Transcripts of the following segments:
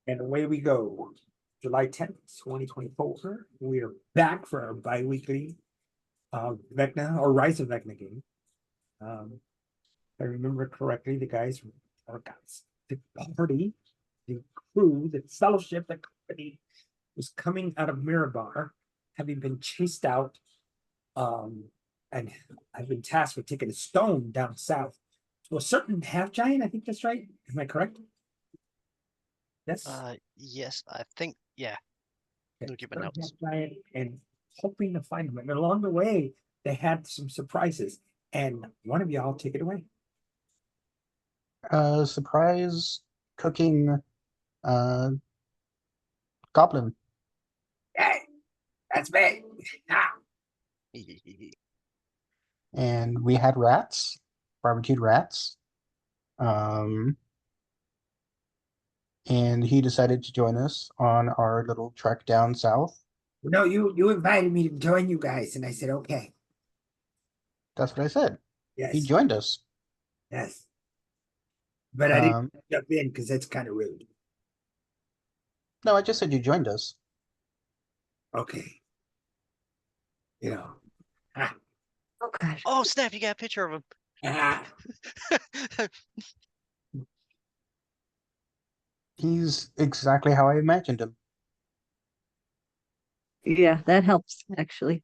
And away we go. July 10th, 2024. We are back for our bi-weekly Vecna or Rise of Vecna game. If I remember correctly, the guys or guys, the party, the crew, the fellowship, the company was coming out of Mirabar, having been chased out, and I've been tasked with taking a stone down south to a certain half giant. I think that's right. Am I correct? Yes. Yes, I think, yeah. Look at my notes. Giant and hoping to find them. And along the way, they had some surprises. And one of y'all take it away. Surprise cooking uh goblin. Hey, that's me. Ah. And we had rats, barbecued rats. And he decided to join us on our little trek down south. No, you invited me to join you guys, and I said okay. That's what I said. Yes. He joined us. Yes. But I didn't jump in because that's kind of rude. No, I just said you joined us. Okay. You know. Ah. Oh gosh. Oh snap! You got a picture of him. Ah. He's exactly how I imagined him. Yeah, that helps actually.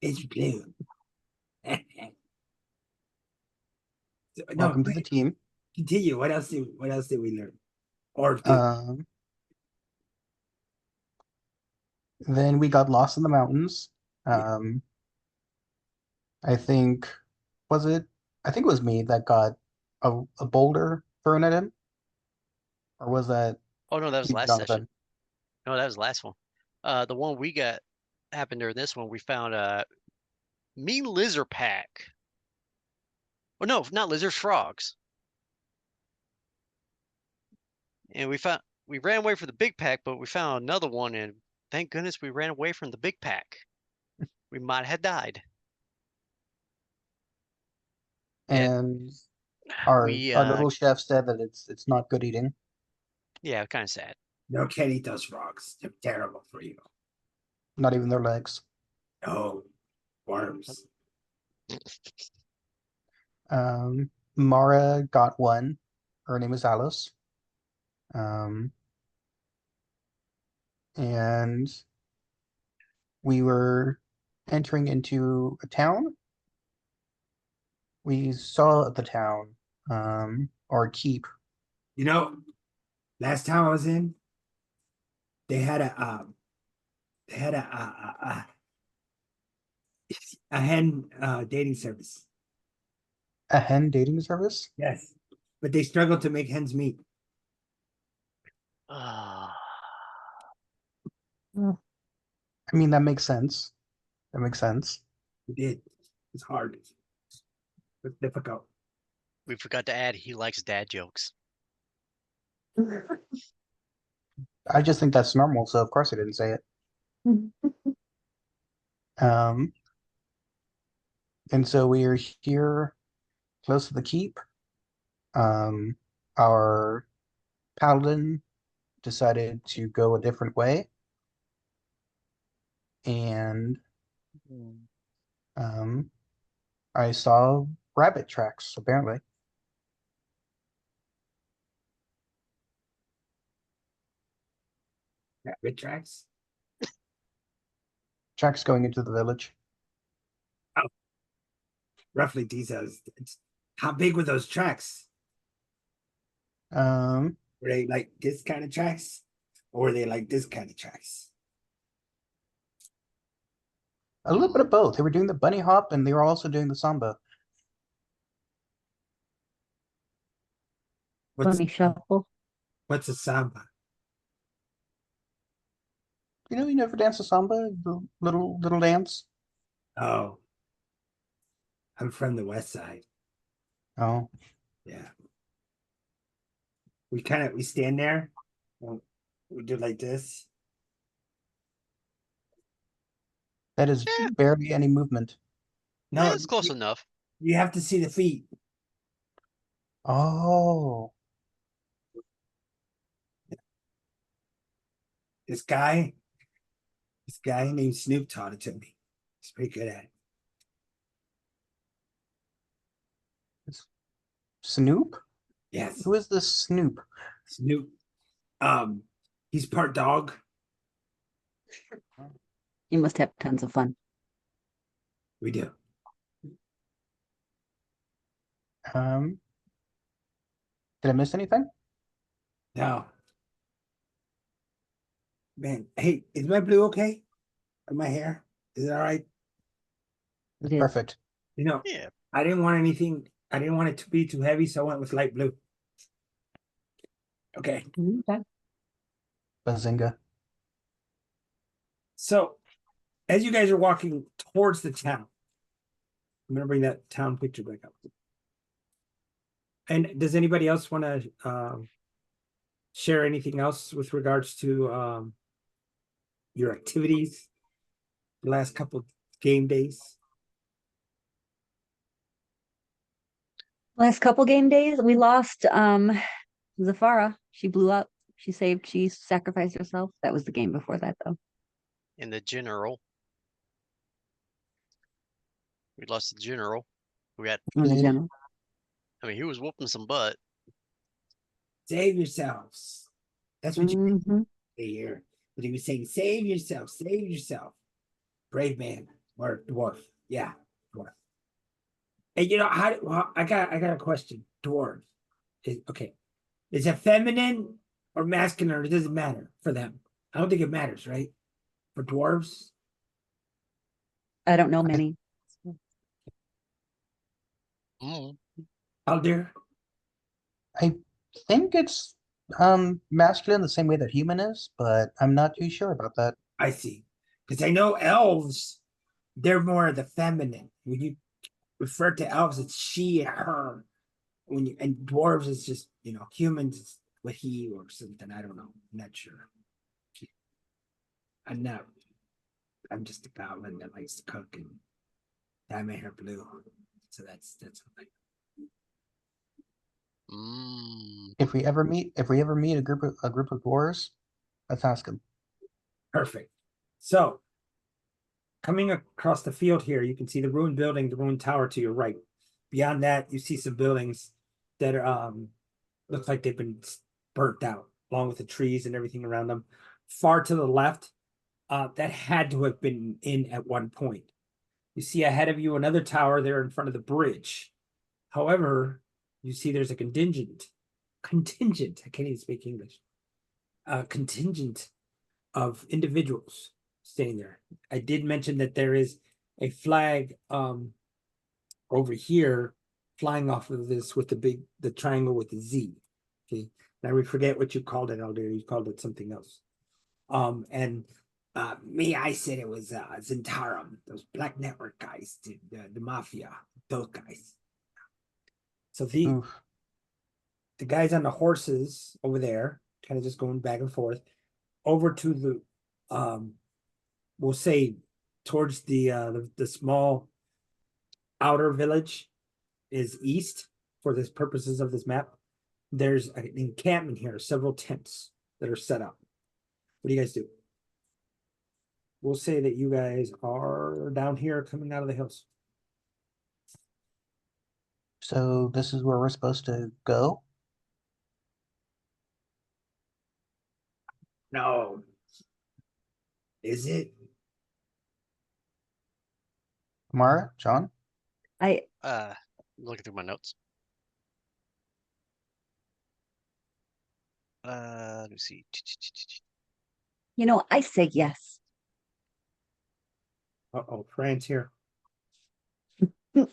It's blue. Welcome to the team. Continue. What else did we learn? Or Then we got lost in the mountains. I think I think it was me that got a boulder thrown at him. Or was that Oh no, that was you, last Jonathan? session. No, that was the last one. The one we got happened during this one. We found a mean lizard pack. Oh no, not lizards, frogs. And we ran away from the big pack, but we found another one, and thank goodness we ran away from the big pack. We might have died. And our we little chef said that it's not good eating. Yeah, kind of sad. No, can't eat those frogs. They're terrible for you. Not even their legs. No, worms. Mara got one. Her name is Alice. And we were entering into a town. We saw the town, or keep. You know, last time I was in, they had a hen dating service. A hen dating service? Yes, but they struggled to make hens meet. I mean, that makes sense. That makes sense. It did. It's hard. It's difficult. We forgot to add he likes dad jokes. I just think that's normal, so of course I didn't say it. And so we are here close to the keep. Our paladin decided to go a different way. And I saw rabbit tracks, apparently. Rabbit tracks? Tracks going into the village. Oh. Roughly details. How big were those tracks? Were they like this kind of tracks? Or were they like this kind of tracks? A little bit of both. They were doing the bunny hop and they were also doing the samba. Bunny shuffle. What's a samba? You know, you never dance a samba, the little dance. Oh, I'm from the west side. Oh, yeah. We stand there. We do like this. That is barely any movement. No, it's close enough. You have to see the feet. Oh. This guy named Snoop taught it to me. He's pretty good at it. Snoop? Yes, Who is this Snoop? Snoop. He's part dog. You must have tons of fun. We do. Did I miss anything? Now, man, hey, is my blue okay? Or my hair? Is it all right? It is. Perfect. You know, Yeah. I didn't want anything. I didn't want it to be too heavy, so I went with light blue. Okay. Okay. Bazinga. So, as you guys are walking towards the town, I'm gonna bring that town picture back up. And does anybody else want to share anything else with regards to your activities the last couple game days? Last couple game days, we lost Zafara. She blew up. She sacrificed herself. That was the game before that though. In the general. We lost the general. We got, In the Yeah. general. I mean, he was whooping some butt. Save yourselves. That's what you Mhm. hear. But he was saying, save yourself, save yourself. Brave man or dwarf. Yeah, dwarf. And you know, I got a question. Dwarf. Okay. Is it feminine or masculine, or it doesn't matter for them? I don't think it matters, right? For dwarves. I don't know many. Mm. Out there. I think it's masculine the same way that human is, but I'm not too sure about that. I see. Because I know elves, they're more of the feminine. When you refer to elves, it's she, her. When you and dwarves, it's just humans, it's with he or something. I don't know. I'm not sure. I'm not. I'm just a goblin that likes to cook and dye my hair blue. So that's okay. Mm. If we ever meet a group of dwarves, let's ask them. Perfect. So coming across the field here, you can see the ruined building, the ruined tower to your right. Beyond that, you see some buildings that are look like they've been burnt out, along with the trees and everything around them. Far to the left, that had to have been in at one point. You see ahead of you another tower there in front of the bridge. However, you see there's a contingent. I can't even speak English. A contingent of individuals staying there. I did mention that there is a flag over here flying off of this with the triangle with the Z. Okay. Now we forget what you called it, Elder. You called it something else. And I said it was Zhentarim, those black network guys, the mafia, those guys. So the guys on the horses over there, kind of just going back and forth, over to the we'll say towards the small outer village is east for the purposes of this map. There's an encampment here, several tents that are set up. What do you guys do? We'll say that you guys are down here coming out of the hills. So this is where we're supposed to go. No. Is it? Mara, John, I Looking through my notes. Let me see. I say yes. Uh-oh, Fran's here. Have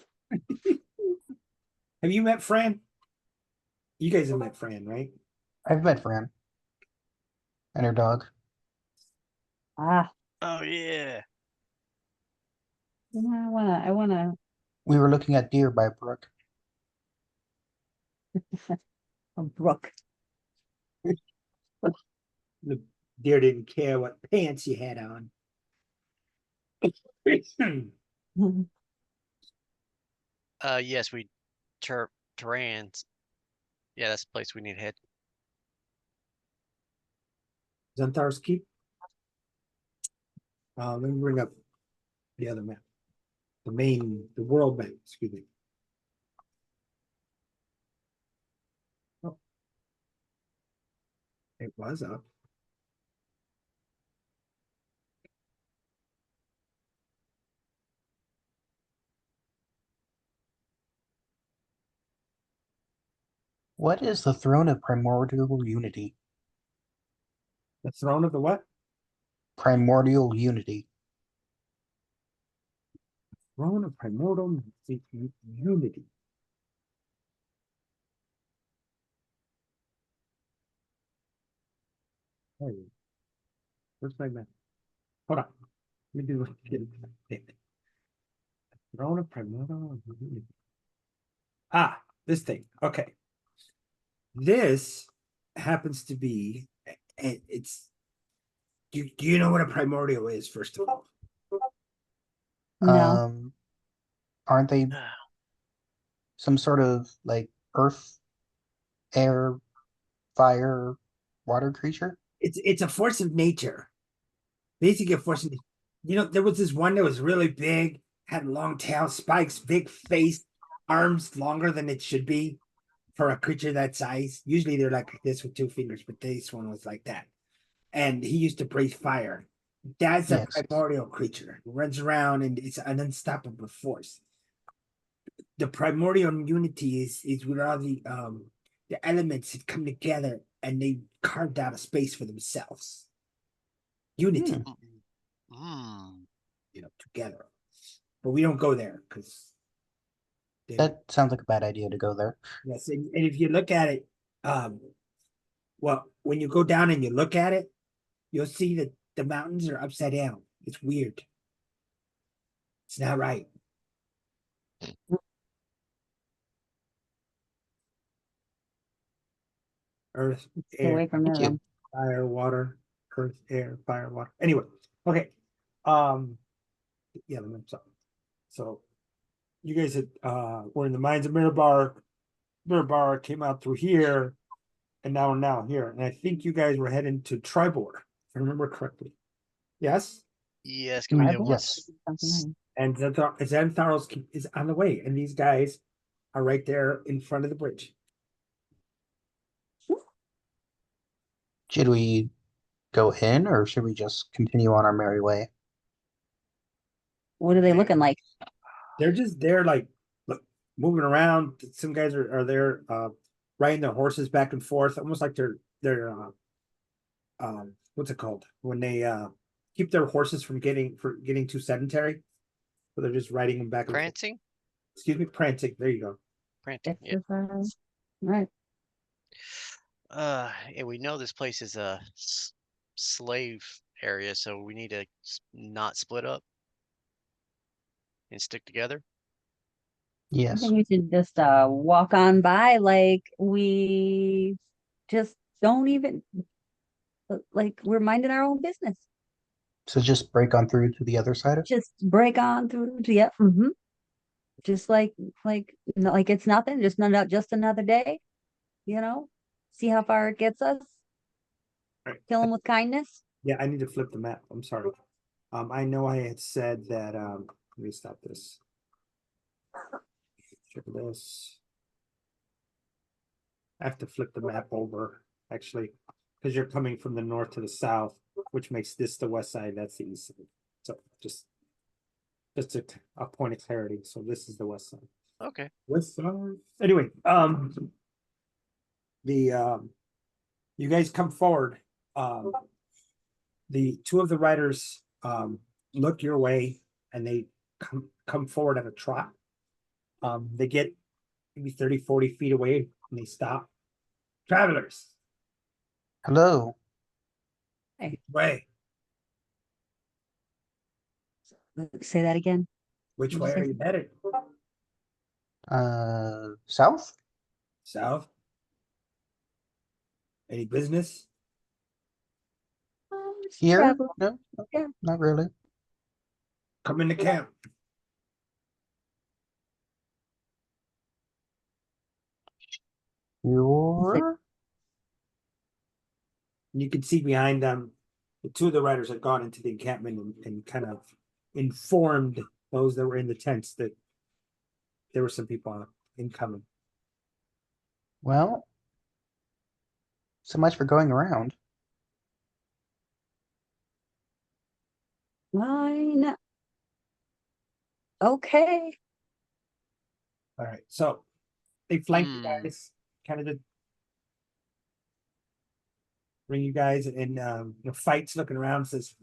you met Fran? You guys have met Fran, right? I've met Fran and her dog. Ah, Oh yeah. I wanna We were looking at deer by a brook. a brook. The deer didn't care what pants you had on. Yes, we Terrans. Yeah, that's the place we need to head. Xanthar's Keep. Let me bring up the other map. The world map, excuse me. Oh. It was up. What is the throne of primordial unity? The throne of the what? Primordial unity. Throne of primordial unity. Hey, where's my map? Hold on. Let me do it. Throne of primordial unity. Ah, this thing. Okay. This happens to be, and it's. Do you know what a primordial is? First of all, No, Um, aren't they some sort of like earth, air, fire, water creature? it's a force of nature. Basically, a force of. There was this one that was really big, had long tail, spikes, big face, arms longer than it should be for a creature that size. Usually they're like this with two fingers, but this one was like that. And he used to breathe fire. That's a Yes. primordial creature. It runs around and it's an unstoppable force. The primordial unity is where all the elements had come together and they carved out a space for themselves. Unity, Hmm. together. But we don't go there because That sounds like a bad idea to go there. yes, and if you look at it, well, when you go down and you look at it, you'll see that the mountains are upside down. It's weird. It's not right. Earth, stay away air, from Thank there you. then. fire, water, earth, air, fire, water. Anyway, okay. Yeah, the map's up. So you guys were in the mines of Mirabar. Mirabar came out through here, and now here. And I think you guys were heading to Tribor, if I remember correctly. Yes? Yes, can we I do believe Yes. something And Xantharl is on the way, and these guys are right there in front of the bridge. Should we go in or should we just continue on our merry way? What are they looking like? They're just there, like moving around. Some guys are there, riding their horses back and forth, almost like they're what's it called when they keep their horses from getting too sedentary. So they're just riding them back and forth. prancing? Excuse me, prancing. There you go. Prancing. Yeah. Exercise. Right. And we know this place is a slave area, so we need to not split up and stick together. I Yes. think we should just walk on by like we just don't even like we're minding our own business. So just break on through to the other side of Just break on through to just like it's nothing, just another day, see how far it gets us. Right. Kill them with kindness. Yeah, I need to flip the map. I'm sorry. I know I had said that. Let me stop this. Check this. I have to flip the map over actually, because you're coming from the north to the south, which makes this the west side. That's the east side. So just a point of clarity. So this is the west side. Okay. West side. Anyway, you guys come forward. The two of the riders look your way and they come forward at a trot. They get maybe 30, 40 feet away and they stop. Travelers, Hello. way. Say that again. Which What'd way you say? are you headed? South? South? Any business? Just Here? travel. No, Yeah. not really. Come into camp. You're You can see behind them the two of the riders had gone into the encampment and kind of informed those that were in the tents that there were some people incoming. Well, so much for going around. Fine. Okay. All right, so they flanked you Hmm. guys, kind of bring you guys and fights looking around says,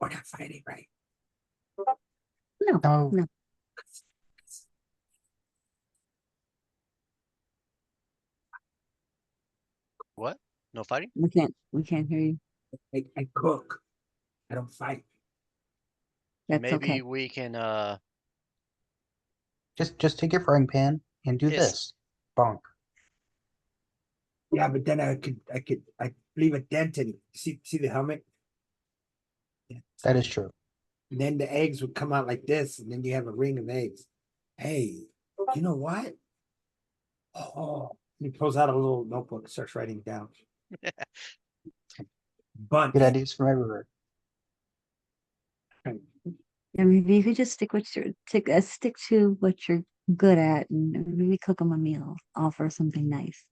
"We're not fighting, right?" No, No, no. What? No fighting? We can't hear you. I cook. I don't fight. That's Maybe okay. we can just take your frying pan and do Yes. this. Bonk. Yeah, but then I leave a dent in it. See the helmet? Yeah. That is true. And then the eggs would come out like this, and then you have a ring of eggs. Hey, you know what? Oh, he pulls out a little notebook, starts writing down. Bunt. Good ideas from everywhere. Yeah, maybe you could just stick to what you're good at, and maybe cook them a meal, offer something nice.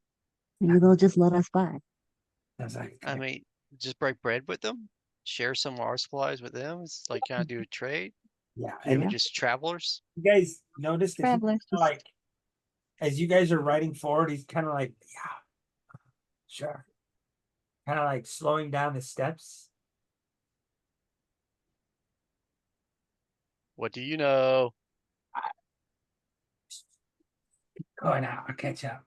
Maybe they'll just let us by. I was like, I mean, just break bread with them, share some of our supplies with them. It's like kind of do a trade. yeah. And And we're just travelers. you guys noticed that Travelers, he's like, as you guys are riding forward, he's kind of like, yeah, sure. Kind of like slowing down the steps. What do you know? Going out. I'll catch up.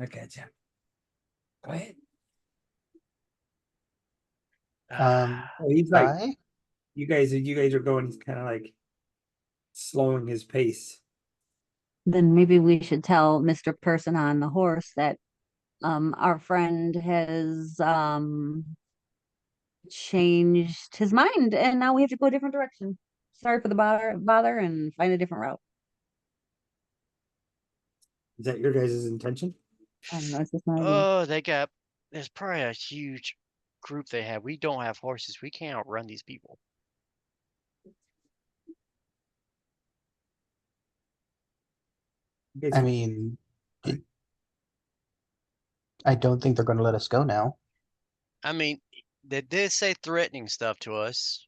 I'll catch up. Go ahead. Oh, he's like, Guy? you guys are going, he's kind of like slowing his pace. then maybe we should tell Mr. Person on the horse that our friend has changed his mind and now we have to go a different direction. Sorry for the bother and find a different route. Is that your guys' intention? I don't know, it's just my idea. Oh, there's probably a huge group they have. We don't have horses. We can't outrun these people. You guys I are- mean, I don't think they're going to let us go now. I mean, they did say threatening stuff to us.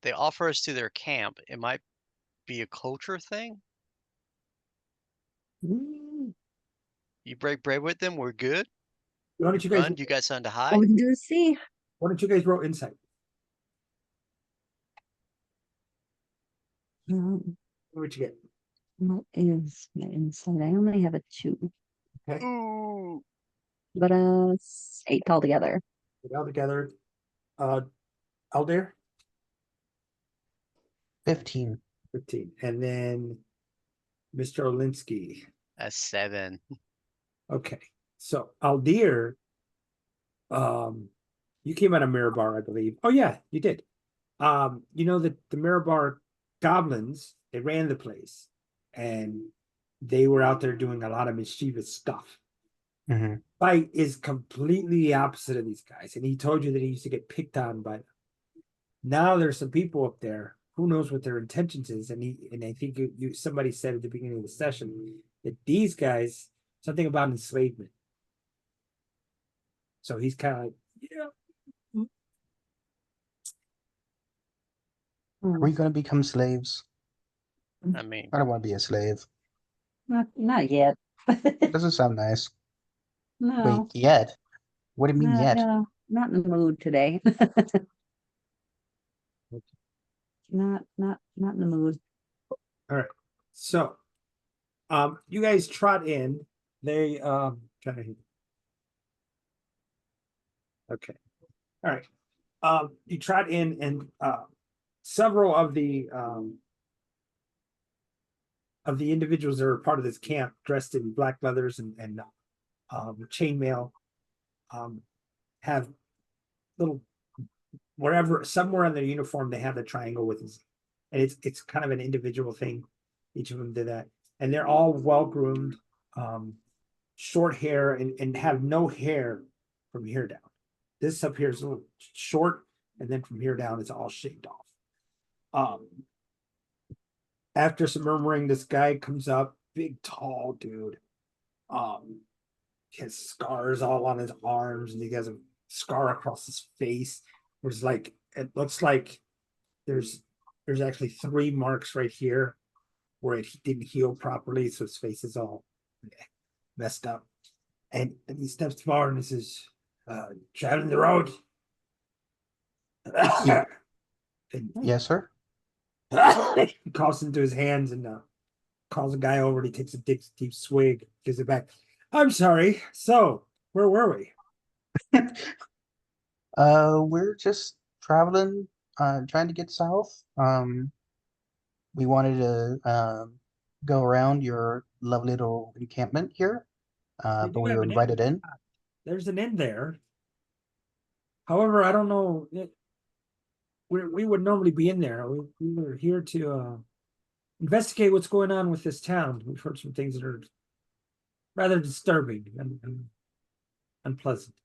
They offer us to their camp. It might be a culture thing. Mm, You break bread with them, we're good. Why don't you guys Run, you got something to All hide? we can do is see. why don't you guys roll insight? Um, What you get? what is my insight? I only have a 2, Okay. Ooh. but 8 altogether. Get all together. Aldair, 15. 15. And then Mr. Olinsky. A 7. Okay. So Aldir, you came out of Mirabar, I believe. Oh yeah, you did. You know that the Mirabar goblins, they ran the place and they were out there doing a lot of mischievous stuff. Hmm. Fight is completely the opposite of these guys, and he told you that he used to get picked on by them. Now there's some people up there. Who knows what their intentions is? And I think somebody said at the beginning of the session that these guys something about enslavement. So he's kind of like, yeah. Are we going to become slaves? I mean, I don't want to be a slave. Not yet. Doesn't sound nice. No, Wait, yet? What do you mean yet? no, not in the mood today. Not in the mood. All right. So, you guys trot in. They trying to. Okay. All right. You trot in, and several of the individuals that are part of this camp, dressed in black leathers and chainmail, have little wherever somewhere on their uniform they have the triangle with this, and it's kind of an individual thing. Each of them did that, and they're all well groomed, short hair, and have no hair from here down. this up here is a little short, and then from here down, it's all shaved off. After some murmuring, this guy comes up, big, tall dude. He has scars all on his arms, and he has a scar across his face. There's like, it looks like there's actually 3 marks right here where it didn't heal properly, so his face is all messed up. And he steps forward and says, traveling the road. And Yes, sir. he calls into his hands and calls a guy over, and he takes a deep swig, gives it back. I'm sorry. So, where were we? We're just traveling, trying to get south. We wanted to go around your lovely little encampment here, They but do we have were an invited in. There's an inn there. However, I don't know. We would normally be in there. We were here to investigate what's going on with this town. We've heard some things that are rather disturbing and unpleasant.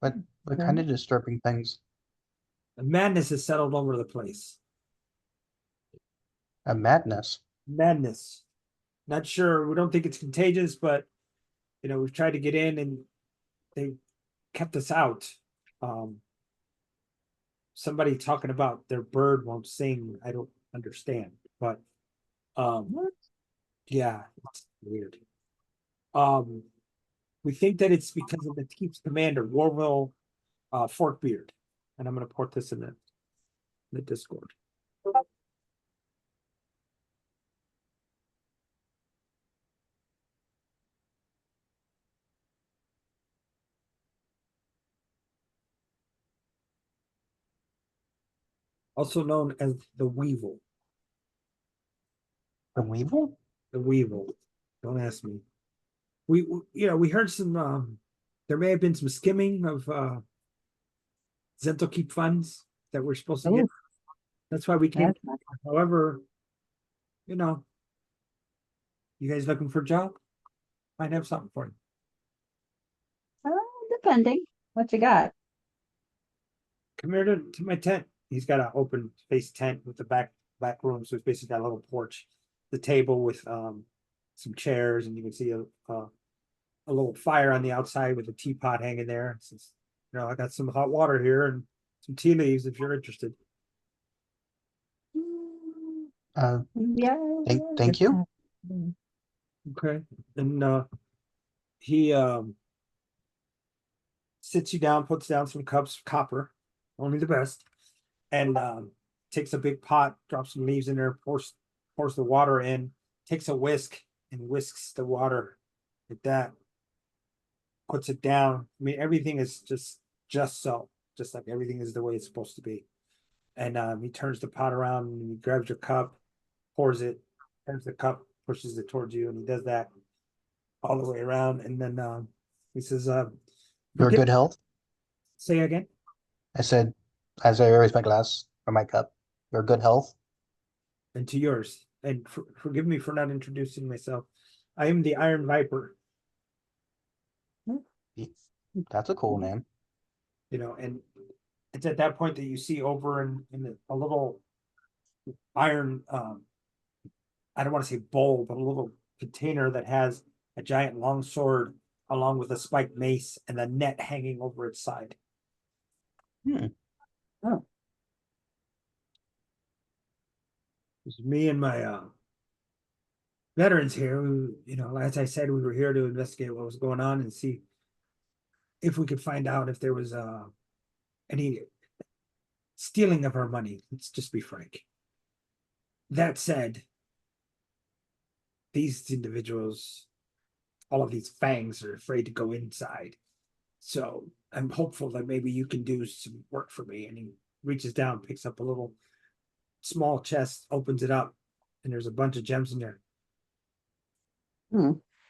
What kind of disturbing things? Madness has settled over the place. A madness. Madness. Not sure. We don't think it's contagious, but we've tried to get in and they kept us out. Somebody talking about their bird won't sing. I don't understand, but yeah, it's weird. We think that it's because of the team's commander, Warville Forkbeard. And I'm gonna port this in the Discord. Also known as the Weevil. The weevil? The Weevil. Don't ask me. We heard some there may have been some skimming of Zhentarim keep funds that we're supposed to get. Ooh. That's why we came. That's not- However, you guys looking for a job? Might have something for you. Depending what you got. Come here to my tent. He's got an open space tent with the back room, so it's basically got a little porch, the table with some chairs, and you can see a little fire on the outside with a teapot hanging there. It says, I got some hot water here and some tea leaves if you're interested. Yeah. Thank you. Okay. And he sits you down, puts down some cups of copper, only the best, and takes a big pot, drops some leaves in there, pours the water in, takes a whisk and whisks the water like that, puts it down. I mean, everything is just so, just like everything is the way it's supposed to be. And he turns the pot around and he grabs your cup, pours it, turns the cup, pushes it towards you, and he does that all the way around. And then he says, Your good health. say again. I said, as I raise my glass or my cup, your good health. And to yours. And forgive me for not introducing myself. I am the Iron Viper. That's a cool name. And it's at that point that you see over in a little iron, I don't want to say bowl, but a little container that has a giant long sword along with a spiked mace and a net hanging over its side. Oh. It's me and my veterans here. As I said, we were here to investigate what was going on and see if we could find out if there was any stealing of our money. Let's just be frank. That said, these individuals, all of these fangs, are afraid to go inside. So I'm hopeful that maybe you can do some work for me. And he reaches down, picks up a little small chest, opens it up, and there's a bunch of gems in there.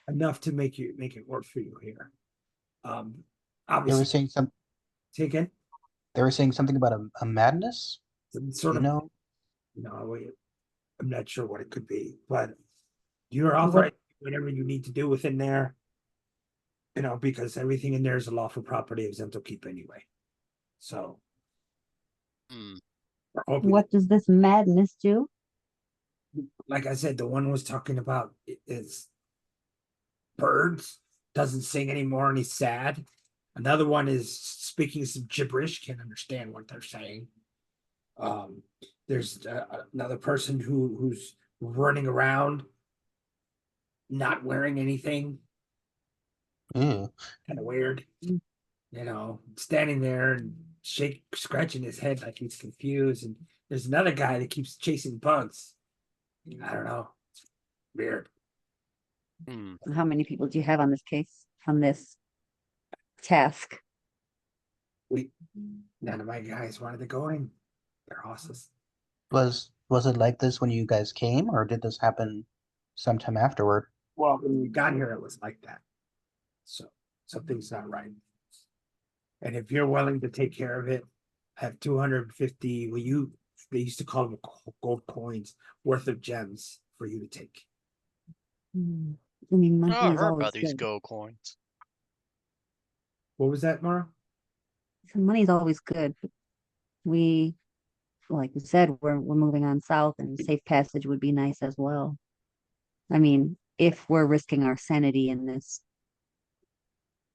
Enough to make it work for you here. They were Obviously, saying some. say again. They were saying something about a madness. Some sort of, I'm not sure what it could be, but you're authorized to do whatever you need to do within there. You know, because everything in there is a lawful property of Zentral Keep anyway. So Hmm. we're hoping What does this madness do? like I said, the one was talking about is birds, doesn't sing anymore and he's sad. Another one is speaking some gibberish, can't understand what they're saying. There's another person who's running around, not wearing anything, Ew. kind of weird. You know, standing there and scratching his head like he's confused. And there's another guy that keeps chasing bugs. I don't know. It's weird. Hmm. How many people do you have on this case, on this task? None of my guys wanted to go in. They're horses. Was it like this when you guys came, or did this happen sometime afterward? Well, when we got here, it was like that. So something's not right. And if you're willing to take care of it, I have 250. They used to call them gold coins worth of gems for you to take. I mean, Oh, I money is heard always about these good. gold coins. What was that, Mara? So money's always good. We, like we said, we're moving on south, and safe passage would be nice as well. I mean, if we're risking our sanity in this,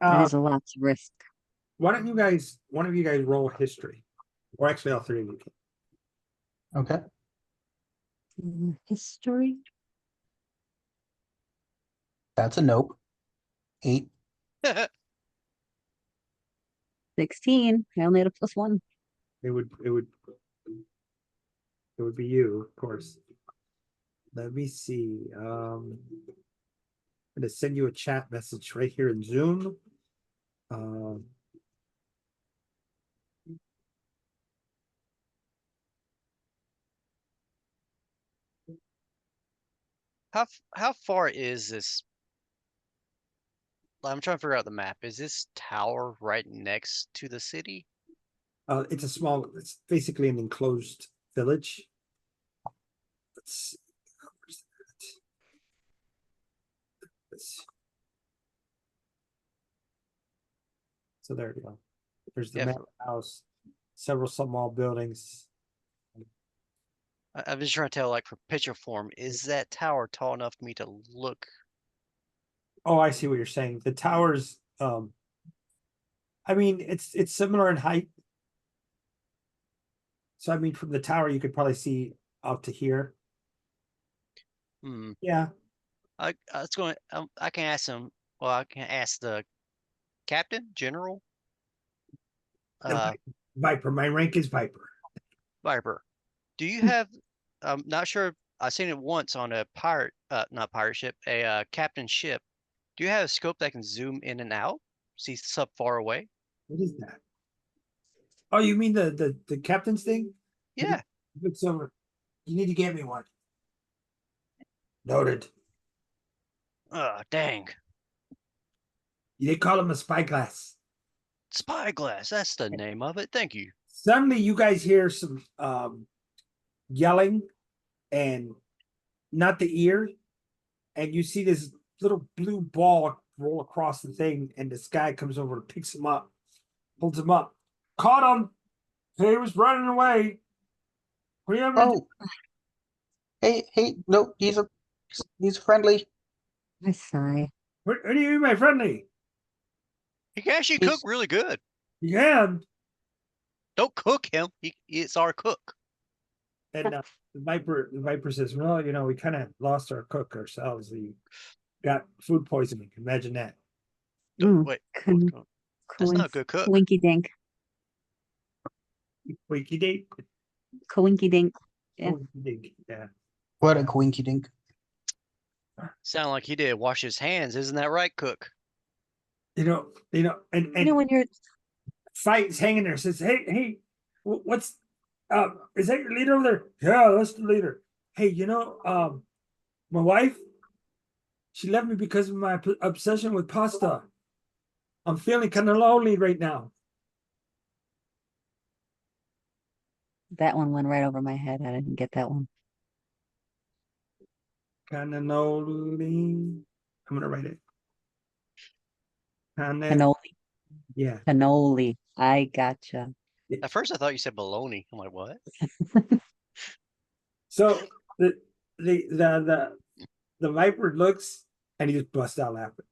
it is a lot to risk. Why don't one of you guys roll history? Or actually all three of you can. Okay. History. That's a nope. 8. 16. I only had a +1. It would be you, of course. Let me see. I'm gonna send you a chat message right here in Zoom. Um, How far is this? I'm trying to figure out the map. Is this tower right next to the city? it's basically an enclosed village. Let's see. Where's that? So there you go. There's the Yeah, manor house, several small buildings. I'm just trying to tell, like, for picture form, is that tower tall enough for me to look? Oh, I see what you're saying. The towers, I mean, it's similar in height. So I mean, from the tower, you could probably see out to here. Hmm. Yeah, I was going. I can ask him. Well, I can ask the captain, general, the uh, Viper. My rank is Viper. Viper. Do you have? I'm not sure. I've seen it once on a pirate, not pirate ship, a captain ship. Do you have a scope that can zoom in and out? See stuff far away? What is that? Oh, you mean the captain's thing? Yeah. It's over. You need to get me one. Noted. Dang. They call him a spyglass. Spyglass. That's the name of it. Thank you. Suddenly, you guys hear some yelling and not the ear, and you see this little blue ball roll across the thing, and this guy comes over and picks him up, holds him up. Caught him. He was running away. We haven't. Oh. Hey, no, he's friendly. I sigh. What do you mean, my friendly? He can actually He's- cook really good. Yeah. Don't cook him. It's our cook. And the Viper says, "Well, you know, we kind of lost our cook ourselves. We got food poisoning. Imagine that." Wait. Con- That's not a good cook. Coinky dink. Winky dink. Coinky dink. Yeah. Winky dink. Yeah. What a quinky dink. Sound like he did wash his hands. Isn't that right, cook? And You know, when you're Fight's hanging there. Says, "Hey, what's is that your leader over there?" "Yeah, that's the leader." "Hey, my wife, she left me because of my obsession with pasta. I'm feeling kind of lonely right now." that one went right over my head. I didn't get that one. Kind of lonely. I'm gonna write it. Cannoli. Yeah. Cannoli. I gotcha. At first I thought you said baloney. I'm like, what? So the Viper looks and he just busts out laughing.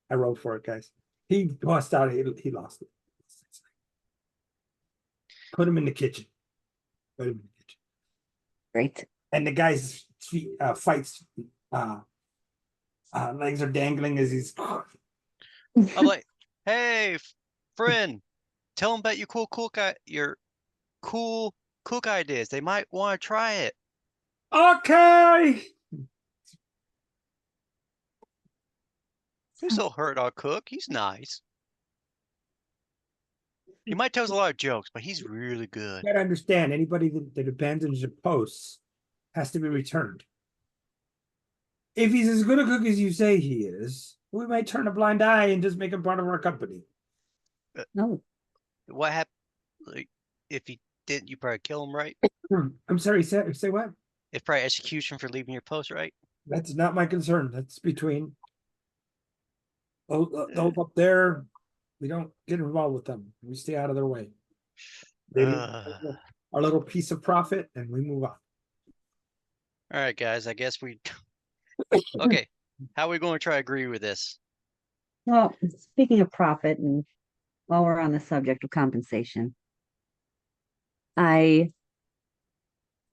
I rolled for it, guys. He bust out. He lost it. Put him in the kitchen. Put him in the kitchen. Great. And the guy's feet, fights. Legs are dangling as he's. I'm like, hey, friend, tell them about your cool cook ideas. They might want to try it. Okay. Who's so hurt our cook? He's nice. He might tell us a lot of jokes, but he's really good. You gotta understand, anybody that abandons your posts has to be returned. If he's as good a cook as you say he is, we might turn a blind eye and just make him part of our company. No. What happened? Like, if he didn't, you probably kill him, right? I'm sorry, say what? It's probably execution for leaving your post, right? That's not my concern. That's between those up there. We don't get involved with them. We stay out of their way. They make our little piece of profit and we move on. All right, guys. I guess we. Okay, how are we going to try to agree with this? Well, speaking of profit, and while we're on the subject of compensation, we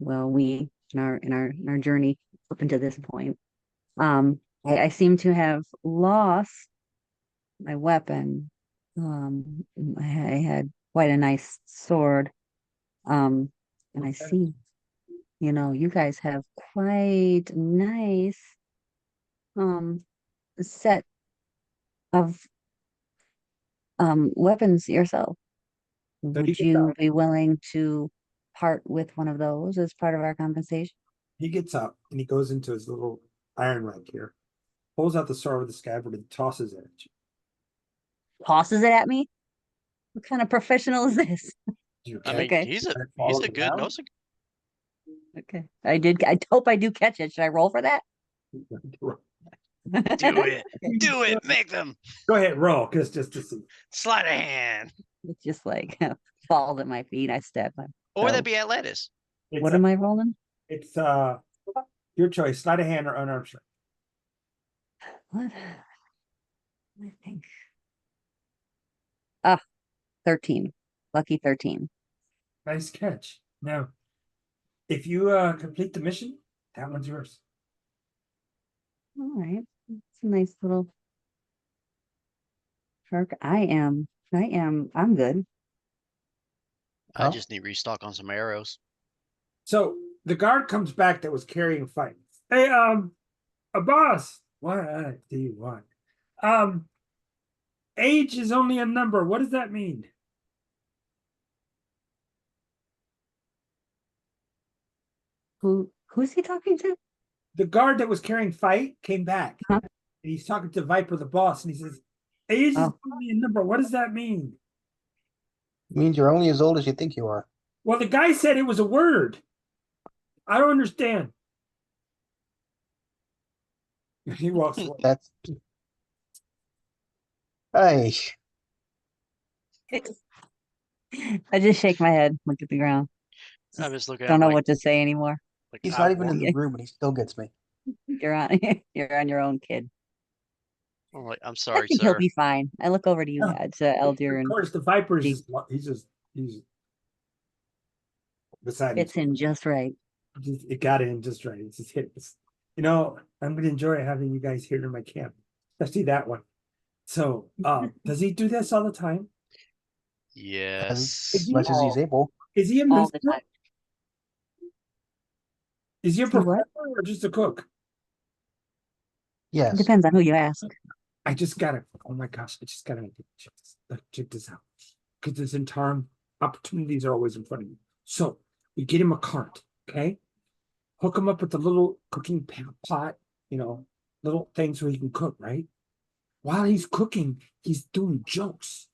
in our journey up until this point, I seem to have lost my weapon. I had quite a nice sword. And I see, you guys have quite a nice set of weapons yourself. Would you be willing to part with one of those as part of our compensation? He gets up and he goes into his little iron rack here, pulls out the sword with the scabbard and tosses it at you. Tosses it at me? What kind of professional is this? I mean, Okay. he's a good down? nose. Okay. I hope I do catch it. Should I roll for that? Do it. Do it. Make them. Go ahead, roll, because just to see. Sleight of hand. It's just like falls at my feet. I step. Or So, that'd be athletics. what am I rolling? It's your choice, sleight of hand or unarmed strike. What? I think. 13. Lucky 13. Nice catch. Now, if you complete the mission, that one's yours. All right. It's a nice little perk. I'm good. I Oh. just need restock on some arrows. So the guard comes back that was carrying fights. Hey, a boss, what do you want? Age is only a number. What does that mean? Who's he talking to? The guard that was carrying fight came back. Huh? And he's talking to Viper, the boss, and he says, age is Oh. only a number. What does that mean? It means you're only as old as you think you are. Well, the guy said it was a word. I don't understand. He walks away. That's. Hey, I just shake my head, look at the ground. I was looking Don't at know like, what to say anymore. like he's I not even in want- the room and he still gets me. You're on your own, kid. I'm like, I'm I sorry, think he'll sir. be fine. I look over to you, Yeah. to Eldir, Of and course, the Viper is Deep. he's beside him. fits in just right. It got in just right. It's just hit. I'm gonna enjoy having you guys here in my camp, especially that one. So, does he do this all the time? Yes. As much as he's able. Is he a All the minister? time. Is he a Is he what? professor or just a cook? Yes. Depends on who you ask. I just gotta. Oh my gosh! I just gotta check this out. Because the Zhentarim opportunities are always in front of you. So we get him a cart, okay? Hook him up with the little cooking pot, little thing so he can cook, right? While he's cooking, he's doing jokes.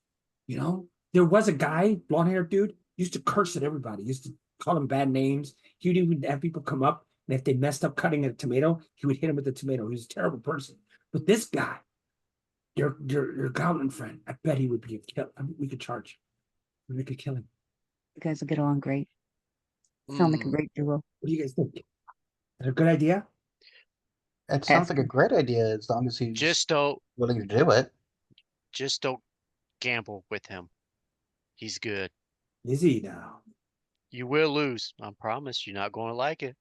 There was a guy, blonde-haired dude, used to curse at everybody. Used to call them bad names. He would even have people come up, and if they messed up cutting a tomato, he would hit him with the tomato. He was a terrible person. But this guy, your goblin friend. I bet he would be a kill. I mean, we could charge. We could kill him. You guys will get along great. Sound like a Mm, great duo. What do you guys think? Is that a good idea? It sounds like a Ask- great idea as long as he's Just don't, willing to do it. just don't gamble with him. He's good. Is he now? You will lose. I promise you're not going to like it.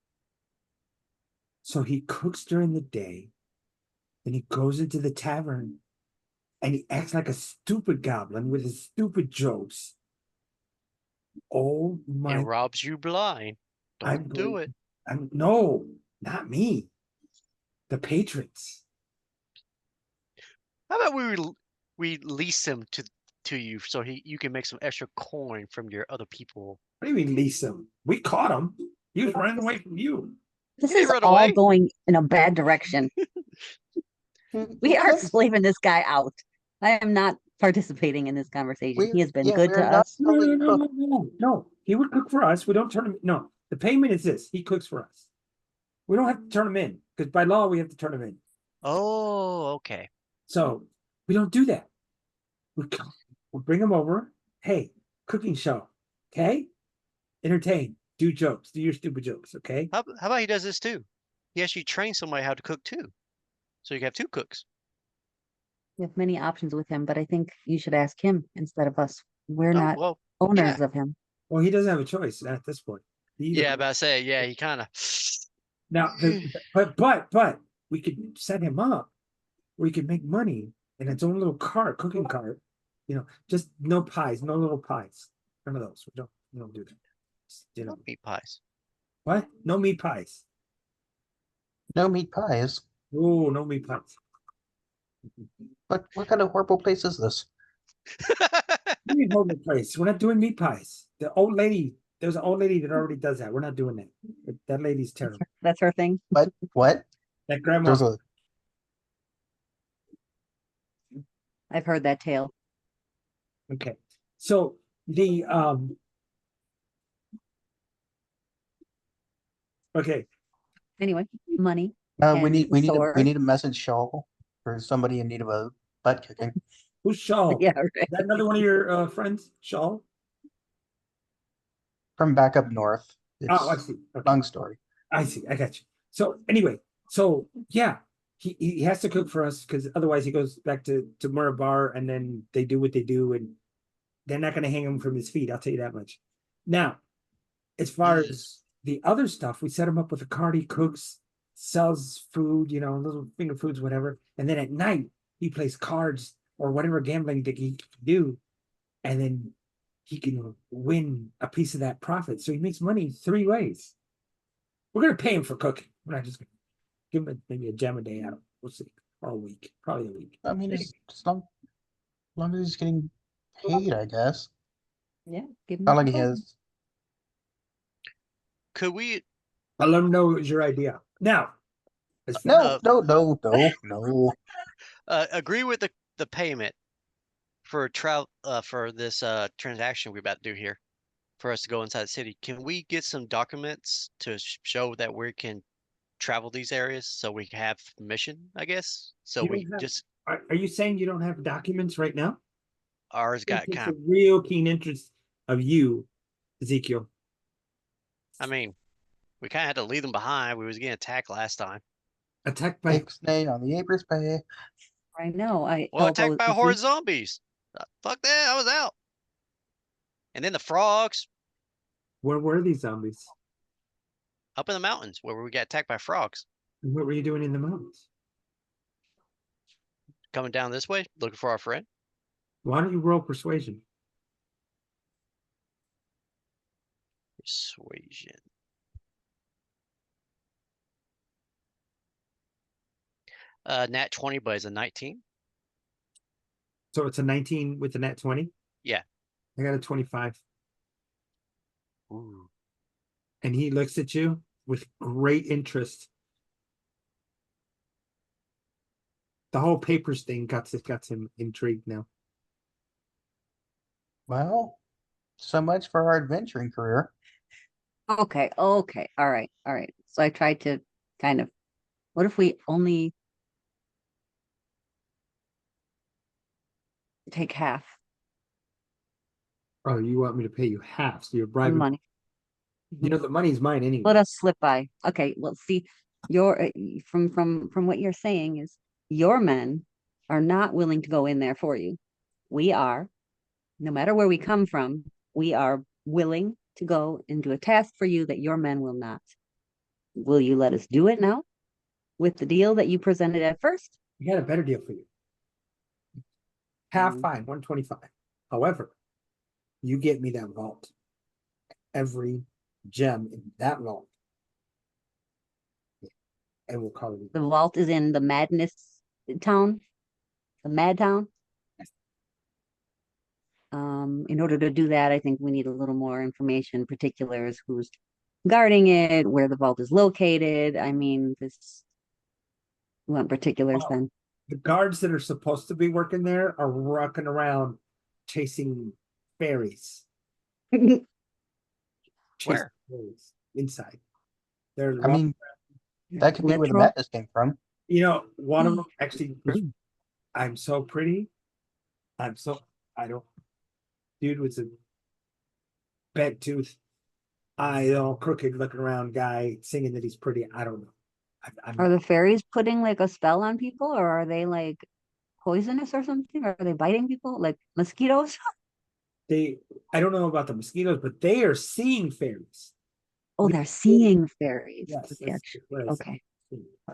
So he cooks during the day, then he goes into the tavern, and he acts like a stupid goblin with his stupid jokes. Oh my! And robs you blind. I'm Don't do going- it. no, not me. The patrons. How about we lease him to you so you can make some extra coin from your other people. What do you mean lease him? We caught him. He was running away from you. This He is run all away. going in a bad direction. We are Yes, leaving this guy out. I am not participating in this conversation. He has been good to we're not us. really No. He would cook for us. We don't turn him. No, the payment is this. He cooks for us. We don't have to turn him in because by law we have to turn him in. Oh, okay. So we don't do that. We'll bring him over. Hey, cooking show. Okay, entertain. Do jokes. Do your stupid jokes. Okay. How about he does this too? He actually trains somebody how to cook too. So you can have two cooks. We have many options with him, but I think you should ask him instead of us. We're Oh, not well, owners yeah. of him. Well, he doesn't have a choice at this point. He either- Yeah, about to say, yeah, he kind of. Now, but we could set him up. We could make money in its own little cart, cooking cart. Just no pies, no little pies. None of those. We don't do that. Meat pies. What? No meat pies. no meat pies. Oh, no meat pies. What kind of horrible place is this? What do you mean horrible place? We're not doing meat pies. The old lady, there's an old lady that already does that. We're not doing that. That lady's terrible. That's her thing. What? That grandma. There's a I've heard that tale. Okay. So the okay. Anyway, money. we And need we sword. need a message shawl for somebody in need of a butt kicking. Who's Shaw? Yeah, Is right. that another one of your friends? Shaw? From back up north. Oh, I It's see. Okay. long story. I see. I got you. So anyway, yeah, he has to cook for us because otherwise he goes back to Murabar and then they do what they do and they're not going to hang him from his feet. I'll tell you that much. Now, as far as the other stuff, we set him up with a cart. He cooks, sells food, little finger foods, whatever. And then at night he plays cards or whatever gambling that he can do, and then he can win a piece of that profit. So he makes money 3 ways. We're gonna pay him for cooking. We're not just gonna give him maybe a jam a day out. We'll see. Or a week. Probably a week. I mean, it's long as he's getting paid, I guess. Yeah, give him Not a like he call. has. Could we? I'll let him know it was your idea. Now, as far No, no. Agree with the payment for for this transaction we're about to do here for us to go inside the city. Can we get some documents to show that we can travel these areas so we can have permission, I guess? So You we don't have- just are you saying you don't have documents right now? ours It got takes kind a of. real keen interest of you, Ezekiel. I mean, we kind of had to leave them behind. We was getting attacked last time. Attacked by Ixnay on the April's pay. I know. I Well, elbow attacked by a horde of zombies. Fuck that! I was out. And then the frogs where were these zombies? up in the mountains where we got attacked by frogs. And what were you doing in the mountains? Coming down this way, looking for our friend. Why don't you roll persuasion? Persuasion. Nat 20, but it's a 19. So it's a 19 with the net 20? Yeah. I got a 25. Ooh. And he looks at you with great interest. The whole papers thing got him intrigued now. Well, so much for our adventuring career. Okay, okay, all right. So I tried to kind of, what if we only take half Oh, you want me to pay you half, so you're the bribing. money. You know, the money's mine anyway. Let us slip by. Okay, well, see, your from what you're saying is your men are not willing to go in there for you. We are, no matter where we come from, we are willing to go and do a task for you that your men will not. Will you let us do it now with the deal that you presented at first? We got a better deal for you. Half Mm. fine, 125. However, you get me that vault. Every gem in that vault. And we'll call it. The vault is in the madness town, the mad town. In order to do that, I think we need a little more information, particulars, who's guarding it, where the vault is located. I mean, this, we want particulars Wow. then. The guards that are supposed to be working there are rocking around chasing fairies. Chasing Where? fairies inside. They're I mean, that could be where the Literal. madness came from. you know, one of them actually was, I'm so pretty. I don't, dude was a bent tooth, eye all crooked looking around guy singing that he's pretty. I don't know. Are the fairies putting like a spell on people, or are they like poisonous or something? Are they biting people like mosquitoes? I don't know about the mosquitoes, but they are seeing fairies. Oh, they're seeing fairies. Yes, But they that's actually, what I said. okay.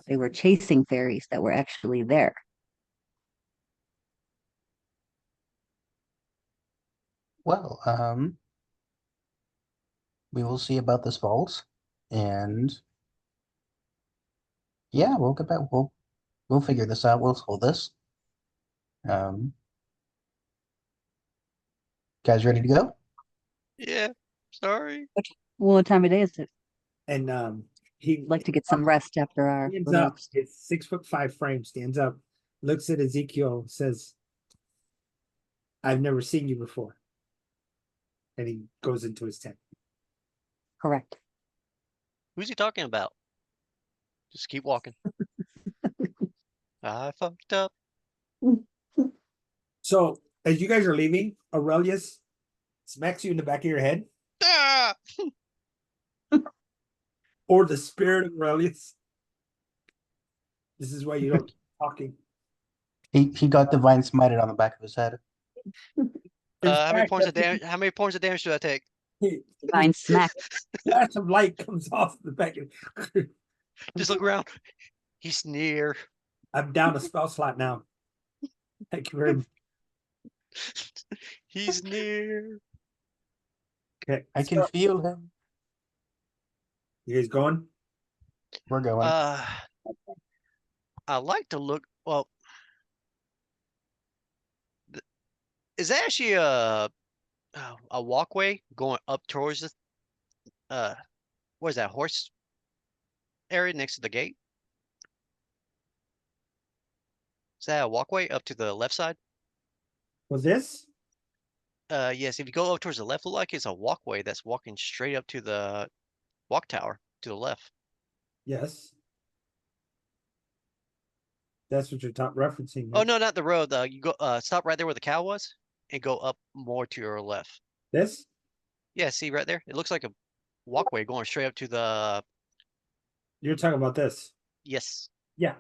They were chasing fairies that were actually there. Well, we will see about this vault, and yeah, we'll get back. We'll figure this out. We'll hold this. Um, guys, ready to go? Yeah, sorry. Well, what time of day is it? And he I'd like to get some rest after our stands little up. It's 6'5" frame. Stands up, looks at Ezekiel, says, "I've never seen you before." And he goes into his tent. correct. Who's he talking about? Just keep walking. I fucked up. So as you guys are leaving, Aurelius smacks you in the back of your head, Ah! or the spirit of Aurelius. This is why you don't keep talking. He got divine smited on the back of his head. In How many fact, points of that's- damage? How many points of damage do I take? Divine smack. flash of light comes off the back. Just look around. He's near. I'm down a spell slot now. Thank you very much. He's near. Okay, I can feel him. you guys going? We're going. I like to look. Well, is that actually a walkway going up towards the what is that, horse area next to the gate? Is that a walkway up to the left side? Was this? Yes, if you go up towards the left, look like it's a walkway that's walking straight up to the walk tower to the left. Yes. That's what you're top referencing. Oh right? no, not the road. You go stop right there where the cow was and go up more to your left. This? Yeah, see right there? It looks like a walkway going straight up to the You're talking about this. yes. Yeah.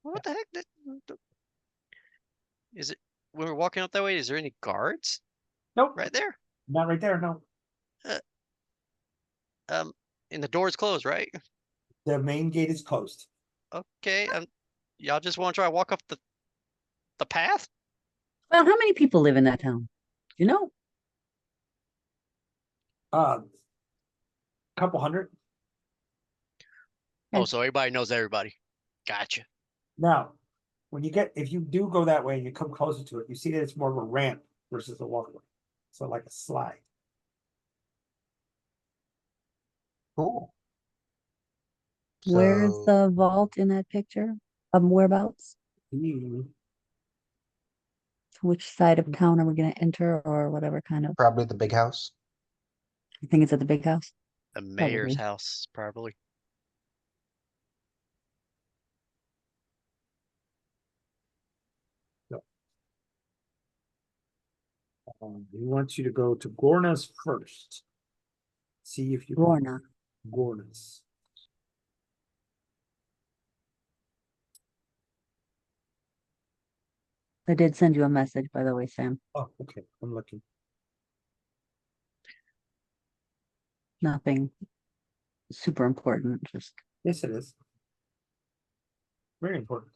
What the heck? Is it when we're walking up that way, is there any guards Nope. right there? Not right there. No. And the door's closed, right? The main gate is closed. Okay, y'all just want to try to walk up the path? Well, how many people live in that town? You know? Couple hundred. Oh, Okay. so everybody knows everybody. Gotcha. Now, if you do go that way and you come closer to it, you see that it's more of a ramp versus a walkway. So like a slide. Cool. Where's So, the vault in that picture? Whereabouts? Mm, Which side of town are we gonna enter, or whatever kind of? probably the big house. I think it's at the big house. The mayor's Probably. house, probably. He wants you to go to Gorna's first. See if you can Lorna. Gorna's. I did send you a message, by the way, Sam. Oh, okay. I'm looking. Nothing super important, just Yes, it is. Very important.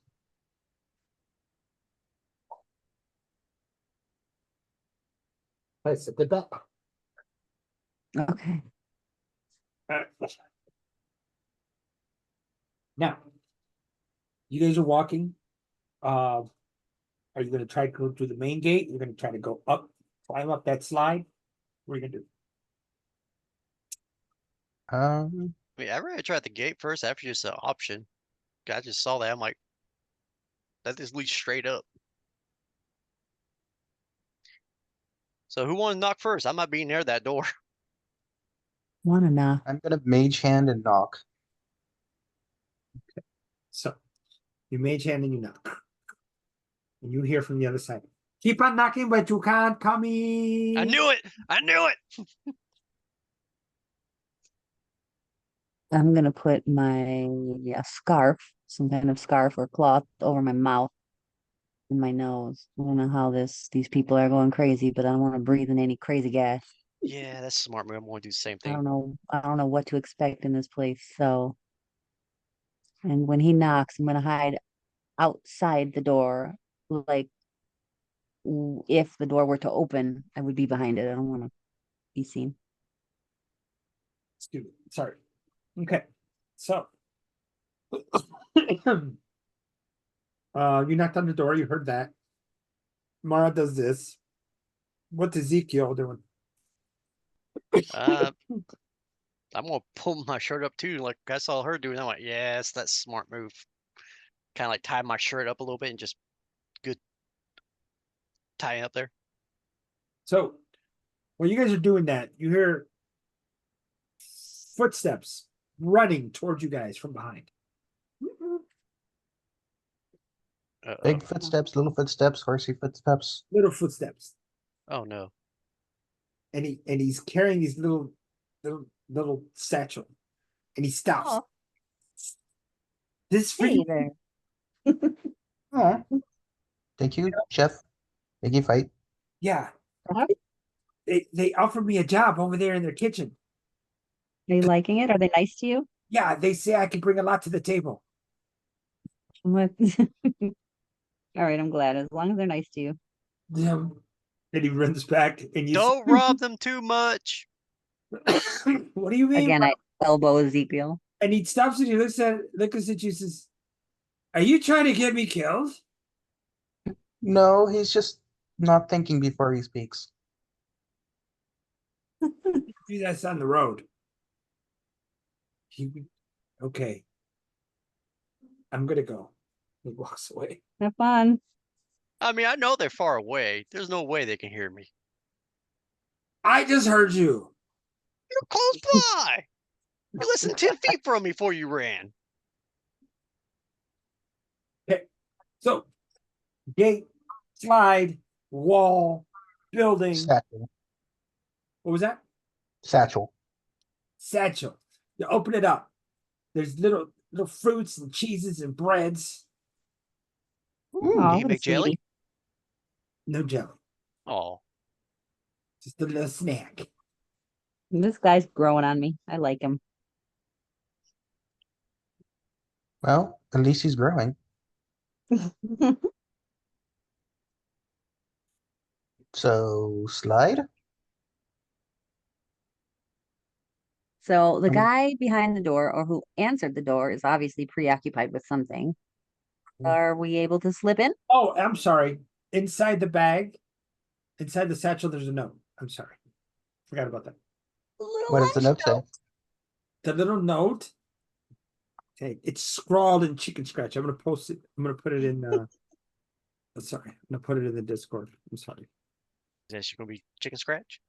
I said that. okay. Now, you guys are walking. Are you gonna try to go through the main gate? You're gonna try to go up, climb up that slide? What are you gonna do? Um, I mean, I rather try at the gate first after just an option. I just saw that. I'm like, that just leads straight up. So who wants to knock first? I might be near that door. Wanna knock. I'm gonna mage hand and knock. So, you mage hand and you knock. And you hear from the other side. Keep on knocking, but you can't come in. I knew it. I knew it. I'm gonna put my scarf, some kind of scarf or cloth over my mouth and my nose. I don't know how these people are going crazy, but I don't want to breathe in any crazy gas. Yeah, that's a smart move. I'm going to do the same I thing. don't know what to expect in this place. So, and when he knocks, I'm gonna hide outside the door, like if the door were to open, I would be behind it. I don't want to be seen. Excuse me. Sorry. Okay. So, you knocked on the door. You heard that. Mara does this. What's Ezekiel doing? Uh, I'm going to pull my shirt up too. Like I saw her doing. I'm like, yes, that's a smart move. Kind of like tie my shirt up a little bit and just good tying up there. So, when you guys are doing that, you hear footsteps running towards you guys from behind. Uh-oh. Big footsteps, little footsteps, horsey footsteps. Little footsteps. Oh no. And he's carrying these little satchel. And he stops. Oh, This for hey you? there. Oh, thank you, chef. Thank you, fight. Yeah. Are They offered me a job over there in their kitchen. you liking it? Are they nice to you? Yeah, they say I can bring a lot to the table. What? All right, I'm glad. As long as they're nice to you. And he runs back and you Don't rob them too much. what do you mean? Again, I elbow Ezekiel. And he stops and he looks at you and says, "Are you trying to get me killed?" No, he's just not thinking before he speaks. See, that's on the road. Okay. I'm gonna go. He walks away. Have fun. I mean, I know they're far away. There's no way they can hear me. I just heard you. You're close by. You less than 10 feet from me before you ran. So, gate, slide, wall, building. Satchel. What was that? Satchel. Satchel. You open it up. There's little fruits and cheeses and breads. Oh, Can what you a make jelly? sweetie. No jelly. Oh, Just a little snack. This guy's growing on me. I like him. Well, at least he's growing. So slide. So the Um, guy behind the door, or who answered the door, is obviously preoccupied with something. Are we able to slip in? Oh, I'm sorry. Inside the bag, inside the satchel, there's a note. I'm sorry. Forgot about that. What does the note say? The little note. Okay, it's scrawled in chicken scratch. I'm gonna post it. I'm gonna put it in sorry, I'm gonna put it in the Discord. I'm sorry. is that going to be chicken scratch?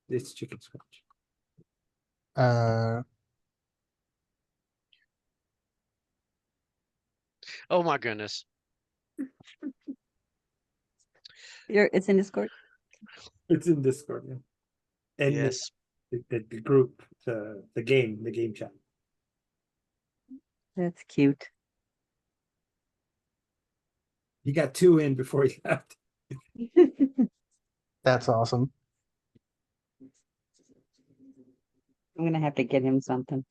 It's chicken scratch. Uh, Oh my goodness. It's in Discord. It's in Discord, yeah. And Yes. the group, the game chat. That's cute. He got 2 in before he left. That's awesome. I'm gonna have to get him something.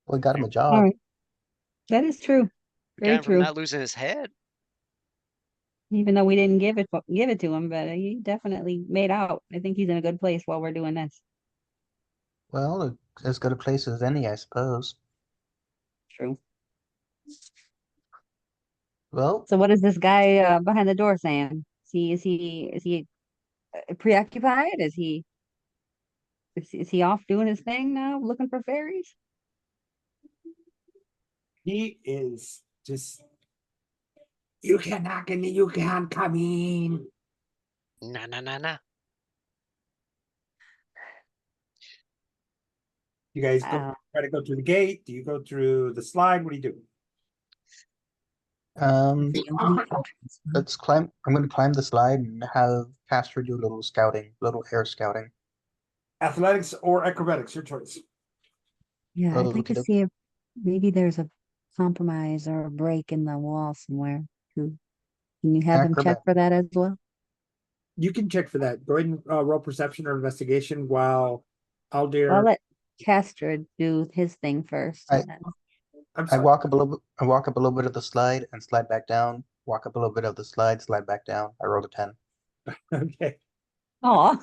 We got him a All job. right. That is true. Very Got him from true. not losing his head. Even though we didn't give it to him, but he definitely made out. I think he's in a good place while we're doing this. Well, as good a place as any, I suppose. True. Well, So what is this guy behind the door saying? Is he preoccupied? Is he off doing his thing now, looking for fairies? He is just, you can knock in, you can't come in. Nah, nah, nah, nah. You guys Uh, try to go through the gate. Do you go through the slide? What do you do? the only entrance. let's climb. I'm going to climb the slide and have Castor do a little scouting, little air scouting. Athletics or acrobatics, your choice. Yeah, I'd Oh, like to okey-doke. see if maybe there's a compromise or a break in the wall somewhere. Can you have him check Acrobat. for that as well? You can check for that. Go ahead and roll perception or investigation while I'll Aldir. let Castor do his thing first. I- And then, I'm I sorry. walk up a little bit. I walk up a little bit of the slide and slide back down. Walk up a little bit of the slide, slide back down. I rolled a 10. Okay. oh,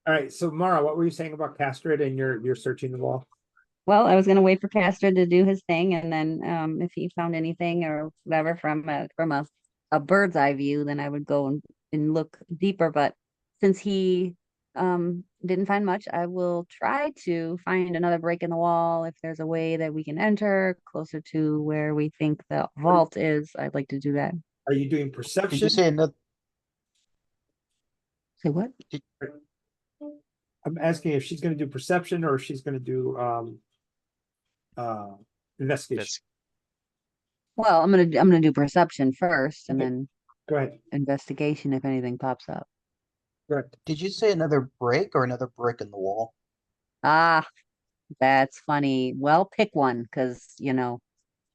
All right. So Mara, what were you saying about Castrid and you're searching the wall? well, I was gonna wait for Castor to do his thing, and then if he found anything or whatever from a bird's eye view, then I would go and look deeper. But since he didn't find much, I will try to find another break in the wall. If there's a way that we can enter closer to where we think the vault is, I'd like to do that. Are you doing Did perception? you say another? Say what? I'm asking if she's going to do perception or if she's going to do investigation. That's Well, I'm gonna do perception first, and Okay. then Go ahead. investigation if anything pops up. Correct. Did you say another break or another brick in the wall? Ah, that's funny. Well, pick one, because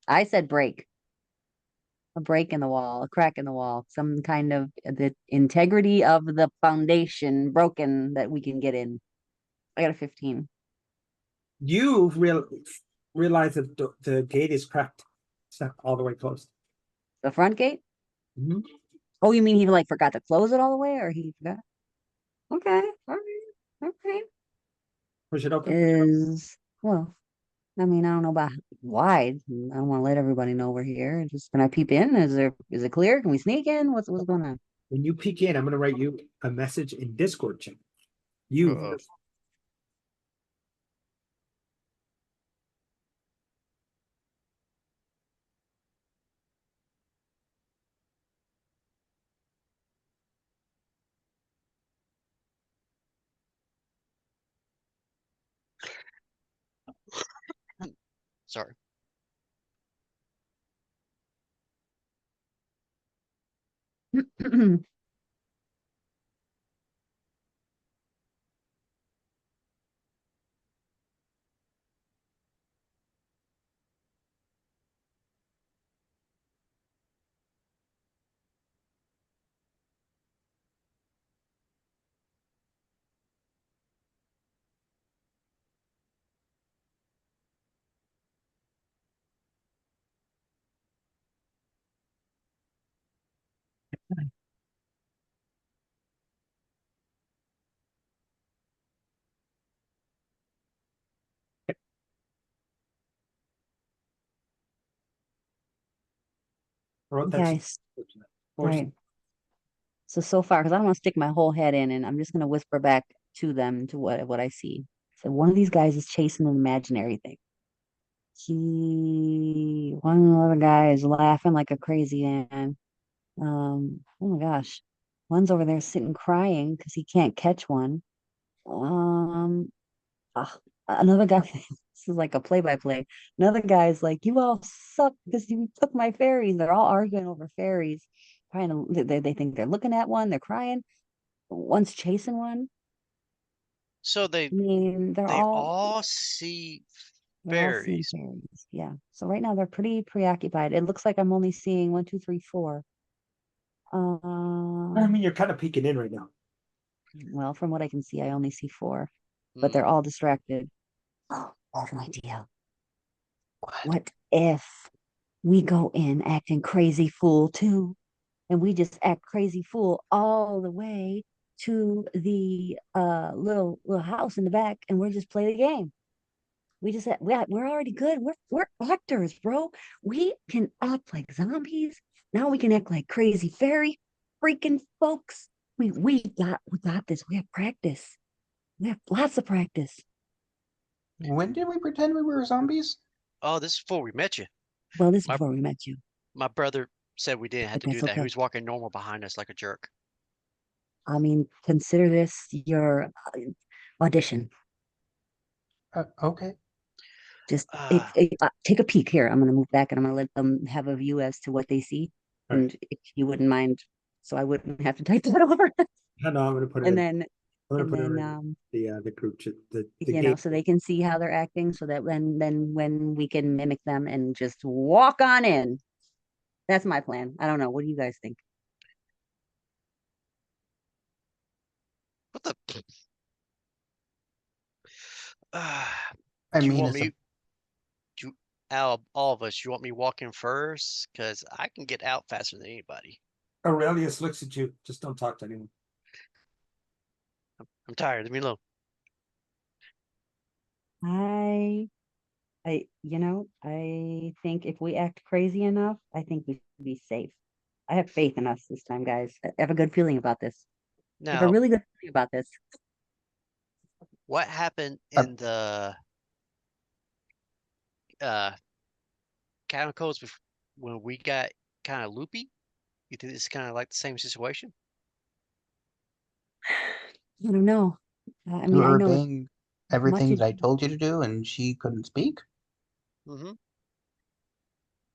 I said break. A break in the wall, a crack in the wall, some kind of the integrity of the foundation broken that we can get in. I got a 15. You realize that the gate is cracked. It's not all the way closed. The front gate? Mhm. Oh, you mean he like forgot to close it all the way, or he forgot? Okay, all right, okay. Push it open. Well, I mean, I don't know about wide. I don't want to let everybody know we're here. Just can I peep in? Is it clear? Can we sneak in? What's going on? When you peek in, I'm going to write you a message in Discord chat. You Uh-oh. Sorry. I wrote that. Guys, Or- right. So far, because I don't want to stick my whole head in, and I'm just gonna whisper back to them to what I see. So one of these guys is chasing an imaginary thing. One of the other guy is laughing like a crazy man. Oh my gosh, one's over there sitting crying because he can't catch one. Um, another guy. This is like a play-by-play. Another guy's like, "You all suck because you took my fairies." They're all arguing over fairies. trying to, they think they're looking at one, they're crying. One's chasing one. So I mean, they all see they're all seeing fairies. fairies. Yeah. So right now they're pretty preoccupied. It looks like I'm only seeing 1, 2, 3, 4. I mean, you're kind of peeking in right now. Well, from what I can see, I only see 4, but they're all distracted. Oh, I have an idea. What if we go in acting crazy fool too, and we just act crazy fool all the way to the little house in the back, and we just play the game. We're already good. We're actors, bro. We can act like zombies. Now we can act like crazy fairy freaking folks. We got this. We have practice. We have lots of practice. When did we pretend we were zombies? Oh, this is before we met you. Well, this is My- before we met you, My brother said we didn't have but to do that's that. He okay. was walking normal behind us like a jerk. I mean, consider this your audition. Okay. Just Ah, take a peek here. I'm gonna move back and I'm gonna let them have a view as to what they see, All right. and if you wouldn't mind, so I wouldn't have to type that over. I know I'm gonna put it. And in, then I'm gonna and put it then in the group chat. The you game. know, so they can see how they're acting, so that when we can mimic them and just walk on in. That's my plan. I don't know. What do you guys think? what the? Ah, I do you mean, want it's a me? Do you, out of all of us, you want me walking first? Because I can get out faster than anybody. Aurelius looks at you. Just don't talk to anyone. I'm tired. Leave me alone. I I think if we act crazy enough, I think we should be safe. I have faith in us this time, guys. I have a good feeling about this. I have a Now, really good feeling about this. what happened Uh, in the uh catacombs when we got kind of loopy? You think it's kind of like the same situation? I don't know. I you mean, I were know obeying much everything as that I told you to do, and she couldn't speak. Mm-hmm.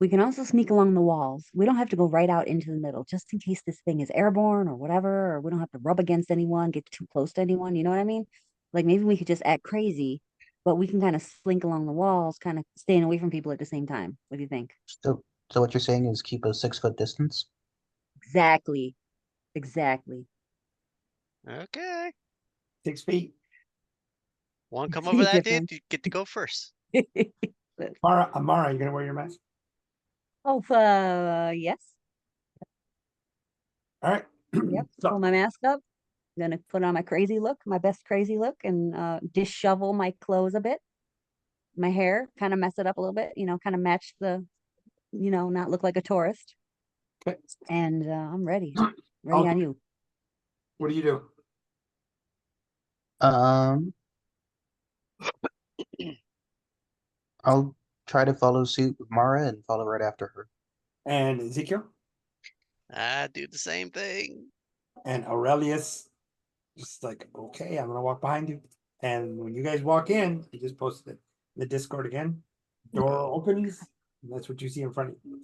we can also sneak along the walls. We don't have to go right out into the middle, just in case this thing is airborne or whatever, or we don't have to rub against anyone, get too close to anyone. You know what I mean? Like maybe we could just act crazy, but we can kind of slink along the walls, kind of staying away from people at the same time. What do you think? So what you're saying is keep a 6 foot distance. Exactly. Exactly. Okay. 6 feet. Want to come over See that idea? difference. You get to go first. Amara, you gonna wear your mask? Oh, yes. All right. Yep. Pull So my mask up. I'm gonna put on my crazy look, my best crazy look, and dishevel my clothes a bit. My hair, kind of mess it up a little bit, kind of match the, not look like a tourist. okay. And I'm ready. Ready on Okay. you. What do you do? Um, I'll try to follow suit with Mara and follow right after her. And Ezekiel I do the same thing. and Aurelius, just like, okay, I'm gonna walk behind you. And when you guys walk in, you just posted it in the Discord again. Door opens. And that's what you see in front of you.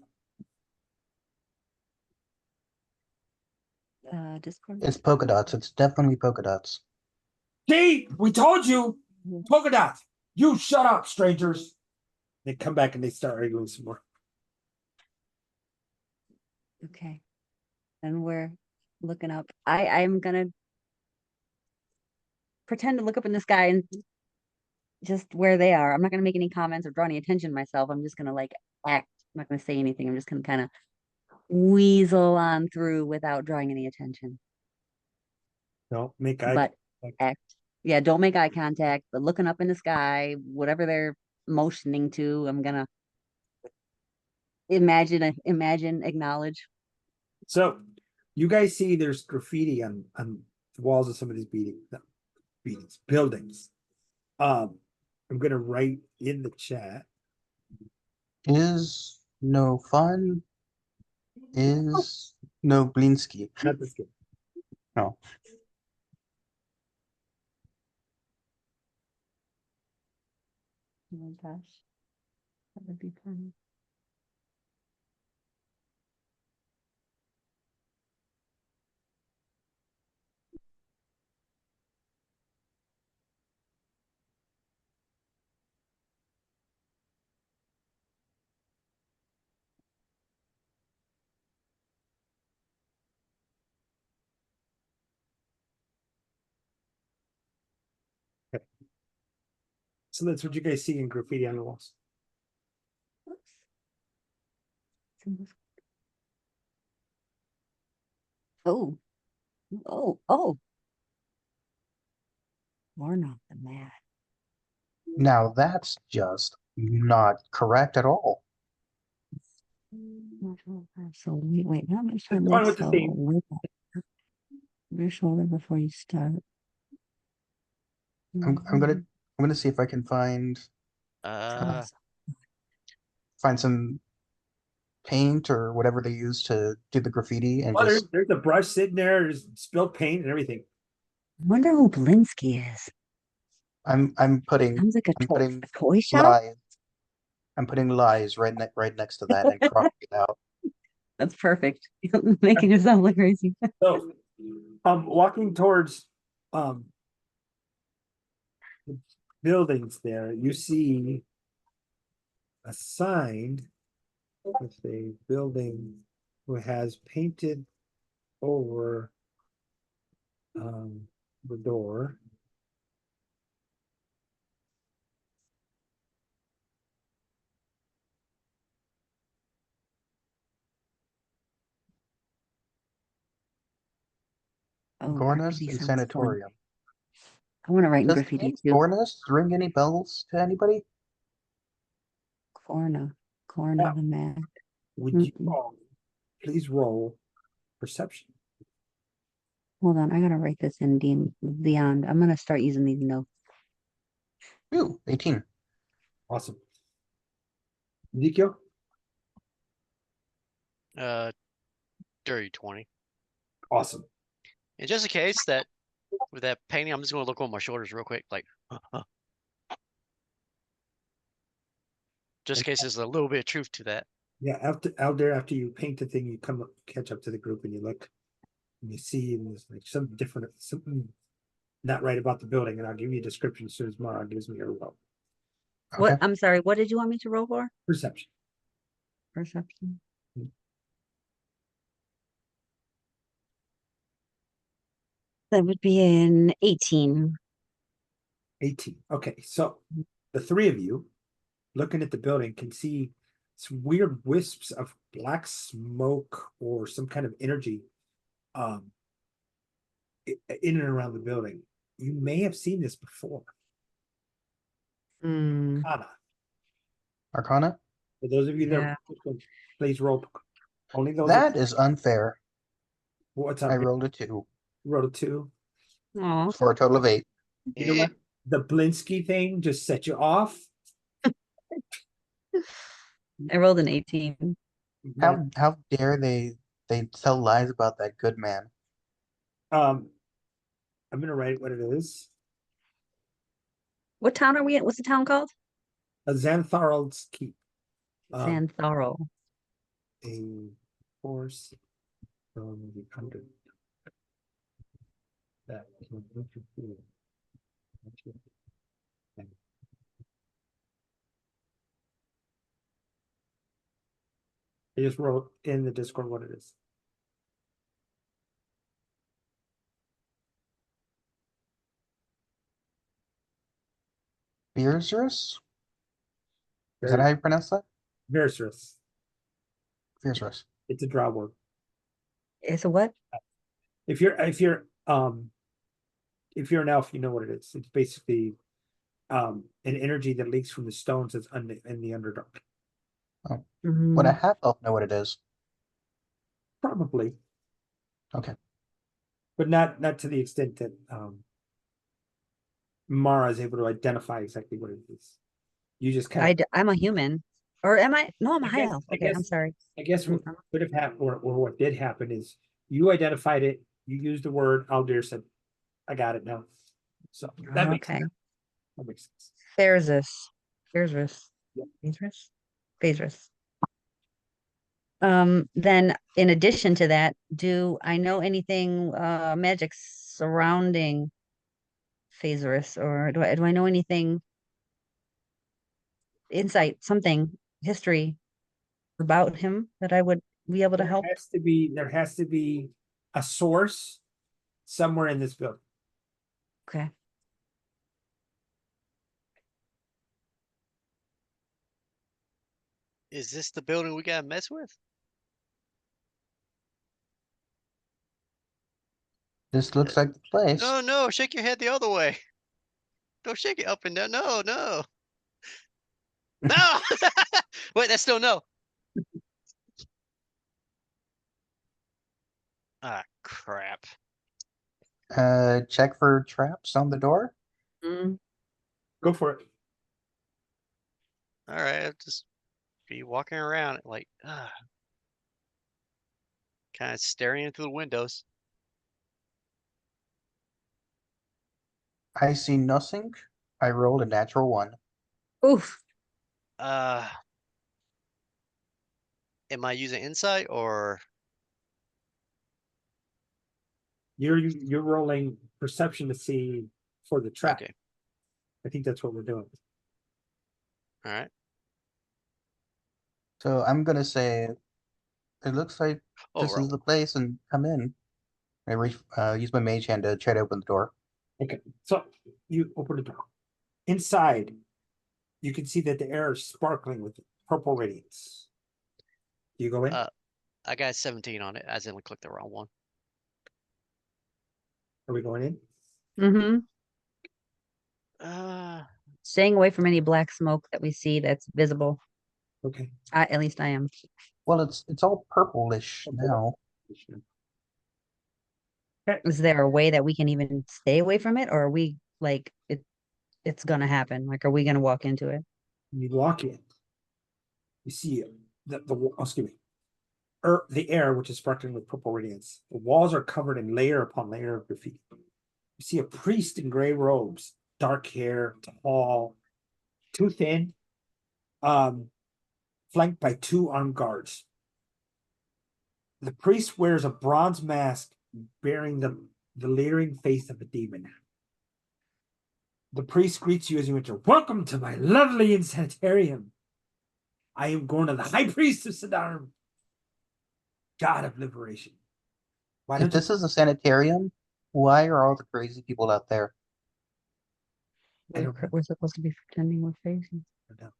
Discord. It's polka dots. It's definitely polka dots. See, we told you, Mhm. polka dots. You shut up, strangers. They come back and they start arguing some more. Okay. And we're looking up. I'm gonna pretend to look up in the sky and just where they are. I'm not gonna make any comments or draw any attention to myself. I'm just gonna like act. I'm not gonna say anything. I'm just gonna kind of weasel on through without drawing any attention. No, make eye But contact. act. Yeah, don't make eye contact, but looking up in the sky, whatever they're motioning to, I'm gonna imagine, acknowledge. So you guys see there's graffiti on the walls of some of these buildings. I'm gonna write in the chat. Is no fun. Is no Blinsky. Not this game. No. Oh my gosh, that would be fun. So that's what you guys see in graffiti on the walls. Oh, oh. We're not the mad. Now that's just not correct at all. So wait, how much time Going this? with the So theme. wait, your shoulder before you start. I'm gonna see if I can find Uh, some paint or whatever they use to do the graffiti and Oh, just there's a brush sitting there, there's spilled paint and everything. Wonder who Blinsky is. I'm putting Sounds like I'm putting a toy shop. lies. I'm putting lies right next to that and crossing it out. That's perfect. Making yourself look crazy. So, walking towards, the buildings there, you see a sign with a building who has painted over, the door. Oh, Gornus graffiti and sounds fun. Sanatorium. I want to write in Does the graffiti name too. Gornus ring any bells to anybody? Corner Yeah. the man. Would you all please roll perception? Hold on, I gotta write this in beyond. I'm gonna start using these notes. Ooh, 18. Awesome. Ezekiel? Dirty 20. Awesome. And just in case that with that painting, I'm just gonna look on my shoulders real quick, like, just in case there's a little bit of truth to that. Yeah, after you paint the thing, you come up, catch up to the group and you look and you see and there's like something not right about the building, and I'll give you a description as soon as Mara gives me her roll. Okay. I'm sorry, what did you want me to roll for? Perception. Perception. That would be an 18. 18. Okay, so the three of you looking at the building can see some weird wisps of black smoke or some kind of energy in and around the building. You may have seen this before. Mm, Anna, Arcana? for those of you Yeah. that please roll only those That is unfair. what's I up? rolled a 2 Rolled a 2. aw. for a total of 8. You know what? The Blinsky thing just set you off. I rolled an 18. How dare they tell lies about that good man? I'm gonna write what it is. What town are we at? What's the town called? A Xantharl's keep. Xantharl. A force from the under that can interfere. I just wrote in the Discord what it is. Fiercerus? Is that how you pronounce that? Versus. Fiercerus. It's a draw word. It's a what? If you're an elf, you know what it is. It's basically an energy that leaks from the stones that's in the Underdark. Would a half elf know what it is? Probably. Okay. But not to the extent that Mara is able to identify exactly what it is. You just kind of I'm a human. Or am I? No, I'm a I high guess- elf. I Okay, I'm guess- sorry. I guess what could have happened or what did happen is you identified it, you used the word, Aldir said, I got it now. So that makes Okay. sense. That makes sense. Phaerzis. Yep. Phaerzis. Then in addition to that, do I know anything magic surrounding Phaerzis, or do I know anything insight, something, history about him that I would be able to help? There has to be a source somewhere in this building. Okay. Is this the building we gotta mess with? This looks like the place. No, no, shake your head the other way. Don't shake it up and down. No, no. No! Wait, that's still no. Ah, crap. Check for traps on the door. Mm, Go for it. All right, I'll just be walking around like, kind of staring into the windows. I see nothing. I rolled a natural 1. oof. Uh, am I using insight or You're rolling perception to see for the trap. okay? I think that's what we're doing. All right. So I'm gonna say it looks like this is Overall, the place, and come in. I use my mage hand to try to open the door. Okay, so you open the door. Inside, you can see that the air is sparkling with purple radiance. Do you go in? I got 17 on it. I accidentally clicked the wrong one. Are we going in? Mm-hmm. Uh, Staying away from any black smoke that we see that's visible. Okay. At least I am. Well, it's all purplish now. Is there a way that we can even stay away from it, or are we like it's gonna happen? Like, are we gonna walk into it? You walk in. You see excuse me. The air, which is sparkling with purple radiance. The walls are covered in layer upon layer of graffiti. You see a priest in gray robes, dark hair, tall, too thin, flanked by 2 armed guards. The priest wears a bronze mask bearing the leering face of a demon. The priest greets you as you enter. Welcome to my lovely Zhentarim. I am Gorna, the high priest of Zhentarim, god of liberation. Why If don't you this is a sanitarium, why are all the crazy people out there? I don't know. We're supposed to be pretending we're crazy. know.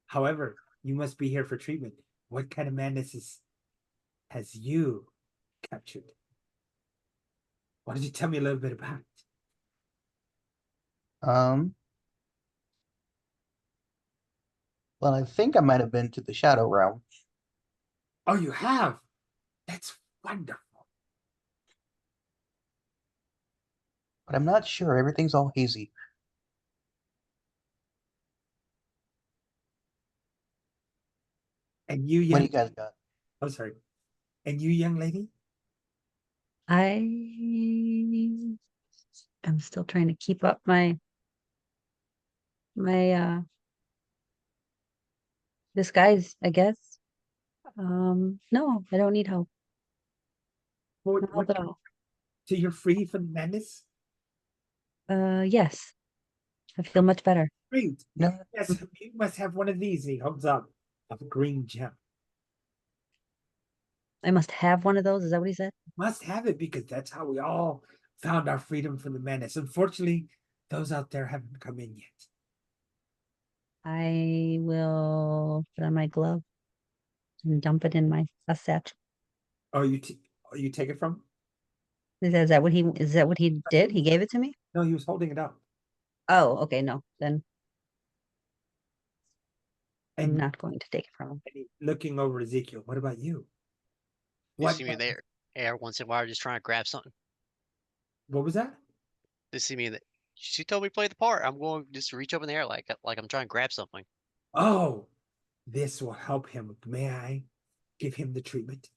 However, you must be here for treatment. What kind of madness has you captured? Why don't you tell me a little bit about it? Well, I think I might have been to the Shadow Realm. Oh, you have? That's wonderful. But I'm not sure. Everything's all hazy. And you, What do young, you guys got? I'm sorry. And you, young lady? I'm still trying to keep up my disguise, I guess. No, I don't need help. What, No help at all. so you're free from madness? Yes, I feel much better. Great. No, Yes, you must have one of these. And he holds up a green gem. I must have one of those. Is that what he said? Must have it because that's how we all found our freedom from the madness. Unfortunately, those out there haven't come in yet. I will put on my glove and dump it in my satchel. Oh, you take it from? Is that what he did? He gave it to me? No, he was holding it up. Oh, okay, no. Then I'm And, not going to take it from him. looking over Ezekiel. What about you? you What? see me there air once in a while, just trying to grab something. What was that? They see me that she told me to play the part. I'm going to just reach up in the air like I'm trying to grab something. Oh, this will help him. May I give him the treatment?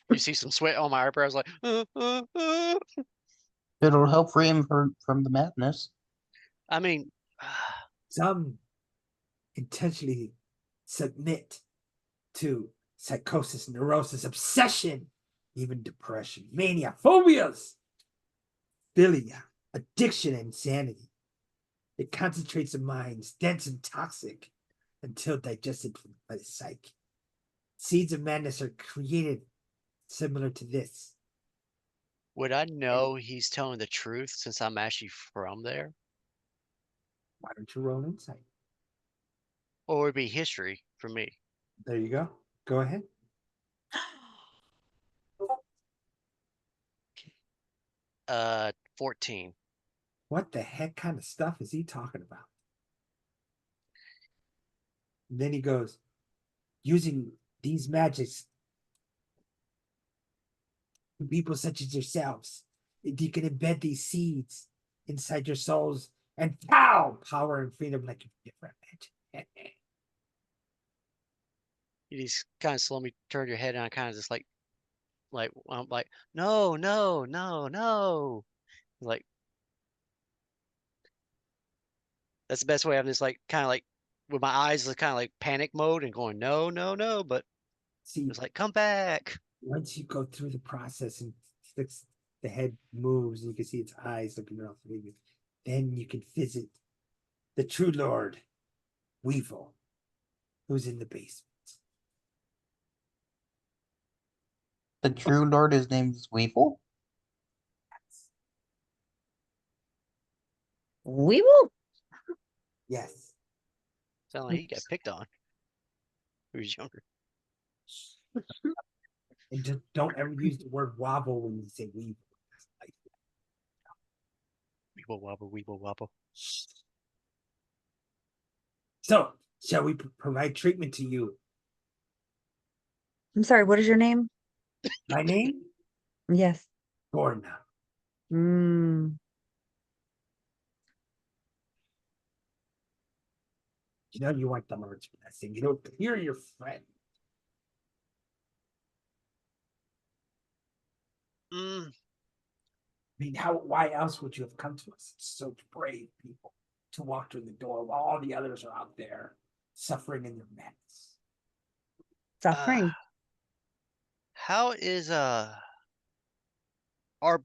You see some sweat on my eyebrows, like. it'll help free him from the madness. I mean, Some intentionally submit to psychosis, neurosis, obsession, even depression, mania, phobias, philia, addiction, insanity. It concentrates the minds, dense and toxic, until digested by the psyche. Seeds of madness are created similar to this. would I know he's telling the truth since I'm actually from there? Why don't you roll insight? Or it'd be history for me. There you go. Go ahead. 14. What the heck kind of stuff is he talking about? And then he goes, using these magics, people such as yourselves, you can embed these seeds inside your souls and power and freedom like you've never imagined. You just kind of slowly turn your head and I kind of just I'm like, no, no, no, no. Like, that's the best way. I'm just like, kind of like, with my eyes, kind of like panic mode and going, no, no, no. But See, it's like, come back. once you go through the process and the head moves and you can see its eyes looking around for you, then you can visit the true Lord Weevil, who's in the basement. The true lord, his name is Weevil. We will. Yes. Sound like he got picked on. He was younger. And just don't ever use the word wobble when you say weevil. Like, Weeble wobble, weeble wobble. so, shall we provide treatment to you? I'm sorry, what is your name? My name? Yes. Gorna. Mm. You know you want the Lord's blessing. You know, you're your friend. Mm, I mean, why else would you have come to us? Such brave people to walk through the door while all the others are out there suffering in their madness. Suffering. how is our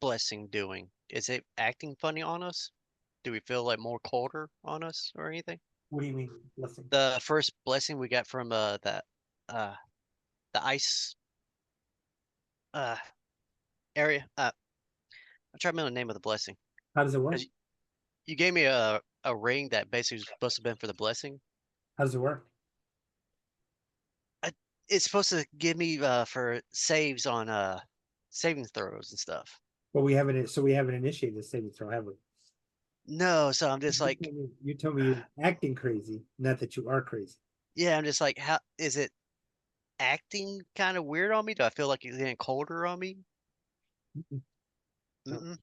blessing doing? Is it acting funny on us? Do we feel like more colder on us or anything? What do you mean, blessing? The first blessing we got from the ice uh area. I'm trying to remember the name of the blessing. How does it work? 'Cause you gave me a ring that basically was supposed to have been for the blessing. How does it work? It's supposed to give me for saves on saving throws and stuff. Well, we haven't initiated the saving throw, have we? No, so I'm just like, You told me you're acting crazy, not that you are crazy. yeah, I'm just like, how is it acting kind of weird on me? Do I feel like it's getting colder on me? Mm-mm. No. Mm-mm.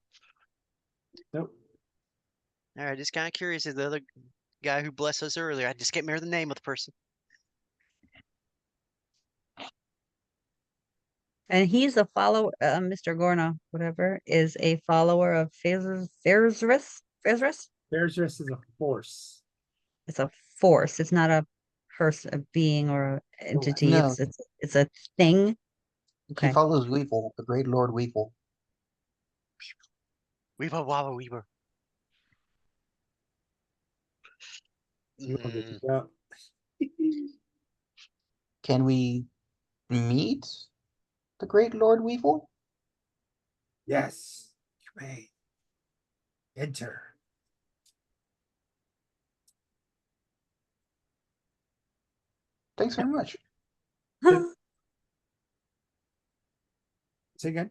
Nope. All right, just kind of curious. Is the other guy who blessed us earlier? I just can't remember the name of the person. And he's a follower, Mr. Gorna, whatever, is a follower of Fezris. Bear's dress is a force. It's a force. It's not a person, a being, or a entity. No. It's a thing. He Okay. follows Weevil, the great Lord Weevil. Weaver, Wabba, Weaver. You want to Mm, get out. Can we meet the great Lord Weevil? Yes, you may enter. Thanks very much. Say again.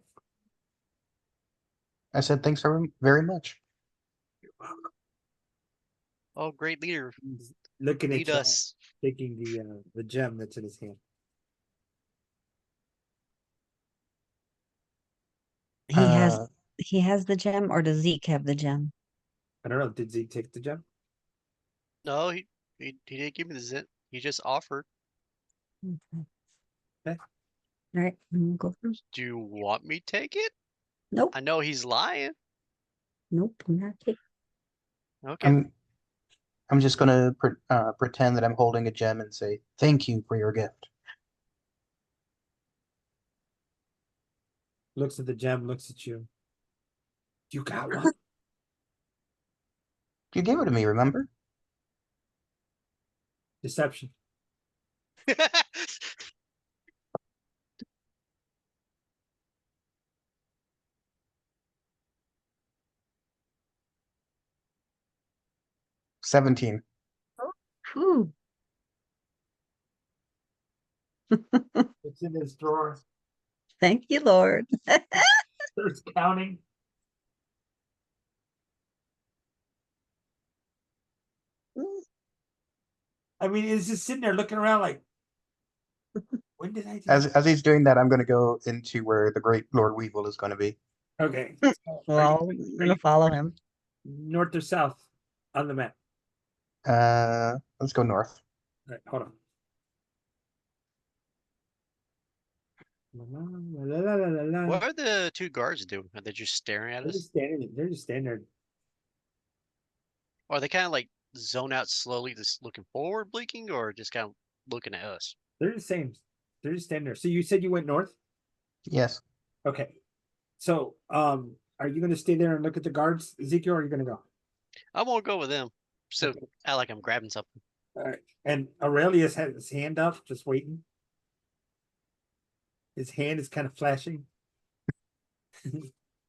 I said thanks very much. oh, great leader. He's looking at Lead you, us. taking the gem that's in his hand. He has Uh, he has the gem, or does Zeke have the gem? I don't know. Did Zeke take the gem? No, he didn't give me the zit. He just offered. Okay. Okay. All right, I'm gonna go first. Do you want me to take it? Nope, I know he's lying. nope, I'm not taking. Okay. I'm just gonna pretend that I'm holding a gem and say thank you for your gift. Looks at the gem, looks at you. You got one? You gave it to me, remember? Deception. 17. Whew. It's in his drawer. Thank you, Lord. There's counting. I mean, it's just sitting there looking around like, when did I do As he's doing that, I'm going to go into where the Great Lord Weevil is going to be. Okay. Well, I'm gonna follow him. North or south on the map? Let's go north. All right, hold on. La, la, la, la, la. What are the two guards doing? Are they just staring at They're us? just standing. They're just standing there. Or are they kind of like zone out slowly, just looking forward, blinking, or just kind of looking at us? They're the same. They're just standing there. So you said you went north? Yes. Okay. So, are you gonna stay there and look at the guards, Ezekiel, or are you gonna go? I won't go with them. So Okay. I like I'm grabbing something. All right. And Aurelius has his hand up, just waiting. His hand is kind of flashing.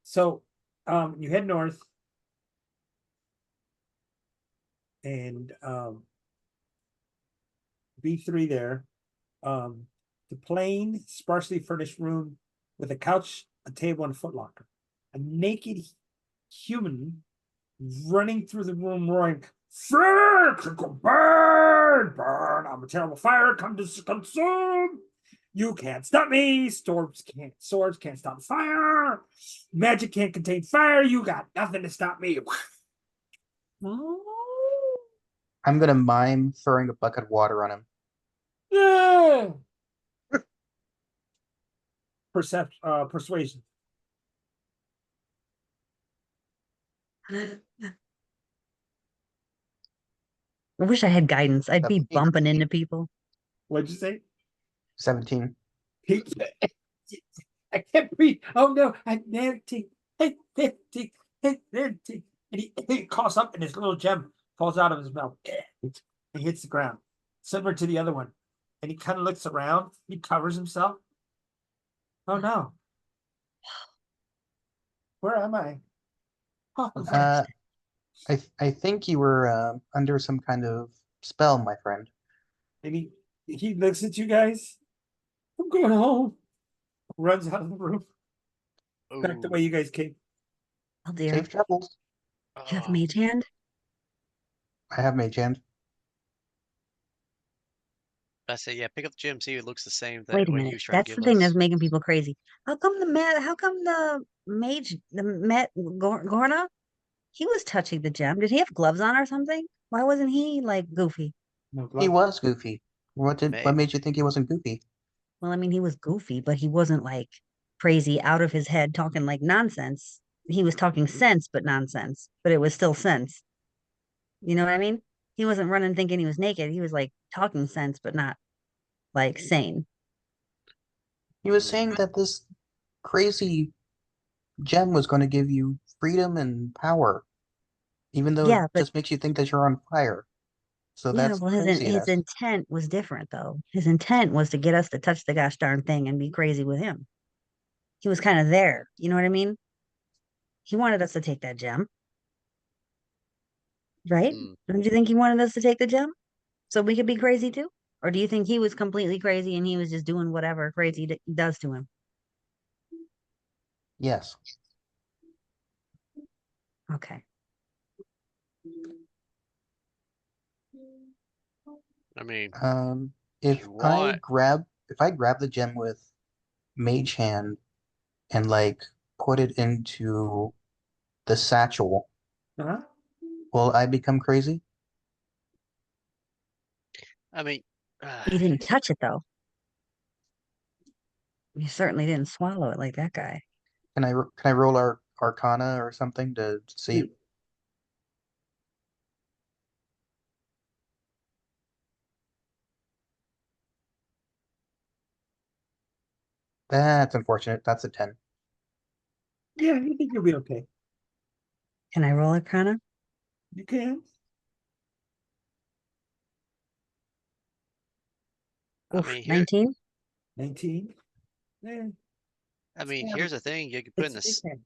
So, you head north. And B3 there. The plain, sparsely furnished room with a couch, a table, and a footlocker. A naked human running through the room roaring, "Fire! Burn! Burn! I'm a terrible fire, come to consume! You can't stop me! Swords can't stop fire! Magic can't contain fire! You got nothing to stop me!" I'm going to mime throwing a bucket of water on him. Yeah. Persuasion. I wish I had guidance. I'd be 17. bumping into people. What'd you say? 17. I can't breathe. Oh no, I'm melting. And he coughs up and his little gem falls out of his mouth. He hits the ground. Similar to the other one. And he kind of looks around. He covers himself. Oh no. Where am I? Oh, I think you were under some kind of spell, my friend. and he looks at you guys. I'm going home. Runs out of the room. Back the way Ooh. you guys came. Oh dear. Safe travels. You have Oh, mage hand? I have mage hand. I say, yeah, pick up the gem, see if it looks the same that Wait a what he minute. was trying to That's the give thing that's us. making people crazy. How come Gorna? He was touching the gem. Did he have gloves on or something? Why wasn't he like goofy? No He glove. was goofy. What Maybe. made you think he wasn't goofy? Well, I mean, he was goofy, but he wasn't like crazy out of his head talking like nonsense. He was talking sense, but nonsense, but it was still sense. You know what I mean? He wasn't running thinking he was naked. He was like talking sense, but not like sane. He was saying that this crazy gem was going to give you freedom and power, even though it Yeah, but just makes you think that you're on fire. So yeah, that's well, his craziness. intent was different though. His intent was to get us to touch the gosh darn thing and be crazy with him. He was kind of there. You know what I mean? He wanted us to take that gem, right? Mm. Don't you think he wanted us to take the gem so we could be crazy too? Or do you think he was completely crazy and he was just doing whatever crazy does to him? Yes. Okay. I mean, If you I want grab the gem with mage hand and like put it into the satchel, Uh-huh. will I become crazy? I mean, You didn't touch it though. You certainly didn't swallow it like that guy. Can I roll our Arcana or something to see? That's unfortunate. That's a 10. Yeah, you think you'll be okay. Can I roll Arcana? You can. I Oof, mean, 19? 19. Yeah. here's the thing. You can put in It's mage this. hand.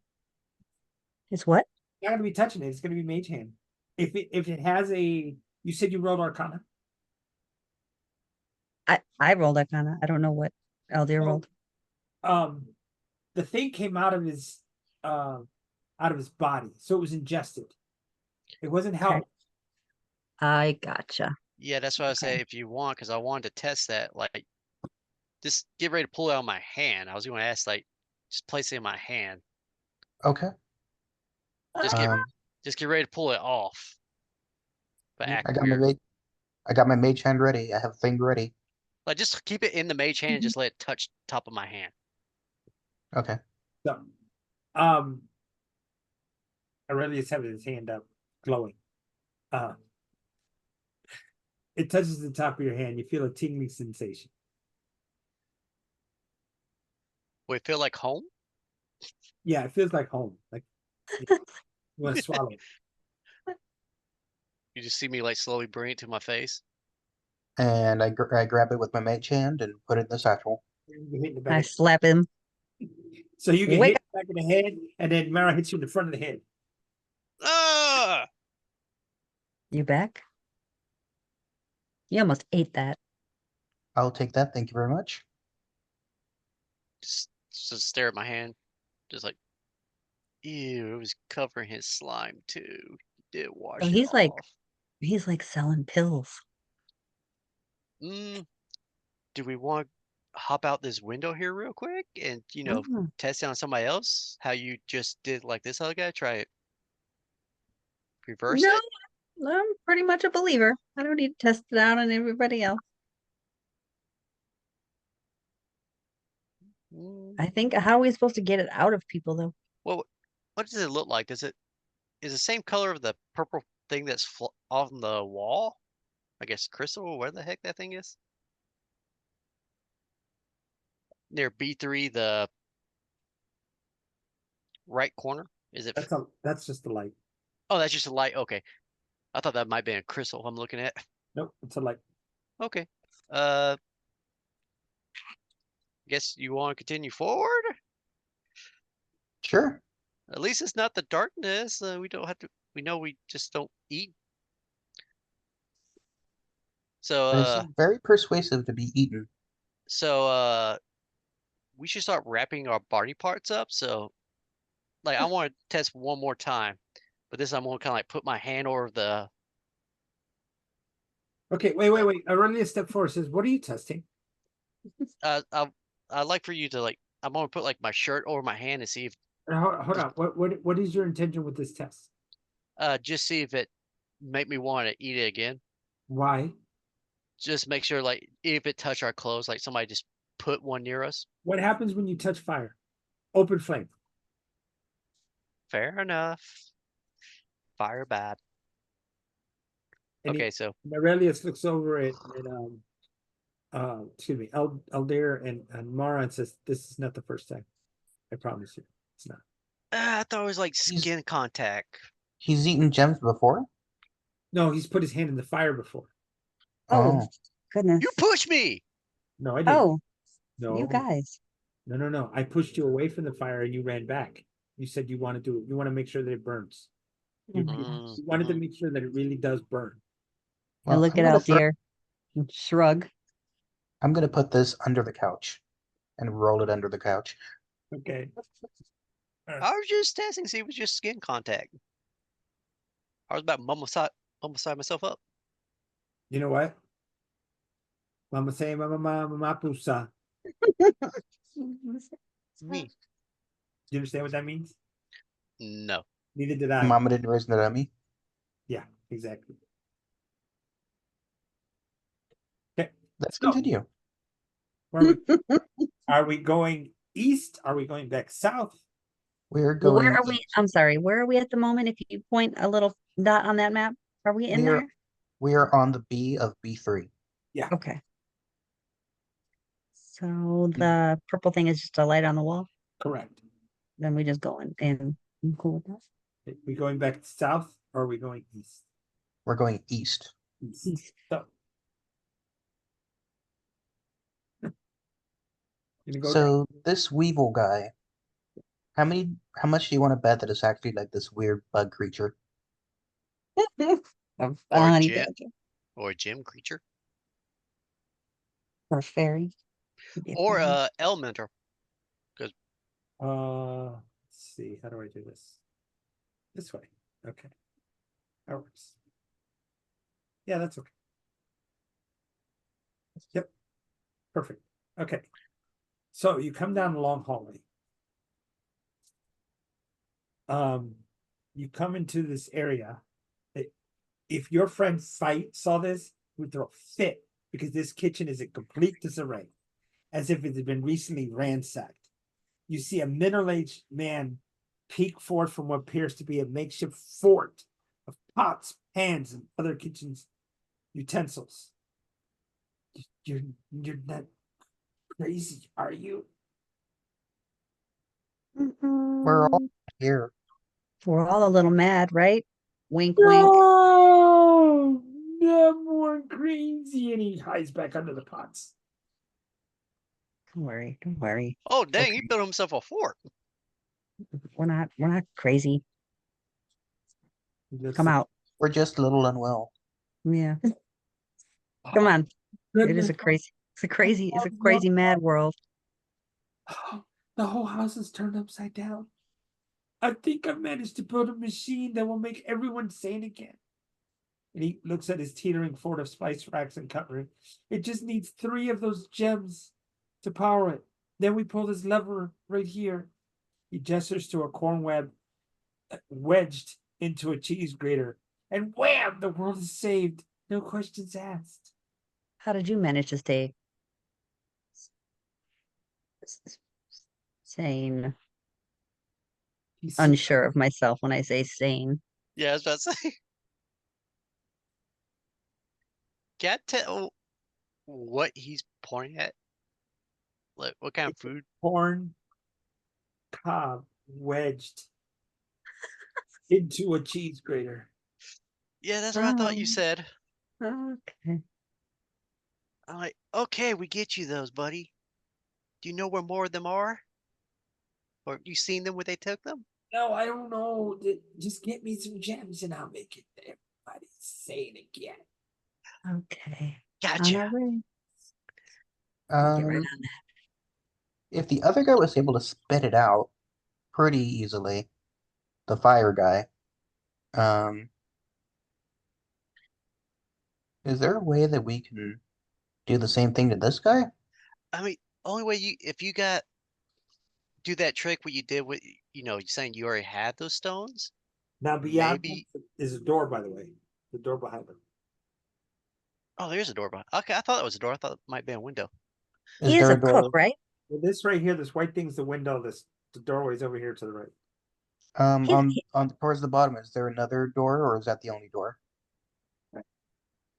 It's what? You're not gonna be touching it. It's gonna be mage hand. if it has a, you said you rolled Arcana. I rolled Arcana. I don't know what Aldir Well, rolled. The thing came out of his body, so it was ingested. It wasn't Okay. held. I gotcha. Yeah, that's what I say Okay. if you want, because I wanted to test that. Like, just get ready to pull it out of my hand. I was going to ask, like, just place it in my hand. Okay. Just get, Um, just get ready to pull it off. But Yeah, act I got my weird. mage hand ready. I have a thing ready. Like, just keep it in the mage hand. Just let it touch top of my hand. Okay. So, Aurelius has his hand up, glowing. It touches the top of your hand. You feel a tingling sensation. Would it feel like home? Yeah, it feels like home. Like you want to swallow it. You just see me like slowly bring it to my face. And I grab it with my mage hand and put it in the satchel. You hit in the I back. slap him. So you get Wake hit back in the head, and then Mara hits you in the front of the head. Ah! You back? You almost ate that. I'll take that. Thank you very much. Just stare at my hand. Just like, ew, it was covering his slime too. He did wash So it he's like off. he's like selling pills. Mm, do we want to hop out this window here real quick and, Oh, test it on somebody else? How you just did like this other guy? Try it. Reverse no, it? I'm pretty much a believer. I don't need to test it out on everybody else. Mm, I think how are we supposed to get it out of people though? well, what does it look like? Is the same color of the purple thing that's on the wall? I guess crystal, where the heck that thing is? Near B3, the right corner. Is it? That's just the light. Oh, that's just a light. Okay. I thought that might be a crystal I'm looking at. Nope, it's a light. Okay. Guess you want to continue forward? Sure. At least it's not the darkness. We don't have to. We know we just don't eat. So, They seem very persuasive to be eaten. we should start wrapping our body parts up. So, like, I want to test one more time, but this I'm gonna kind of like put my hand over the. Okay, wait. Aurelius step forward says, "What are you testing?" I'd like for you to like. I'm gonna put like my shirt over my hand and see if Hold on. What is your intention with this test? just see if it make me want to eat it again. Why? Just make sure like if it touch our clothes, like somebody just put one near us. What happens when you touch fire? Open flame. Fair enough. Fire bad. And Okay, so Aurelius looks over it and excuse me, Aldair and Mara and says, "This is not the first time. I promise you, it's not." I thought it was like skin contact. He's eaten gems before? No, he's put his hand in the fire before. Oh, Oh. goodness. You push me. No, I didn't. Oh, No, you guys. no. I pushed you away from the fire and you ran back. You said you want to do it. You want to make sure that it burns. Oh You, my you gosh. wanted to Mhm. make sure that it really does burn. I Well, look at Aldir and shrug. I'm gonna put this under the couch and roll it under the couch. Okay. I was just testing, see if it was just skin contact. I was about to mumble myself up. You know what? Mama say, mama pusa. Me. Do you understand what that means? No. Neither did I. Mama didn't raise the dummy. Yeah, exactly. Okay. Let's So, continue. where are we? Are we going east? Are we going back south? We're Well, where going are we? east. I'm sorry. Where are we at the moment? If you point a little dot on that map, are we in We are there? we are on the B of B3. Okay. So the purple thing is just a light on the wall. Correct. Then we just go in and I'm cool with that. Are we going back south or are we going east? We're going east. East. East. So. Gonna go So this Weevil guy, how much do you want to bet that it's actually like this weird bug creature? A Or honey Jim. badger Or a gym creature. or a fairy. Could be a Or fairy. elemental. Let's see, how do I do this? This way, okay. That works. Yeah, that's okay. Yep, perfect, okay. So you come down the long hallway. You come into this area. If your friend Sight saw this, he would throw a fit because this kitchen is in complete disarray, as if it had been recently ransacked. You see a middle-aged man peek forth from what appears to be a makeshift fort of pots, pans, and other kitchen utensils. You're not crazy, are you? We're all here. We're all a little mad, right? Wink, wink. No, no more crazy. And he hides back under the pots. Don't worry, don't worry. Oh dang, he Okay. built himself a fort. We're not crazy. He looks Come at- out. We're just a little unwell. Yeah. Come on. It is Goodness. it's a crazy mad world. The whole house is turned upside down. I think I've managed to build a machine that will make everyone sane again. And he looks at his teetering fort of spice racks and cutlery. It just needs 3 of those gems to power it. Then we pull this lever right here. He gestures to a corn web wedged into a cheese grater. And wham! The world is saved. No questions asked. How did you manage to stay sane? He's Unsure of myself when I say sane. Yeah, I was about to say. Can't tell what he's pointing at. Like what kind of food? corn cob wedged into a cheese grater. Yeah, that's what I thought you Um, said. Okay. I'm like, okay, we get you those, buddy. Do you know where more of them are? Or have you seen them where they took them? No, I don't know. Just get me some gems and I'll make it everybody sane again. Okay. On Gotcha. our way. We'll get right Um, on that. if the other guy was able to spit it out pretty easily, the fire guy, um, is there a way that we can do the same thing to this guy? I mean, only way if you do that trick what you did with you're saying you already had those stones. Now beyond Maybe. is a door, by the way. The door behind him. Oh, there's a door behind. Okay, I thought that was a door. I thought it might be a window. Is He is there a a door? cook, right? Well, this right here, this white thing's the window. The doorway's over here to the right. He's- On towards the bottom, is there another door or is that the only door?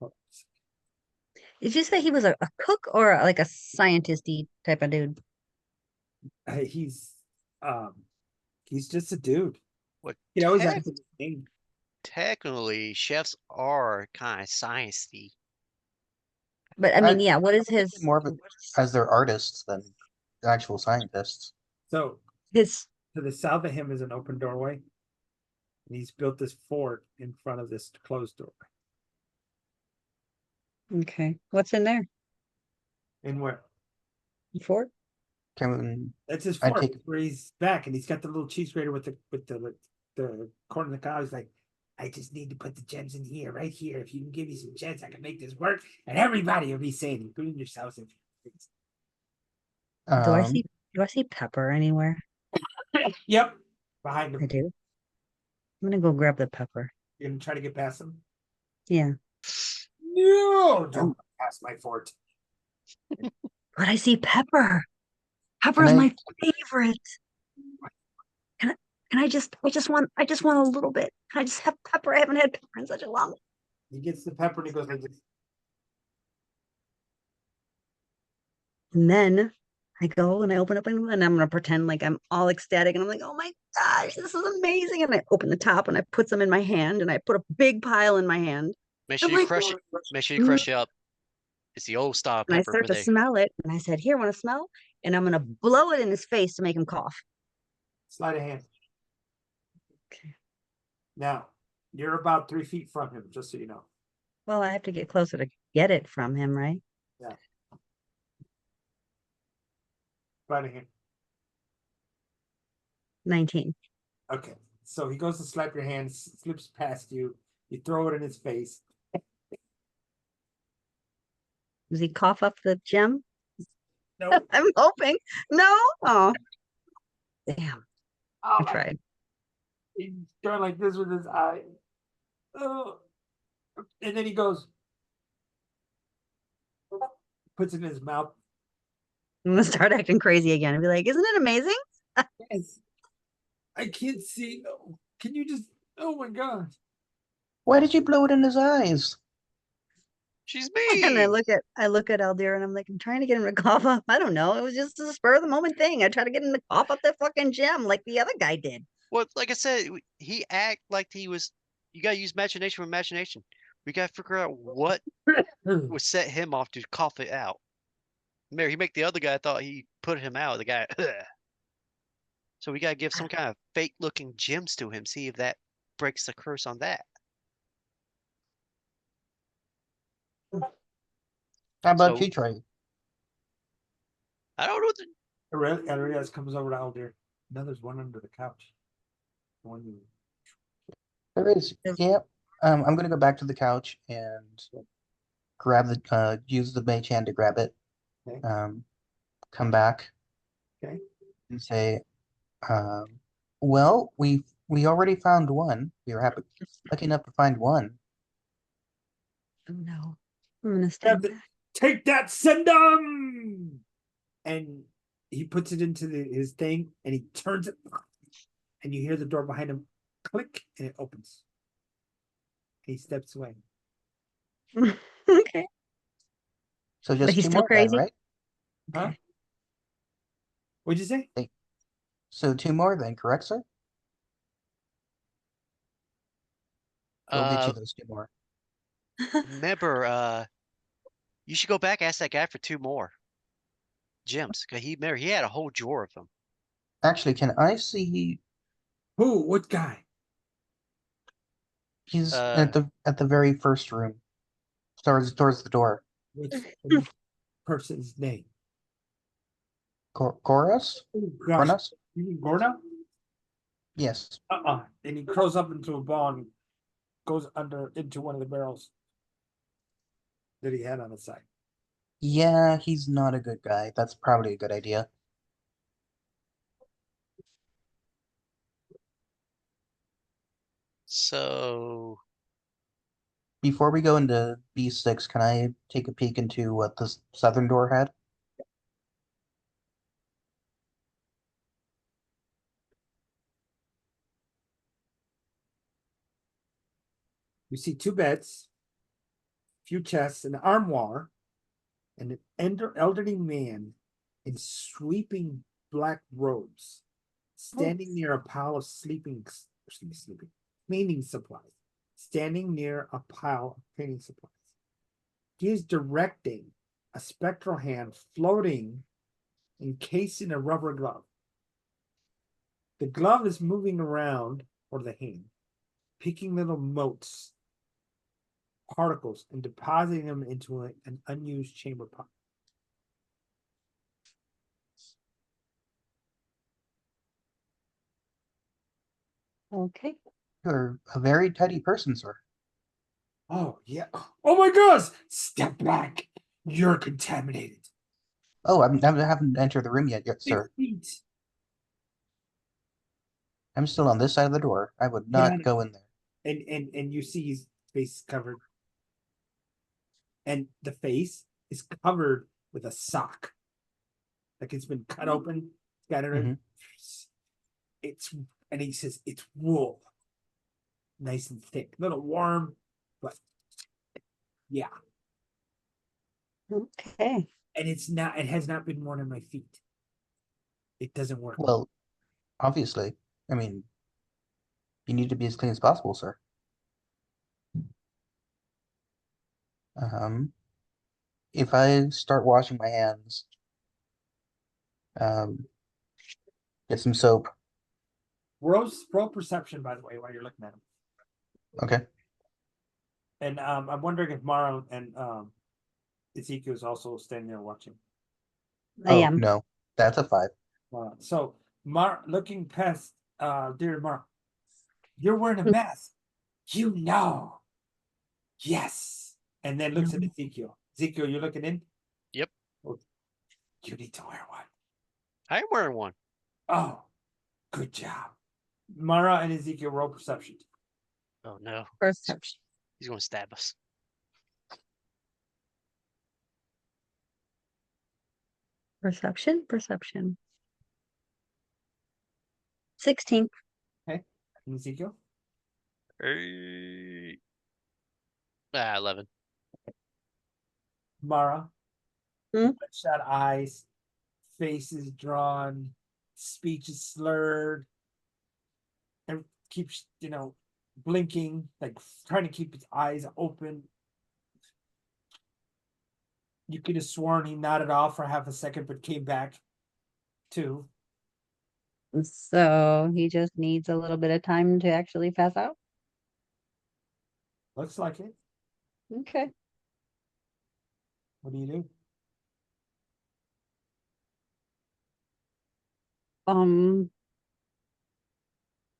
Oh, Did you say he was a cook or like a scientist-y type of dude? He's just a dude. What He always has a name. technically chefs are kind of sciencey. But I mean, I- yeah, what is I'm thinking his more of it as they're artists than actual scientists. So his to the south of him is an open doorway. And he's built this fort in front of this closed door. okay. What's in there? And where? Fort? Can That's his I fort take- where he's back, and he's got the little cheese grater with the corn on the cob. He's like, I just need to put the gems in here, right here. If you can give me some gems, I can make this work, and everybody will be sane, including yourselves. Do I um see Pepper anywhere? Yep, behind I him. do. I'm gonna go grab the pepper. You're gonna try to get past him. Yeah. No, don't pass my fort. But I see Pepper. Pepper is I- my favorite. Can I just want a little bit. Can I just have Pepper? I haven't had Pepper in such a long. He gets the pepper and he goes like this. And then I go and I open up and I'm gonna pretend like I'm all ecstatic and I'm like, oh my gosh, this is amazing. And I open the top and I put some in my hand and I put a big pile in my hand. Make sure I'm you like, crush it. Make sure you crush it up. It's the old style and I pepper start where to they. smell it. And I said, here, want to smell? And I'm gonna blow it in his face to make him cough. Slide a hand. Okay. Now, You're about 3 feet from him, just so you know. Well, I have to get closer to get it from him, right? Fighting him. 19. Okay, so he goes to slap your hand, slips past you. You throw it in his face. Does he cough up the gem? Nope. I'm hoping. No. Oh, damn. I Oh, tried. he's going like this with his eye. Oh. And then he goes, puts it in his mouth. I'm gonna start acting crazy again and be like, "Isn't it amazing?" Yes. I can't see. No. Can you just? Oh my god. Why did you blow it in his eyes? She's And I mean. look at Aldir and I'm like, I'm trying to get him to cough up. I don't know. It was just a spur of the moment thing. I tried to get him to cough up that fucking gem like the other guy did. Well, like I said, he act like he was. You gotta use imagination with imagination. We gotta figure out what would set him off to cough it out. Mary, he make the other guy thought he put him out. The guy. So we gotta give some kind of fake looking gems to him. See if that breaks the curse on that. How about So- you, Trey? I don't know. What the, Arias comes over to Aldir. Now there's one under the couch. One you. There is. Yes. Yep. I'm gonna go back to the couch and grab the use the mage hand to grab it. Okay. Come back. Okay. And say, well, we already found one. We were lucky enough to find one. Oh no. I'm gonna Grab stand the- back. Take that, send them. And he puts it into his thing, and he turns it, and you hear the door behind him click, and it opens. He steps away. Okay. So But just he's two still more then, crazy? right? Huh? Okay. What'd you say? So two more then, correct, sir? We'll get you those two more. remember, you should go back ask that guy for 2 more gems. Cause he had a whole drawer of them. Actually, can I see? Who? What guy? He's Uh, at the very first room, towards the door. What's the person's name? Chorus? Oh gosh, Chronos? you mean Gordo? Yes. And he curls up into a ball and goes into one of the barrels that he had on his side. Yeah, he's not a good guy. That's probably a good idea. so Before we go into B6, can I take a peek into what the southern door had? You see 2 beds, few chests, an armoire, and an elderly man in sweeping black robes, standing near a pile of cleaning supplies. Standing near a pile of cleaning supplies. He is directing a spectral hand floating, encased in a rubber glove. The glove is moving around, or the hand, picking little motes, particles, and depositing them into an unused chamber pot. Okay. You're a very tidy person, sir. Oh, yeah. Oh my gosh! Step back. You're contaminated. Oh, I haven't entered the room yet, 6 sir. feet. I'm still on this side of the door. I would Got not it. go in there. And you see his face covered. And the face is covered with a sock. Like it's been cut open, scattered. Mhm. It's and he says it's wool. Nice and thick. A little warm, but yeah. Okay. And it has not been worn on my feet. It doesn't work. Well, obviously. I mean, you need to be as clean as possible, sir. If I start washing my hands, get some soap. Roll perception, by the way, while you're looking at him. Okay. And I'm wondering if Mara and Ezekiel is also standing there watching. I Oh, am. no, that's a 5. So looking past dear Mara, you're wearing a mask. You know. Yes. And then looks at Ezekiel. Ezekiel, you're looking in? Yep. Oh, you need to wear one. I am wearing one. Oh, good job. Mara and Ezekiel roll perception. Oh no, Perception. he's gonna stab us. Perception. 16. And Ezekiel? Hey. 11. Mara. Hmm? Bloodshot eyes, faces drawn, speech is slurred, and keeps, blinking, like trying to keep his eyes open. You could have sworn he nodded off for half a second, but came back too. So he just needs a little bit of time to actually pass out. Looks like it. Okay. What do you do?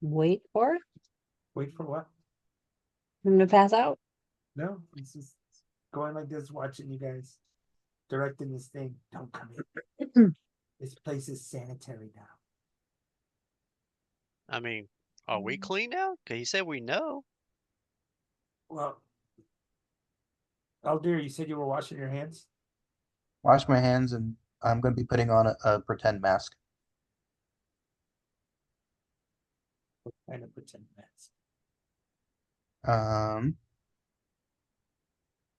Wait for Wait for what? him to pass out. No, it's just going like this, watching you guys, directing this thing. Don't come in. This place is sanitary now. I mean, are we clean now? Cause he said we know. Well, Aldir, you said you were washing your hands? Wash my hands, and I'm going to be putting on a pretend mask. What kind of pretend mask?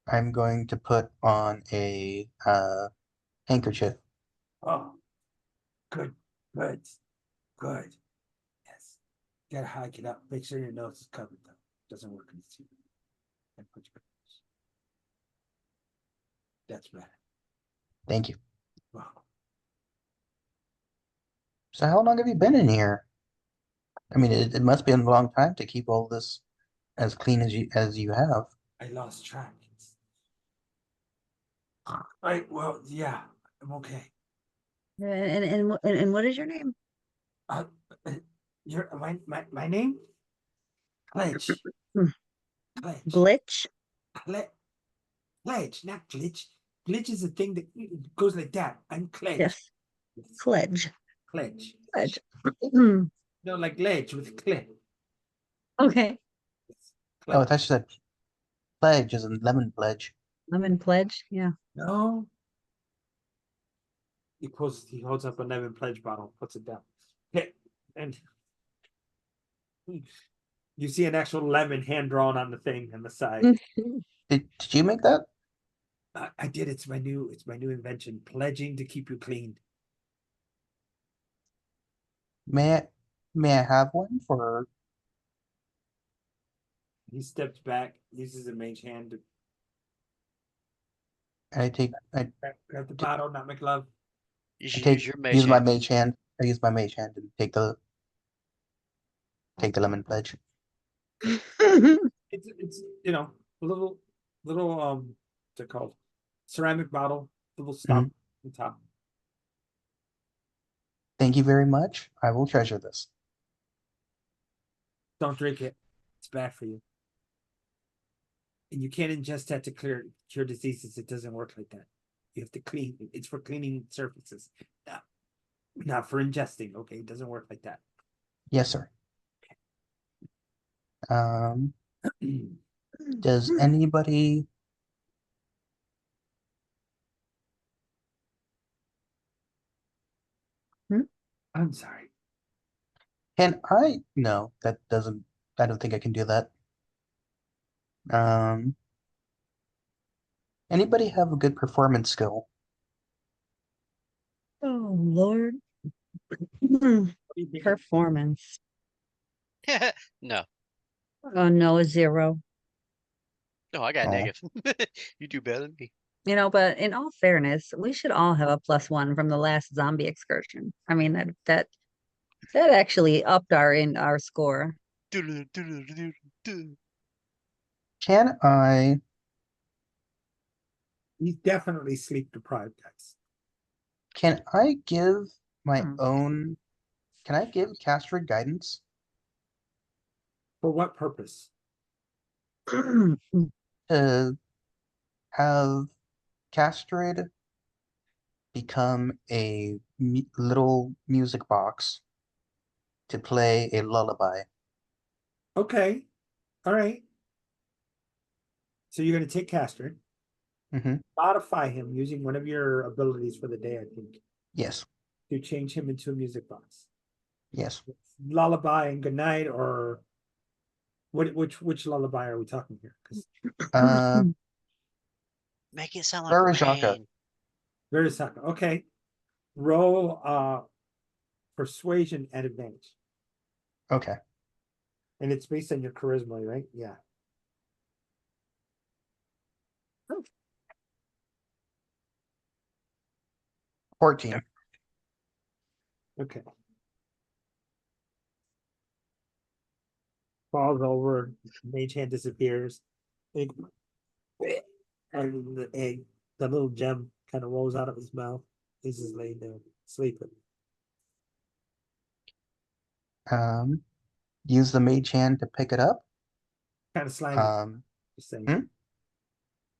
I'm going to put on a handkerchief. Oh, good, good, good. Yes. Gotta hike it up. Make sure your nose is covered though. Doesn't work in the suit. And put your nose. That's better. Thank you. Wow. So how long have you been in here? I mean, it must be a long time to keep all this as clean as you have. I lost track. Well, yeah, I'm okay. And what is your name? Uh, your my name? Pledge. Hmm. Pledge. Glitch? Pledge, not glitch. Glitch is a thing that goes like that. I'm Pledge. Yes. Pledge. Pledge. Pledge. No, like ledge with clip. Okay. Oh, I thought you said pledge as in lemon pledge. Lemon pledge. Yeah. No. He holds up a lemon pledge bottle, puts it down. And you see an actual lemon hand drawn on the thing on the side. Did you make that? I did. It's my new invention. Pledging to keep you clean. May I have one for? He steps back, uses a mage hand to I grab the bottle, not my glove. You I should take use your mage use my hand. mage hand. I use my mage hand and take the lemon pledge. It's a little what's it called? Ceramic bottle, little stop on top. Thank you very much. I will treasure this. Don't drink it. It's bad for you. And you can't ingest that to cure diseases. It doesn't work like that. You have to clean. It's for cleaning surfaces, not for ingesting. Okay, it doesn't work like that. Yes, sir. Does anybody? I'm sorry. Can I? No, that doesn't. I don't think I can do that. Anybody have a good performance skill? Oh, Lord. What do you think? Performance. No. Oh, no, a 0. No, I got Oh. negative. You do better than me. But in all fairness, we should all have a +1 from the last zombie excursion. I mean, that actually upped our score. Do-do-do-do-do-do. Can I, He's definitely sleep deprived, guys. can I give my Hmm. own, can I give caster guidance? For what purpose? To have Castrad become a little music box to play a lullaby. Okay, all right. So you're gonna take Castor, Hmm. modify him using one of your abilities for the day, I think, Yes, to change him into a music box. yes. Lullaby and goodnight, or which lullaby are we talking here? Because Uh, Make it sound like Barazaka. rain. very second. Okay. Roll persuasion at advantage. Okay. And it's based on your charisma, right? Yeah. 14. Okay. Falls over, mage hand disappears. Egg, and the egg, the little gem kind of rolls out of his mouth. He's just laying there, sleeping. Use the mage hand to pick it up. Kind of slimy. Just saying. Hmm?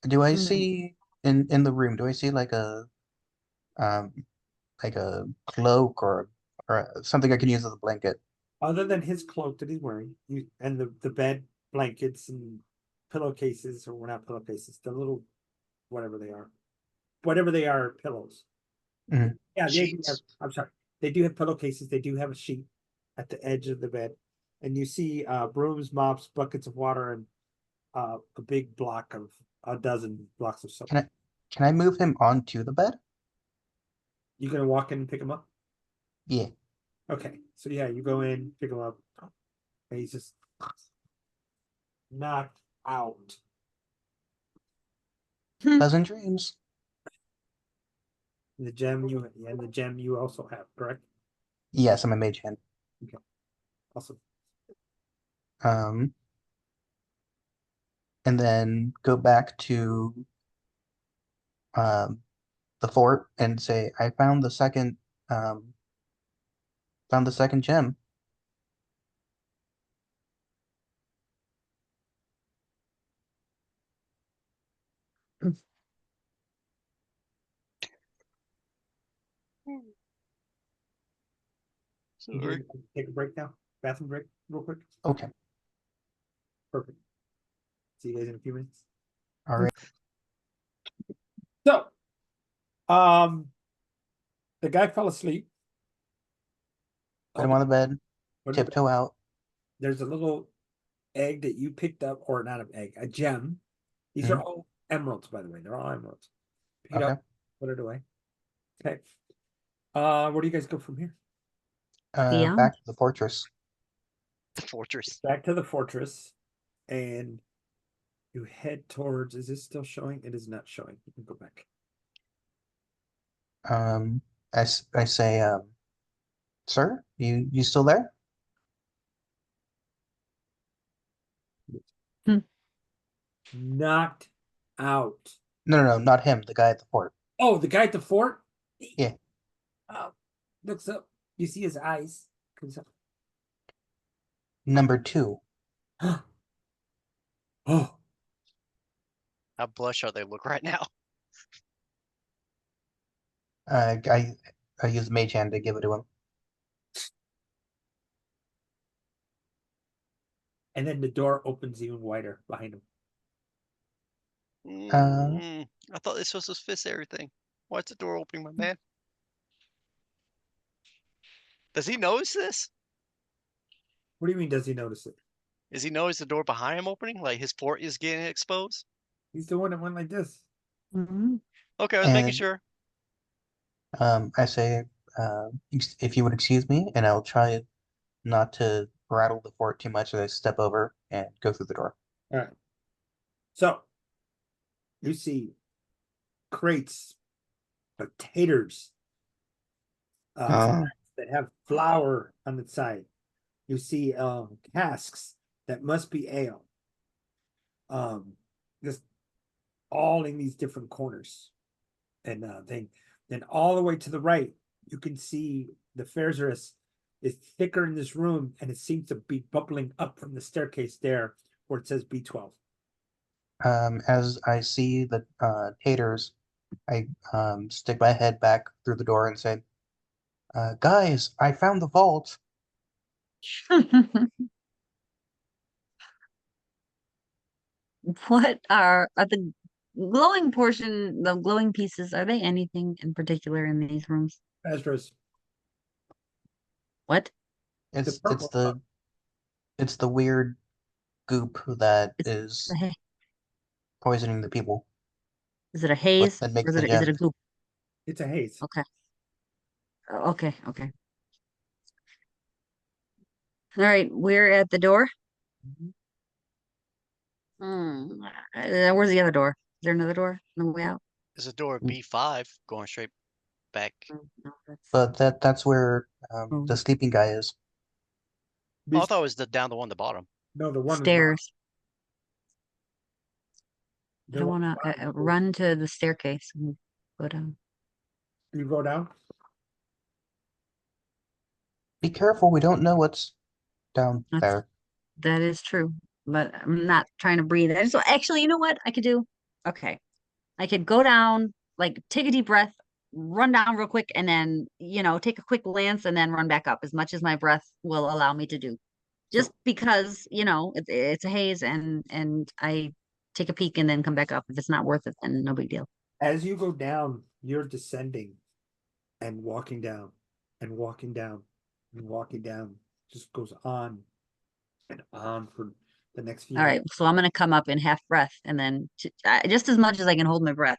Do I Hmm. see in the room, do I see um like a cloak or something I can use as a blanket? Other than his cloak that he's wearing, you and the bed blankets and pillowcases, or we're not pillowcases, the little whatever they are, pillows. Mhm. Yeah, they do have, Sheets. I'm sorry, they do have pillowcases. They do have a sheet at the edge of the bed, and you see brooms, mops, buckets of water, and a big block of a dozen blocks of soap. Can I move him onto the bed? You gonna walk in and pick him up? Yeah. Okay, so yeah, you go in, pick him up, and he's just knocked out. Pleasant dreams. The gem you also have, correct? Yes, I'm a mage hand. Awesome. Um, and then go back to um the fort and say, I um found the second gem. You Sorry. guys take a break now, bathroom break, real quick. Okay. Perfect. See you guys in a few minutes. All right. So, the guy fell asleep. Put him on the bed, Put him- tiptoe out. There's a little egg that you picked up, or not an egg, a gem. These are all emeralds, by the way. They're all emeralds. Pick it Okay. up, put it away. Okay. Where do you guys go from here? Yeah. Back to the fortress. The fortress. Back to the fortress, and you head towards. Is this still showing? It is not showing. You can go back. I say, sir, you still there? Knocked out. No, not him, the guy at the fort. Oh, the guy at the fort? Yeah. Looks up. You see his eyes. Comes up. Number 2. Oh, How blush are they look right now? I use mage hand to give it to him. and then the door opens even wider behind him. I thought this was supposed to fix everything. Why's the door opening, my man? Does he notice this? What do you mean? Does he notice it? Does he notice the door behind him opening? Like his fort is getting exposed? He's the one that went like this. Mhm. Okay, I was making And sure. I say, if you would excuse me, and I'll try not to rattle the fort too much as I step over and go through the door. All right. So you see crates, potatoes, Uh, that have flour on the side. You see casks that must be ale. Just all in these different corners. And then all the way to the right, you can see the Ferris is thicker in this room, and it seems to be bubbling up from the staircase there where it says B12. As I see the taters, I stick my head back through the door and say, guys, I found the vault. What are the glowing portion, the glowing pieces, are they anything in particular in these rooms? Ezra's What? It's purple stuff. it's the weird goop that It's is a ha- poisoning the people. Is it a haze that or makes is the it a gem. goop? It's a haze. Okay. Okay, okay. All right, we're at the door. Mhm. Where's the other door? Is there another door on the way out? There's a door Mm. B5 going straight back. No, that's But that's where Oh. the sleeping guy is. Oh, I thought it was down the one at the bottom. No, the one stairs. I the don't one want to bottom. run to the staircase and go down. You go down. Be careful, we don't know what's down That's- there. That is true, but I'm not trying to breathe. So actually, you know what I could do? Okay, I could go down, like take a deep breath, run down real quick, and then take a quick glance and then run back up as much as my breath will allow me to do. Just because it's a haze and I take a peek and then come back up. If it's not worth it, then no big deal. As you go down, you're descending and walking down and walking down and walking down. Just goes on and on for the next few All right, so I'm gonna come up in half breath and then just as much as I can hold my breath.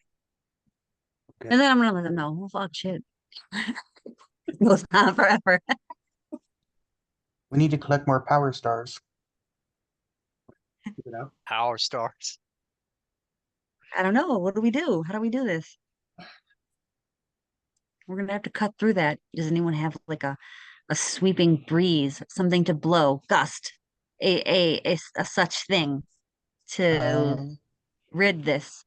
Okay. And then I'm gonna let them know. Oh, fuck shit. It goes on forever. We need to collect more power stars. Keep it out. Power stars. I don't know. What do we do? How do we do this? We're gonna have to cut through that. Does anyone have like a sweeping breeze, something to blow, gust, a such thing to Um, rid this?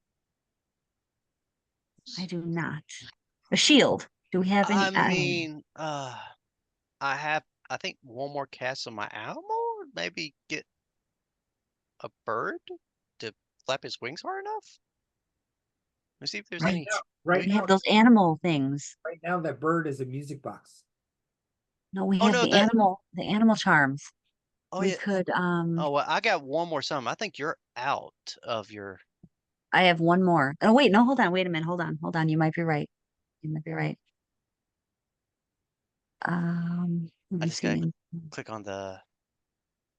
I do not. A shield. Do we have any? I I don't know. mean, I have, I think, one more cast on my animal. Maybe get a bird to flap his wings hard enough. Let's see if there's Right. any. Right We now, have those animal things. right now, that bird is a music box. No, we Oh, have no, the animal charms. Oh We yeah. could Oh well, I got one more something. I think you're out of your. I have one more. Oh wait, no, hold on, wait a minute, hold on. You might be right. You might be right. Let I me just gotta see. click on the.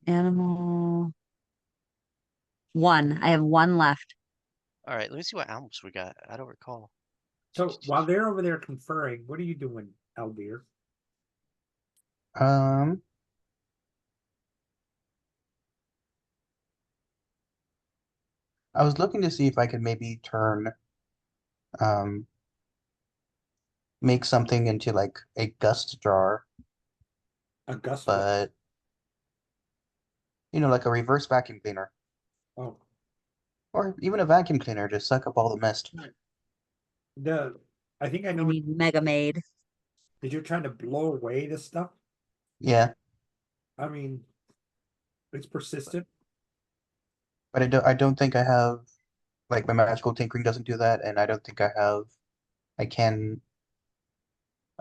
Animal one. I have one left. All right, let me see what animals we got. I don't recall. So while they're over there conferring, what are you doing, Albir? um, I was looking to see if I could maybe um, make something into like a gust jar, A gust. but like a reverse vacuum cleaner Oh, or even a vacuum cleaner to suck up all the mist. I think I We know need Mega Maid. that you're trying to blow away this stuff. Yeah, I mean, it's persistent. but I don't think I have like my magical tinkering doesn't do that, and I don't think I can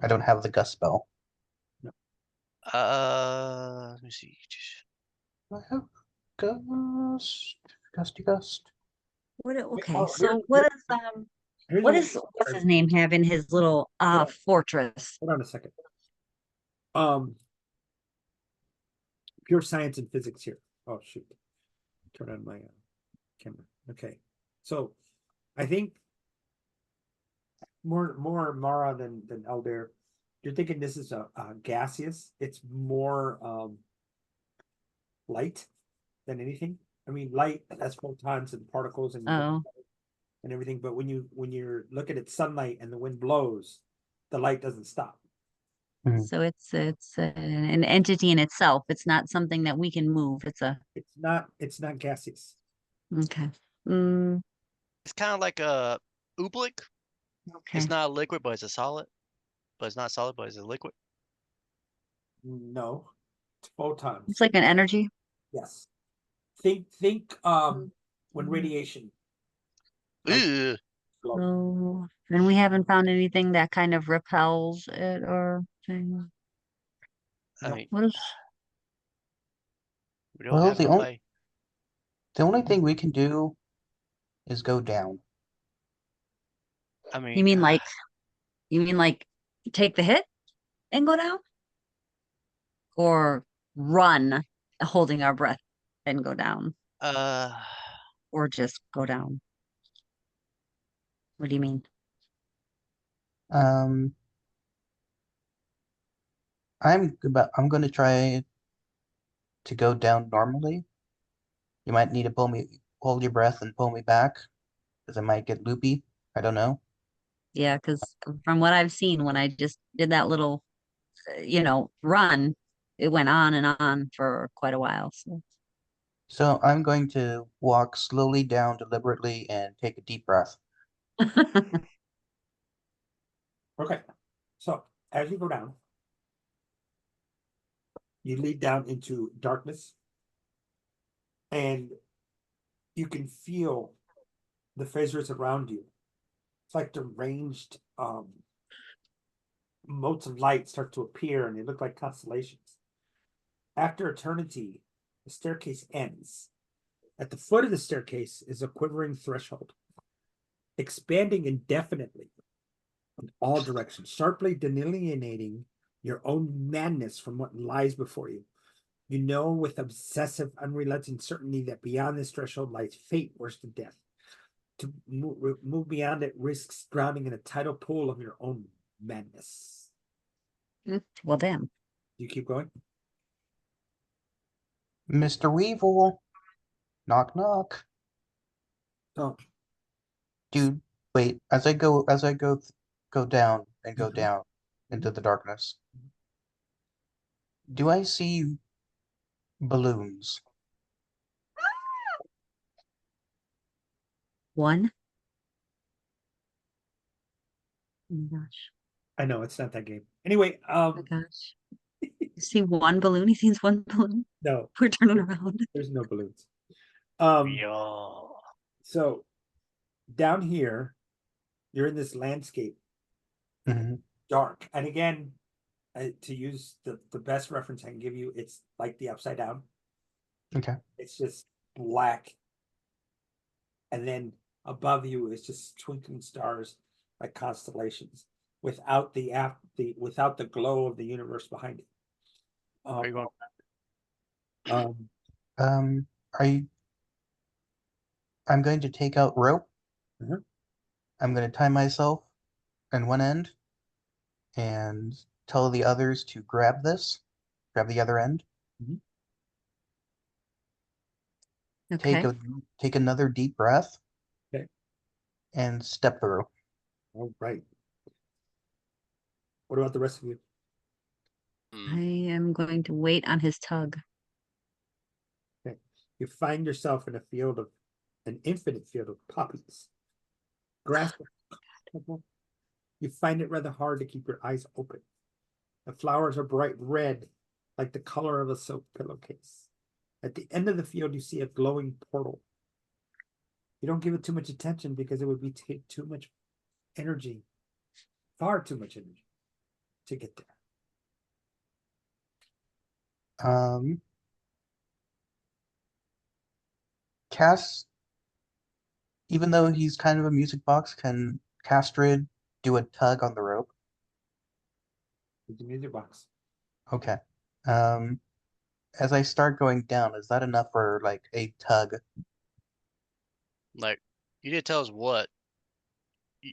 I don't have the gust spell. Let me see. I have gusty gust. Okay, Oh, so here's what a- is what's his name have in his little fortress? Hold on a second. Pure science and physics here. Oh shoot. Turn on my camera. Okay. So I think more Mara than Elder. You're thinking this is a gaseous. It's more light than anything. I mean, light has photons and particles and Oh, everything. But when you're looking at sunlight and the wind blows, the light doesn't stop. so it's an entity in itself. It's not something that we can move. It's not gaseous. Okay. Mm, It's kind of like a oobleck. okay. It's not a liquid, but it's a solid. But it's not solid, but it's a liquid. No, it's photons. It's like an energy. Yes. Think when radiation like Ugh. glow. Oh, and we haven't found anything that kind of repels it or thing. I Nope. mean, What is we don't Well, have nobody. the only thing we can do is go down. I you mean, mean like take the hit and go down? Or run holding our breath and go down? uh, Or just go down? What do you mean? Um, I'm gonna try to go down normally. You might need to hold your breath and pull me back, because I might get loopy. I don't know. Yeah, because from what I've seen, when I just did that little, run, it went on and on for quite a while. So So I'm going to walk slowly down deliberately and take a deep breath. Okay. So as you go down, you lead down into darkness, and you can feel the phasers around you. It's like deranged motes of light start to appear, and they look like constellations. After eternity, the staircase ends. At the foot of the staircase is a quivering threshold, expanding indefinitely in all directions, sharply delineating your own madness from what lies before you. You know with obsessive, unrelenting certainty that beyond this threshold lies fate worse than death. To move beyond it risks drowning in a tidal pool of your own madness. well, damn. Do you keep going? Mr. Weevil, knock knock. Oh, Dude, wait, go down and go Mhm. down into the darkness. Do I see balloons? One. Oh my gosh. I know it's not that game. Anyway, Oh my gosh. You see one balloon? He sees one balloon. no, We're turning around. there's no balloons. yo. So down here, you're in this landscape, Mhm. dark, and again, to use the best reference I can give you, it's like the Upside Down. Okay. It's just black, and then above you is just twinkling stars like constellations, without without the glow of the universe behind it. Are you going? Um, Um, are you I'm going to take out rope. Mhm. I'm going to tie myself in one end and tell the others to grab grab the other end. Okay. Take another deep breath. Okay. And step through. all right. What about the rest of you? I am going to wait on his tug. Okay. You find yourself in an infinite field of poppies. Grass. You find it rather hard to keep your eyes open. The flowers are bright red, like the color of a silk pillowcase. At the end of the field, you see a glowing portal. You don't give it too much attention because it would be take too much energy, far too much energy to get there. Um, Cass, even though he's kind of a music box, can Castrid do a tug on the rope? With the music box. Okay. Um, as I start going down, is that enough for like a tug? Like, you didn't tell us what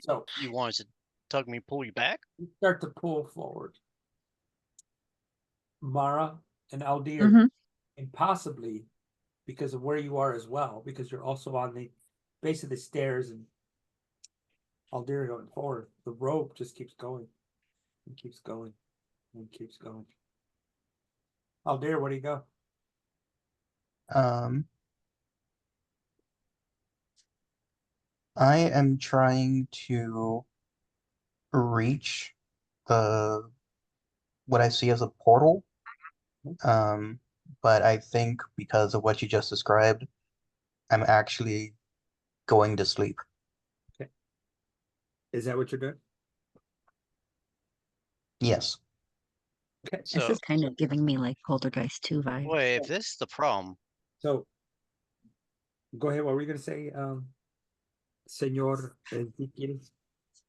So you wanted to tug me, pull you back. you start to pull forward. Mara and Aldir, Mhm. and possibly because of where you are as well, because you're also on the base of the stairs, and Aldir going forward, the rope just keeps going and keeps going and keeps going. Aldir, where do you go? Um, I am trying to reach the what I see as a portal. But I think because of what you just described, I'm actually going to sleep. Is that what you're doing? Yes. Okay, This So is kind of giving me like Poltergeist 2 vibes. wait, if this is the problem, so go ahead. What were you gonna say, Senor Ezekiel?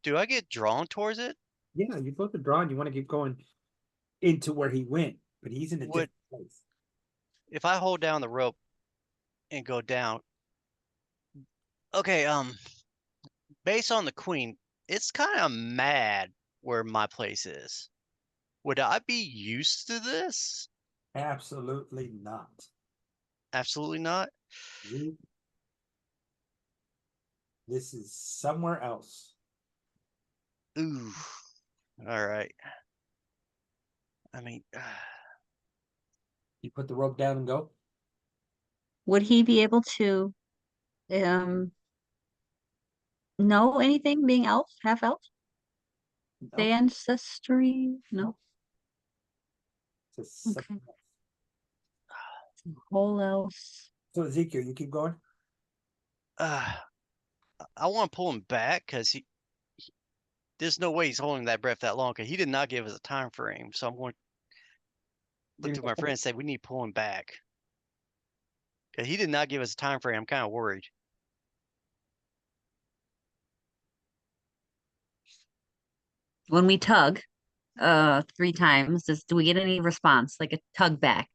do I get drawn towards it? Yeah, you both are drawn. You want to keep going into where he went, but he's in a Would- different place. If I hold down the rope and go down, okay, based on the queen, it's kind of mad where my place is. Would I be used to this? Absolutely not. Absolutely not. You- This is somewhere else. Ooh. All right. I mean, You put the rope down and go. Would he be able to know anything being elf, half elf? The No, ancestry? No. it's just Okay. something else. Whole else. So Ezekiel, you keep going. I want to pull him back because there's no way he's holding that breath that long because he did not give us a time frame. So I'm going to look You're to my gonna friend and say we need to pull him back because he did not give us a time frame. I'm kind of worried. When we tug 3 times, do we get any response? Like a tug back?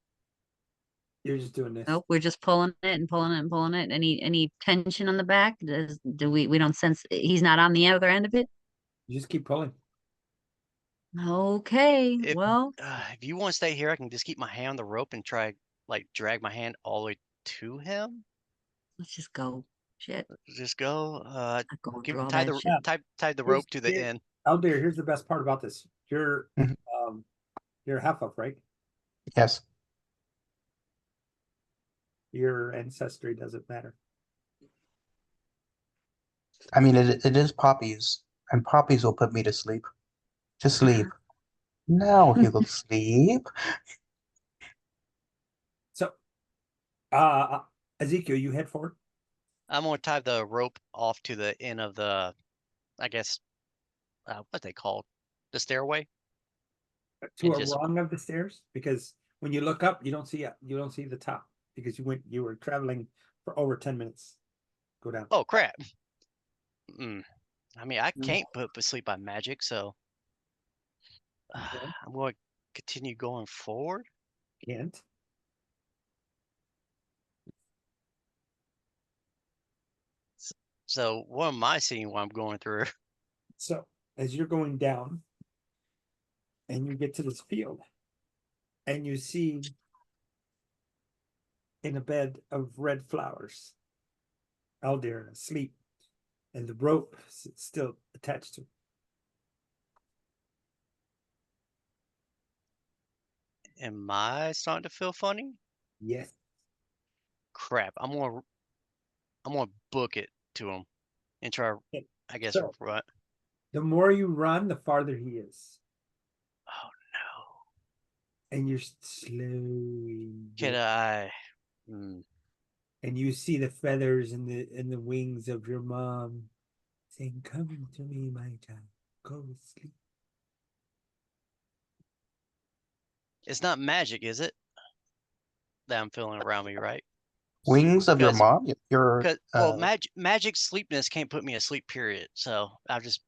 You're just doing this. Nope, we're just pulling it and pulling it and pulling it. Any tension on the back? Do we don't sense he's not on the other end of it? You just keep pulling. Okay, If well, if you want to stay here, I can just keep my hand on the rope and try like drag my hand all the way to him. let's just go. Shit, Just go. not going Give through all tie that the shit. tie the Here's- rope to the here- end. Out there, here's the best part about this. Mhm. You're a half elf, right? Yes. Your ancestry doesn't matter. I mean, it is poppies, and poppies will put me to sleep. To sleep. Now he will sleep. So, Ezekiel, you head forward. I'm gonna tie the rope off to the end of the, I guess, what they call the stairway. To And a just- rung of the stairs, because when you look up, you don't see the top because you were traveling for over 10 minutes. Go down. Oh crap! I mean, I Mm. can't put to sleep by magic, so Okay. I'm going to continue going forward. Can't. So what am I seeing while I'm going through? So as you're going down and you get to this field and you see in a bed of red flowers, Aldir asleep, and the rope still attached to him. Am I starting to feel funny? Yes. Crap! I'm gonna book it to him and try. Okay, I guess so- what? The more you run, the farther he is. Oh no! And you're slowly Can I? and you see the feathers in the wings of your mom saying, "Come to me, my child. Go to sleep." It's not magic, is it? That I'm feeling around me, right? Wings of your Because- mom? Your Because well, magic sleepness can't put me asleep. Period. So I'll just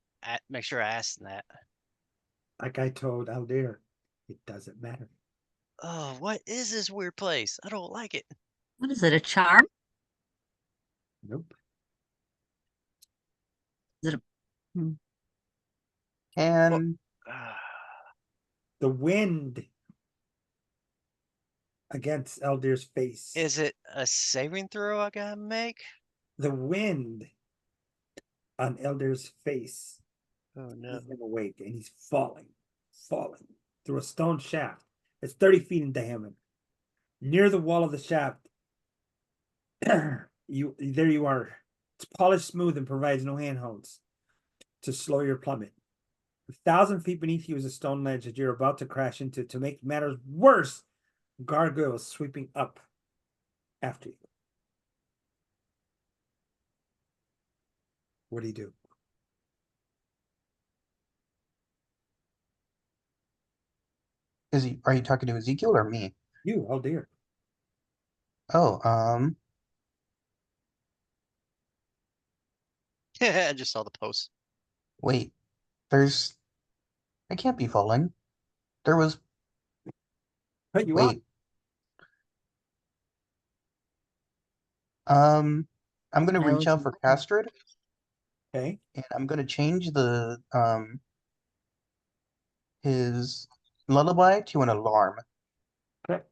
make sure I ask that. Like I told Aldir, it doesn't matter. Oh, what is this weird place? I don't like it. What is it? A charm? Nope. and The wind against Aldir's face. Is it a saving throw I gotta make? The wind on Elder's face. Oh no. He's been awake and he's falling through a stone shaft. It's 30 feet in diameter. Near the wall of the shaft, there you are, It's polished smooth and provides no handholds to slow your plummet. 1,000 feet beneath you is a stone ledge that you're about to crash into. To make matters worse, gargoyles sweeping up after you. What do you do? Are you talking to Ezekiel or me? You, oh dear. Oh, I just saw the post. wait. I can't be falling. There was, But you are. wait. I'm gonna I reach was- out for Castrid, Okay. and I'm gonna change his lullaby to an alarm. Okay.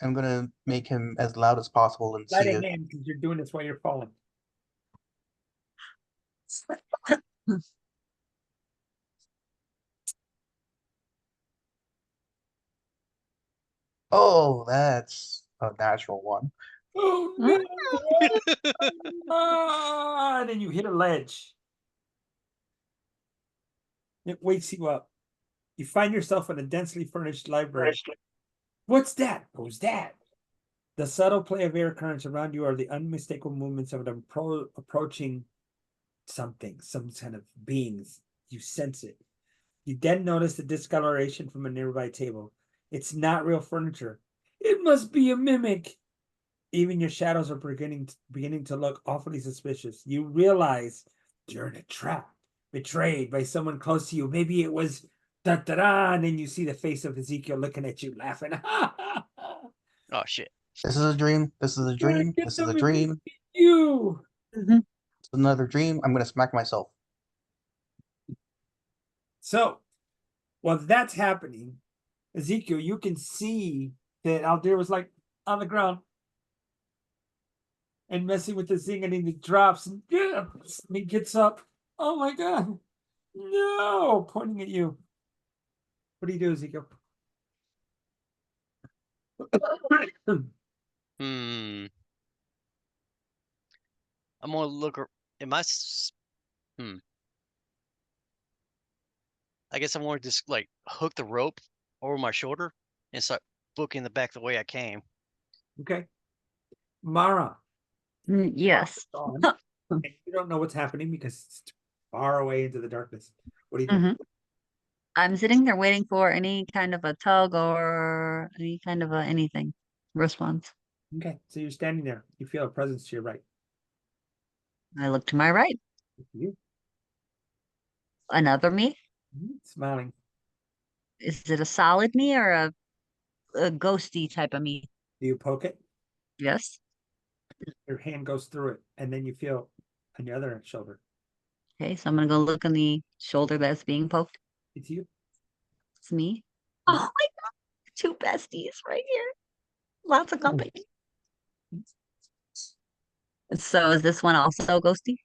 I'm gonna make him as loud as possible and Light see a if hand because you're doing this while you're falling. Oh, that's a natural one. Oh no! Ah, and then you hit a ledge. It wakes you up. You find yourself in a densely furnished library. What's that? Who's that? The subtle play of air currents around you are the unmistakable movements of an approaching something, some kind of beings. You sense it. You then notice the discoloration from a nearby table. It's not real furniture. It must be a mimic. Even your shadows are beginning to look awfully suspicious. You realize you're in a trap, betrayed by someone close to you. Maybe it was da da da, and then you see the face of Ezekiel looking at you, laughing. Oh shit. This is a dream. This is a dream. Get This is a them dream. You. Mhm. It's another dream. I'm gonna smack myself. So, while that's happening, Ezekiel, you can see that Aldir was like on the ground and messing with the thing, and then he drops and he gets up. Oh my god. No, pointing at you. What do you do, Ezekiel? Hmm. I'm gonna look. Am I? I guess I'm gonna just like hook the rope over my shoulder and start booking the back the way I came. Okay. Mara, Yes. on. And you don't know what's happening because it's far away into the darkness. What do you do? Mhm. I'm sitting there waiting for any kind of a tug or any kind of a anything response. Okay, so you're standing there. You feel a presence to your right. I look to my right. You Another me? smiling. Is it a solid me or a ghosty type of me? Do you poke it? Yes. Your hand goes through it, and then you feel on your other shoulder. Okay, so I'm gonna go look on the shoulder that's being poked. It's you. It's me. Oh my god, two besties right here. Lots of company. So is this one also ghosty?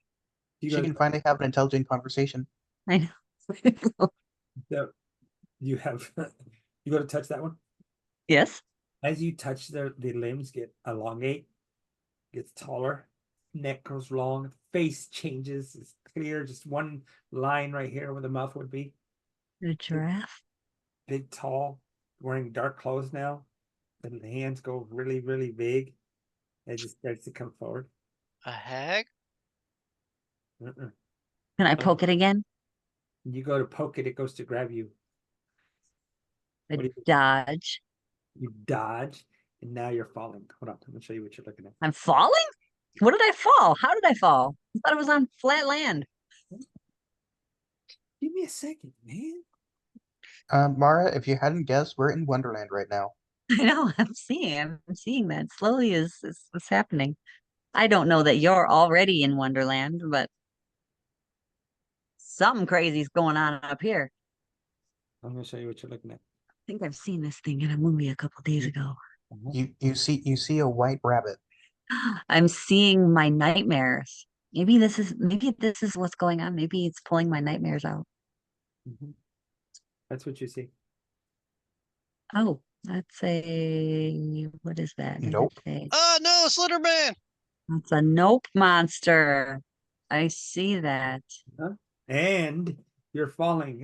You She go. can finally have an intelligent conversation. I know. So you have. You go to touch that one. Yes. As you touch the limbs get elongate, gets taller, neck goes long, face changes. It's clear, just one line right here where the mouth would be. A giraffe. Big, tall, wearing dark clothes now. The hands go really, really big. It just starts to come forward. A hag? Uh-uh. Can I poke it again? You go to poke it, it goes to grab you. I What do you do? dodge. You dodge, and now you're falling. Hold on, I'm gonna show you what you're looking at. I'm falling? What did I fall? How did I fall? I thought it was on flat land. Give me a second, man. Mara, if you hadn't guessed, we're in Wonderland right now. I know, I'm seeing that slowly is what's happening. I don't know that you're already in Wonderland, but something crazy's going on up here. I'm gonna show you what you're looking at. I think I've seen this thing in a movie a couple days ago. You see a white rabbit. I'm seeing my nightmares. Maybe this is what's going on. Maybe it's pulling my nightmares out. Mhm. That's what you see. Oh, that's a what is that? Does it Nope. say? Oh no, Slenderman! It's a nope monster. I see that. And you're falling.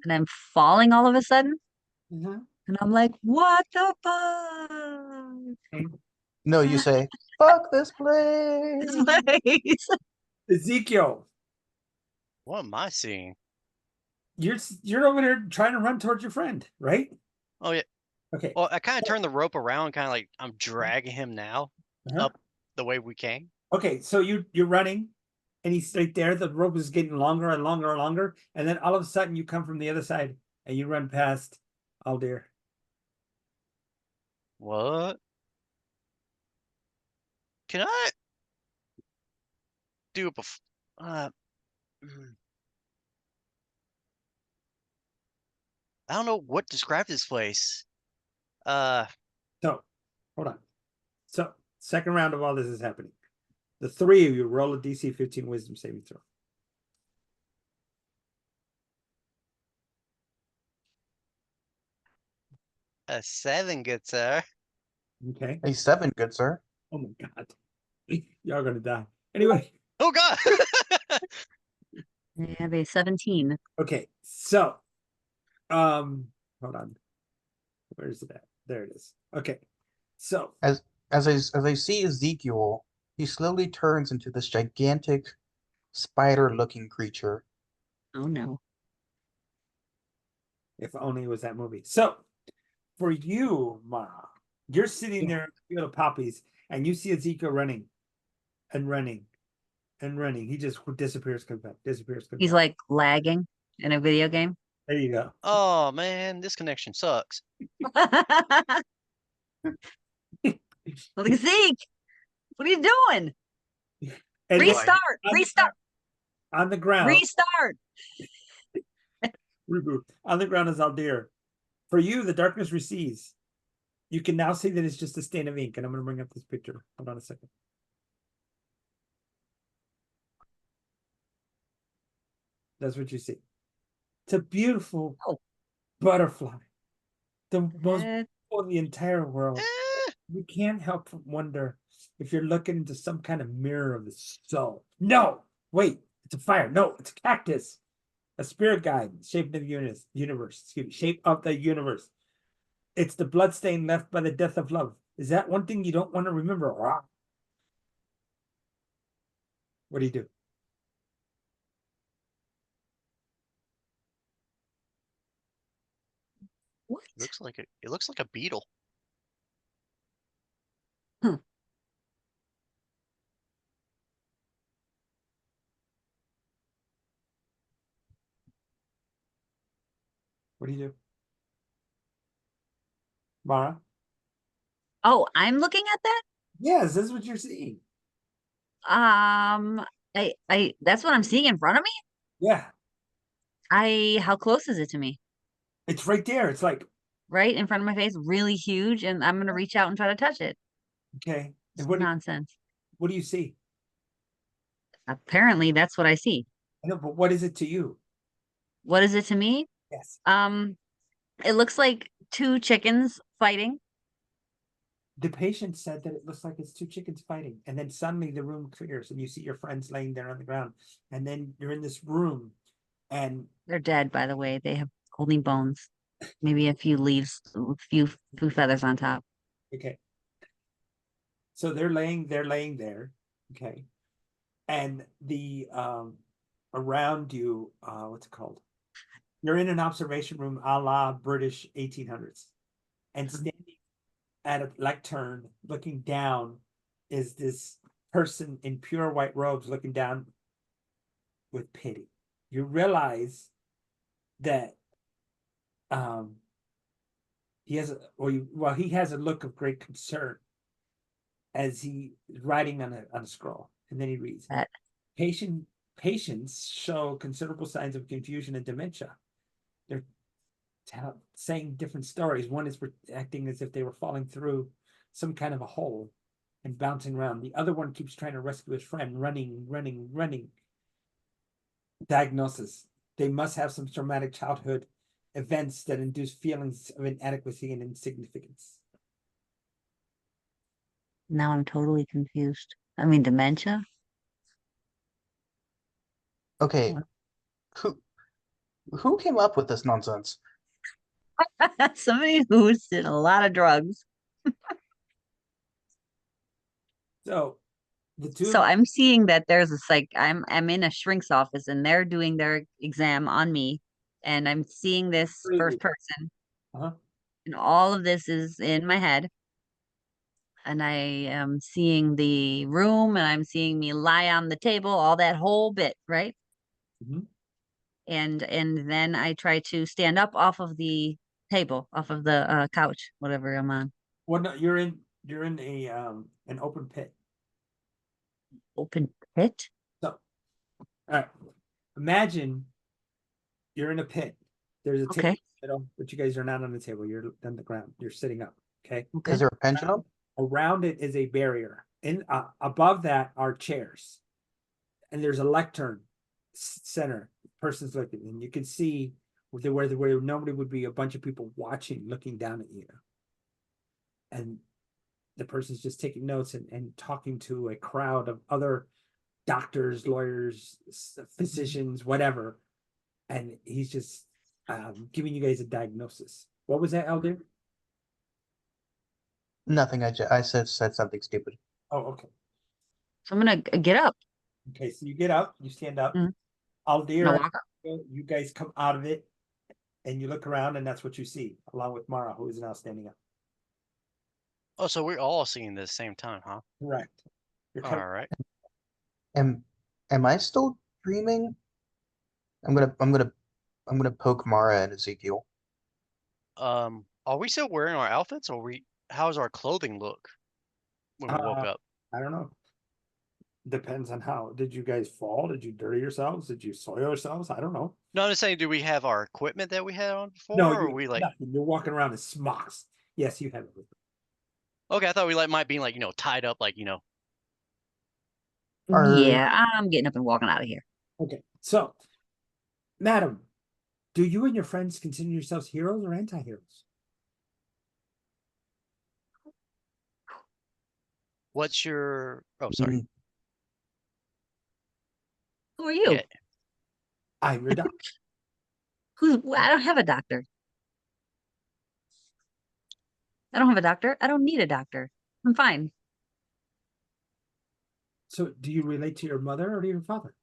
And I'm falling all of a sudden. Uh-huh. And I'm like, what the fuck? And No, you say, fuck this place. This place. Ezekiel, What am I seeing? you're over there trying to run towards your friend, right? Oh yeah. Okay. Well, I kind of turned the rope around, kind of like I'm dragging him now Uh-huh. up the way we came. Okay, so you're running, and he's right there. The rope is getting longer and longer and longer, and then all of a sudden you come from the other side and you run past Aldir. What? Can I do it before? I don't know what to describe this place. So, hold on. So, second round of all this is happening. The three of you roll a DC 15 Wisdom saving throw. A 7, good sir. Okay. A 7, good sir. Oh my god, y'all gonna die. Anyway, Oh God. I have a 17. okay. So, hold on. Where's it at? There it is. Okay. So, As I see Ezekiel, he slowly turns into this gigantic spider-looking creature. Oh no. if only it was that movie. So, for you, Mara, you're sitting there in a field of poppies, and you see Ezekiel running, and running, and running. He just disappears, comes back, disappears, comes He's back. like lagging in a video game. There you go. Oh man, this connection sucks. Look at Zeke. What are you doing? And then Restart. on the Restart. on the ground, Restart. reboot. On the ground is Aldir. For you, the darkness recedes. You can now see that it's just a stain of ink, and I'm going to bring up this picture. Hold on a second. That's what you see. It's a beautiful Oh. butterfly. The most That- beautiful in the entire world. Eh, You can't help but wonder if you're looking into some kind of mirror of the soul. No, wait, it's a fire. No, it's a cactus. A spirit guide, shape of the universe. Excuse me, shape of the universe. It's the bloodstain left by the death of love. Is that one thing you don't want to remember? What do you do? What? it looks like a beetle. What do you do? Mara? Oh, I'm looking at that? Yes, this is what you're seeing. That's what I'm seeing in front of me. Yeah, How close is it to me? it's right there. It's like, Right in front of my face, really huge, and I'm gonna reach out and try to touch it. okay. It's And what nonsense. do you see? Apparently, that's what I see. I know, but what is it to you? What is it to me? Yes. It looks like two chickens fighting. The patient said that it looks like it's two chickens fighting, and then suddenly the room clears, and you see your friends laying there on the ground, and then you're in this room, and They're dead, by the way. They have only bones, maybe a few leaves, a few feathers on top. okay. So they're laying there, okay, and the around you, what's it called? You're in an observation room a la British 1800s, and standing at a lectern looking down is this person in pure white robes looking down with pity. You realize that he has he has a look of great concern as he is writing on a scroll, and then he reads That- patients show considerable signs of confusion and dementia. They're saying different stories. One is acting as if they were falling through some kind of a hole and bouncing around. The other one keeps trying to rescue his friend, running. Diagnosis: they must have some traumatic childhood events that induce feelings of inadequacy and insignificance. Now I'm totally confused. I mean, dementia? Okay, who came up with this nonsense? Somebody who's did a lot of drugs. So the two So I'm seeing that there's a I'm in a shrink's office and they're doing their exam on me, and I'm seeing this first person, uh-huh. and all of this is in my head. And I am seeing the room and I'm seeing me lie on the table, all that whole bit, right? Mhm. And then I try to stand up off of the table, off of the couch, whatever I'm on. Well, no, you're in a an open pit. Open pit? So, all right. Imagine you're in a pit. There's a table Okay. in the middle, but you guys are not on the table. You're on the ground. You're sitting up. Okay. Okay. Is there a pendulum? Around it is a barrier. In above that are chairs, and there's a lectern center. Person's looking, and you can see where normally would be a bunch of people watching, looking down at you, and the person's just taking notes and talking to a crowd of other doctors, lawyers, physicians, whatever, and he's just giving you guys a diagnosis. What was that, Elder? Nothing. I said something stupid. Oh, okay. So I'm gonna get up. Okay, so you get up, you stand up. Mhm. Aldir, No, walk up. you guys come out of it, and you look around, and that's what you see, along with Mara, who is now standing up. Oh, so we're all seeing this same time, huh? Correct. You're All right. Am I still dreaming? I'm gonna poke Mara and Ezekiel. Are we still wearing our outfits, or how's our clothing look when we woke up? I don't know. Depends on how. Did you guys fall? Did you dirty yourselves? Did you soil yourselves? I don't know. No, I'm just saying, do we have our equipment that we had on before, No, or are you we like? nothing. You're walking around in smocks. Yes, you have it. Okay, I thought we might be like tied up like Are Yeah, I'm getting up and walking out of here. Okay, so, madam, do you and your friends consider yourselves heroes or anti-heroes? what's your? Oh, sorry. mm, Who are you? Yeah. I'm your doctor. I don't have a doctor. I don't have a doctor. I don't need a doctor. I'm fine. So, do you relate to your mother or to your father?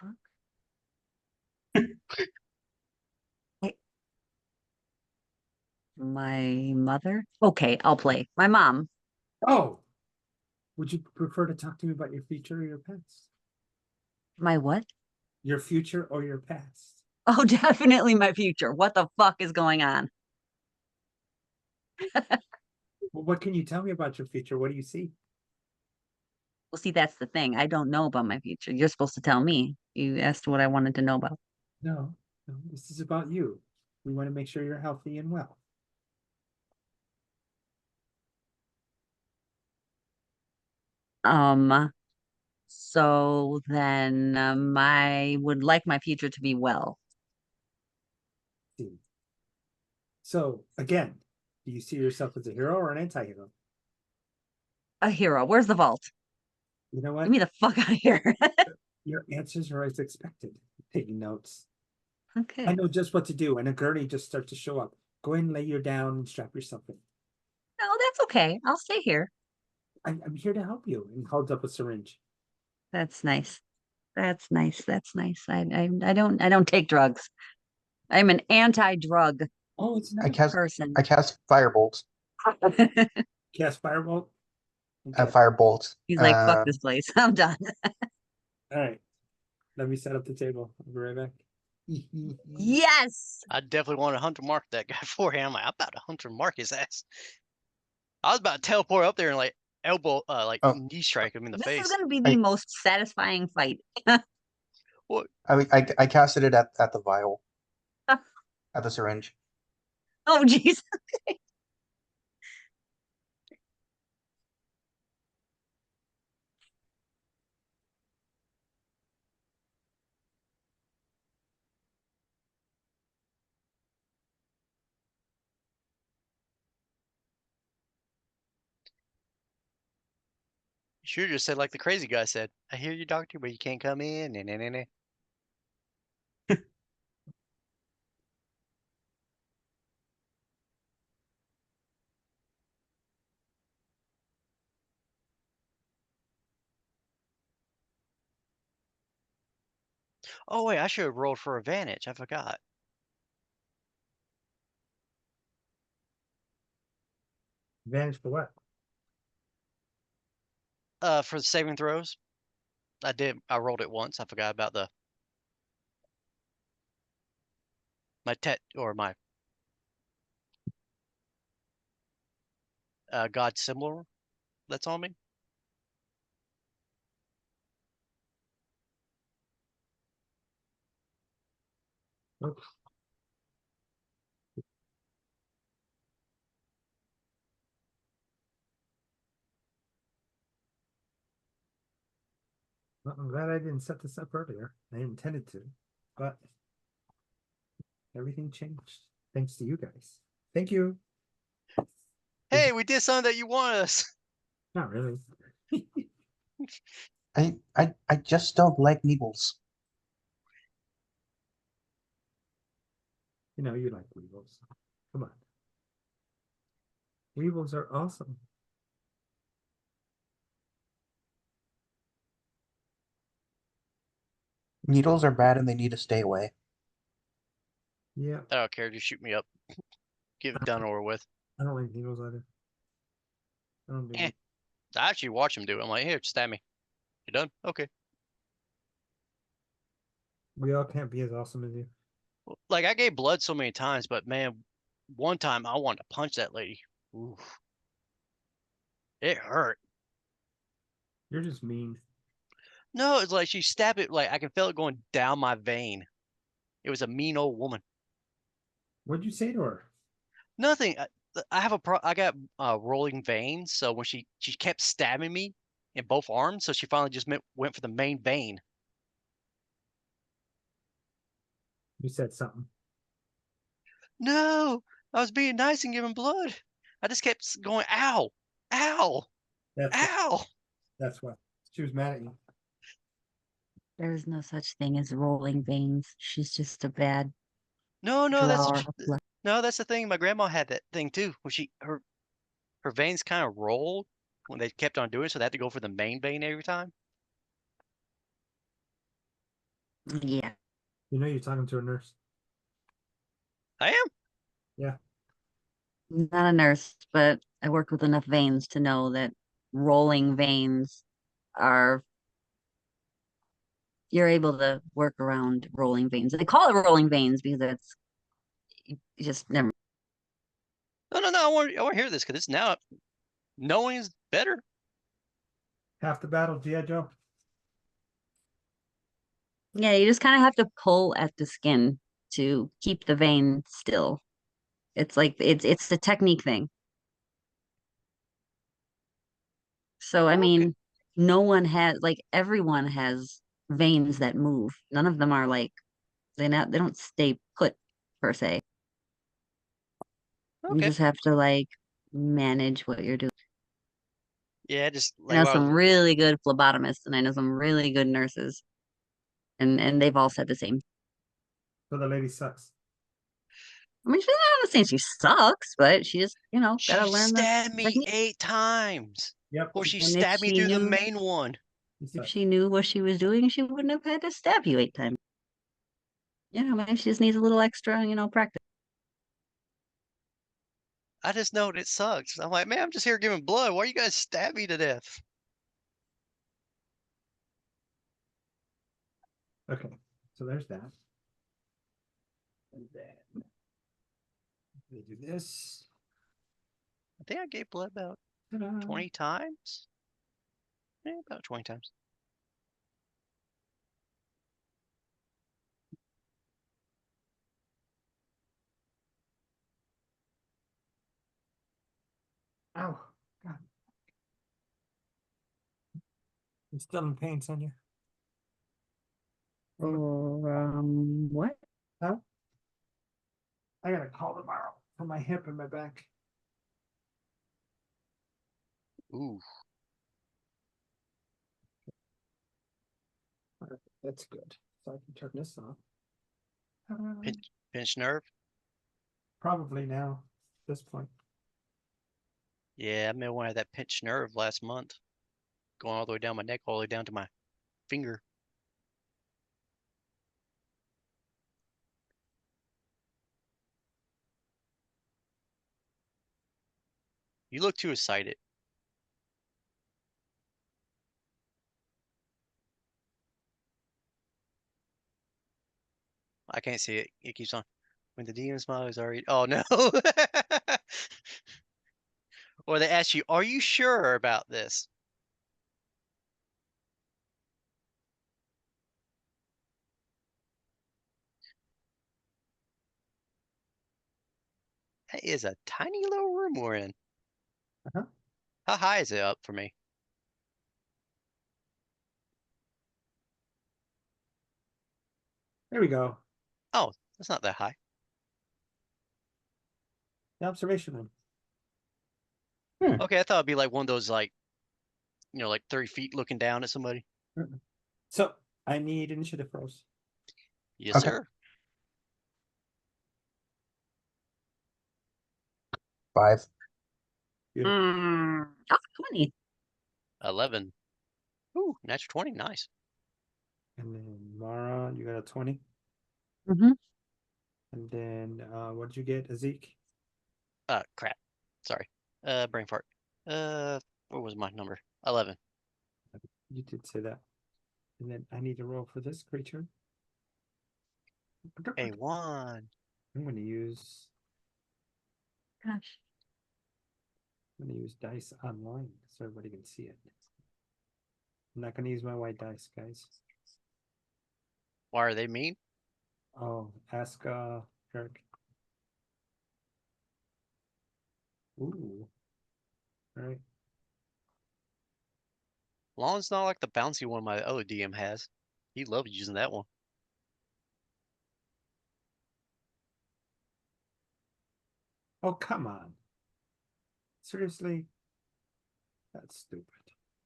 Fuck. My mother? Okay, I'll play. My mom. Oh, would you prefer to talk to me about your future or your past? My what? Your future or your past? Oh, definitely my future. What the fuck is going on? Well, what can you tell me about your future? What do you see? Well, see, that's the thing. I don't know about my future. You're supposed to tell me. You asked what I wanted to know about. No, no, this is about you. We want to make sure you're healthy and well. So then I would like my future to be well. See. So, again, do you see yourself as a hero or an anti-hero? A hero. Where's the vault? You know Get what? me the fuck out of here. Your answers are as expected. Taking notes. Okay. I know just what to do, and a gurney just starts to show up. Go ahead and lay you down and strap yourself in. No, that's okay. I'll stay here. I'm here to help you. And holds up a syringe. That's nice. That's nice. That's nice. I don't take drugs. I'm an anti-drug Oh, it's I not cast person. I cast firebolt. cast firebolt. A Okay. firebolt. He's like, fuck this place. I'm done. All right. Let me set up the table. I'll be right back. Yes. I definitely want to hunter mark that guy beforehand. I'm about to hunter mark his ass. I was about to teleport up there and like elbow, like Oh. knee strike him in the This face. is going to be the I- most satisfying fight. What? I casted it at the vial. At the syringe. Oh, jeez. should have just said like the crazy guy said. I hear you, doctor, but you can't come in. Nah, nah, nah, nah. Oh wait, I should have rolled for advantage. I forgot. Advantage for what? For the saving throws. I did. I rolled it once. I forgot about my God symbol that's on me. Oops. Well, I'm glad I didn't set this up earlier. I intended to, but everything changed thanks to you guys. Thank you. Hey, we did something that you want us. Not really. I just don't like needles. You know you like weevils. Come on. Weevils are awesome. Needles are bad and they need to stay away. Yeah, I don't care. Just shoot me up. Get it done over with. I don't like needles either. I don't do Eh. it. I actually watch him do it. I'm like, here, stab me. You done? Okay. We all can't be as awesome as you. Like I gave blood so many times, but man, one time I wanted to punch that lady. Oof. It hurt. You're just mean. No, it's like she stabbed it. Like I can feel it going down my vein. It was a mean old woman. What'd you say to her? Nothing. I have I got rolling veins, so when she kept stabbing me in both arms, so she finally just went for the main vein. You said something. No, I was being nice and giving blood. I just kept going, ow, ow, That's what, ow. that's what. She was mad at you. There's no such thing as rolling veins. She's just a bad No, drawer of blood. no, that's the thing. My grandma had that thing too, where her veins kind of rolled when they kept on doing it, so they had to go for the main vein every time. Yeah. You know you're talking to a nurse. I am. Yeah. Not a nurse, but I worked with enough veins to know that rolling veins are you're able to work around rolling veins. They call it rolling veins because it's just never. No, no, no. I want to hear this because it's now knowing is better. Half the battle, G.I. Joe. Yeah, you just kind of have to pull at the skin to keep the vein still. It's like it's the technique thing. So I Okay. mean, no one has like everyone has veins that move. None of them are like they don't stay put per se. You Okay. just have to like manage what you're doing. Yeah, just I like know what I some was. really good phlebotomists and I know some really good nurses. And they've all said the same. So the lady sucks. I mean, she's not saying she sucks, but she just, She gotta learn the stabbed me technique. 8 times. Yep. Or she And if stabbed me she through the knew main one. She if sucks. she knew what she was doing, she wouldn't have had to stab you 8 times. Maybe she just needs a little extra, practice. I just know it sucks. I'm like, man, I'm just here giving blood. Why you guys stab me to death? Okay. So there's that. And then we do this. I think I gave blood about Ta-da. 20 times. Yeah, about 20 times. Ow. God. I'm still in pain, Sonia. What? Huh? I got a call tomorrow for my hip and my back. Ooh. Alright, that's good. So I can turn this off. Pinch nerve. Probably now, at this point. Yeah, I may have that pinched nerve last month. Going all the way down my neck, all the way down to my finger. You look too excited. I can't see it. It keeps on. When the DM smile is already. Oh no. Or they ask you, "Are you sure about this?" That is a tiny little room we're in. Uh-huh. How high is it up for me? There we go. Oh, that's not that high. The observation room. Okay, I thought it'd be like one of those like, like 30 feet looking down at somebody. So I need initiative rolls. Yes, Okay. sir. 5. Oh, 20. 11. Ooh, natural 20. Nice. And then Mara, you got a 20. Mm-hmm. And then what'd you get, Zeke? Crap. Sorry. Brain fart. What was my number? 11. You did say that. And then I need to roll for this creature. A1. I'm gonna use Gosh. dice online so everybody can see it. I'm not gonna use my white dice, guys. Why are they mean? Oh, ask Eric. Ooh. All right. Long as it's not like the bouncy one my other DM has. He loves using that one. Oh, come on. Seriously? That's stupid.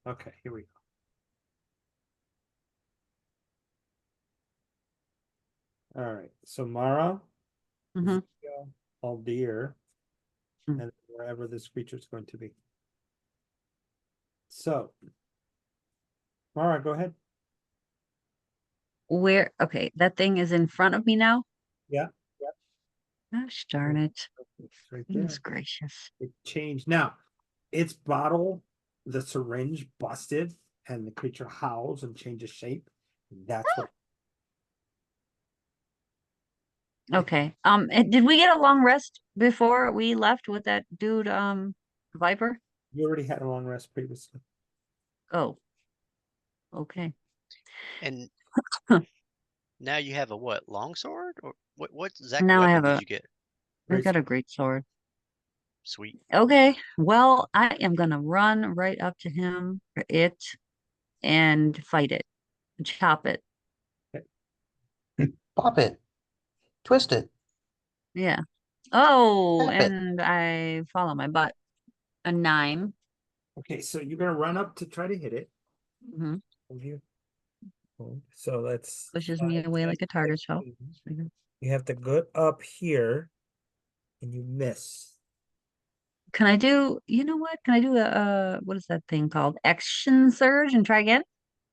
Okay, here we go. All right. So Mara, Mm-hmm. Ezekiel, Aldir, Hmm. and wherever this creature is going to be. So, Mara, go ahead. Where? Okay, that thing is in front of me now. Yeah. Gosh darn it. It's right there. Goodness gracious. It changed. Now, its bottle, the syringe busted, and the creature howls and changes shape. That's what. Okay. Did we get a long rest before we left with that dude, Viper? You already had a long rest previously. Oh. Okay. And Huh. now you have a what? Longsword? Or what exact Now I weapon have did a you get? I got a great sword. Sweet. Okay. Well, I am gonna run right up to him or it and fight it. Chop it. Pop it. Twist it. Yeah. Oh, Tap it. and I fall on my butt. A 9. Okay, so you're gonna run up to try to hit it. Hmm. Over here. So that's Pushes me away like a target shell. You have to go up here and you miss. Can I do, you know what? Can I do what is that thing called? Action surge and try again?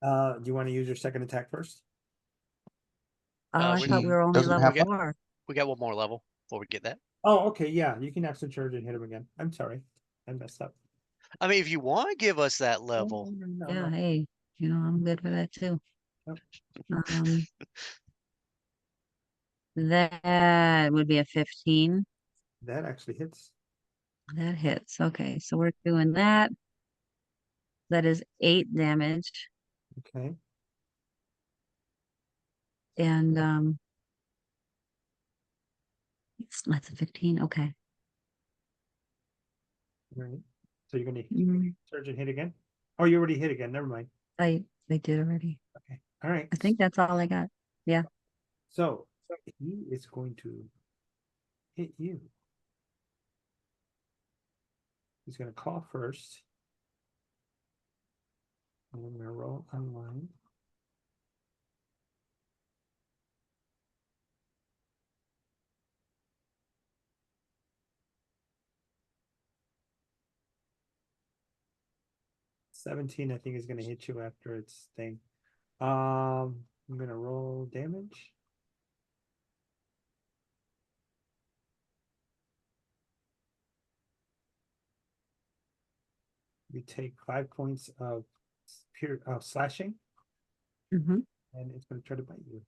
Do you want to use your second attack first? I We thought we He were only doesn't level have got- 4. we got one more level before we get that. Oh, okay, yeah, you can action charge and hit him again. I'm sorry, I messed up. I mean, if you want to give us that level, No, Yeah, no. hey, I'm good for that too. Yep. Um, that would be a 15. That actually hits. That hits. Okay, so we're doing that. That is 8 damage. Okay. And that's a 15. Okay. All right. So you're gonna Mm, surge and hit again? Oh, you already hit again. Never mind. I did already. Okay. All right. I think that's all I got. Yeah. So he is going to hit you. He's gonna call first. And I'm gonna roll online. 17, I think, is gonna hit you after its thing. I'm gonna roll damage. You take 5 points of pure slashing, Mhm. and it's gonna try to bite you.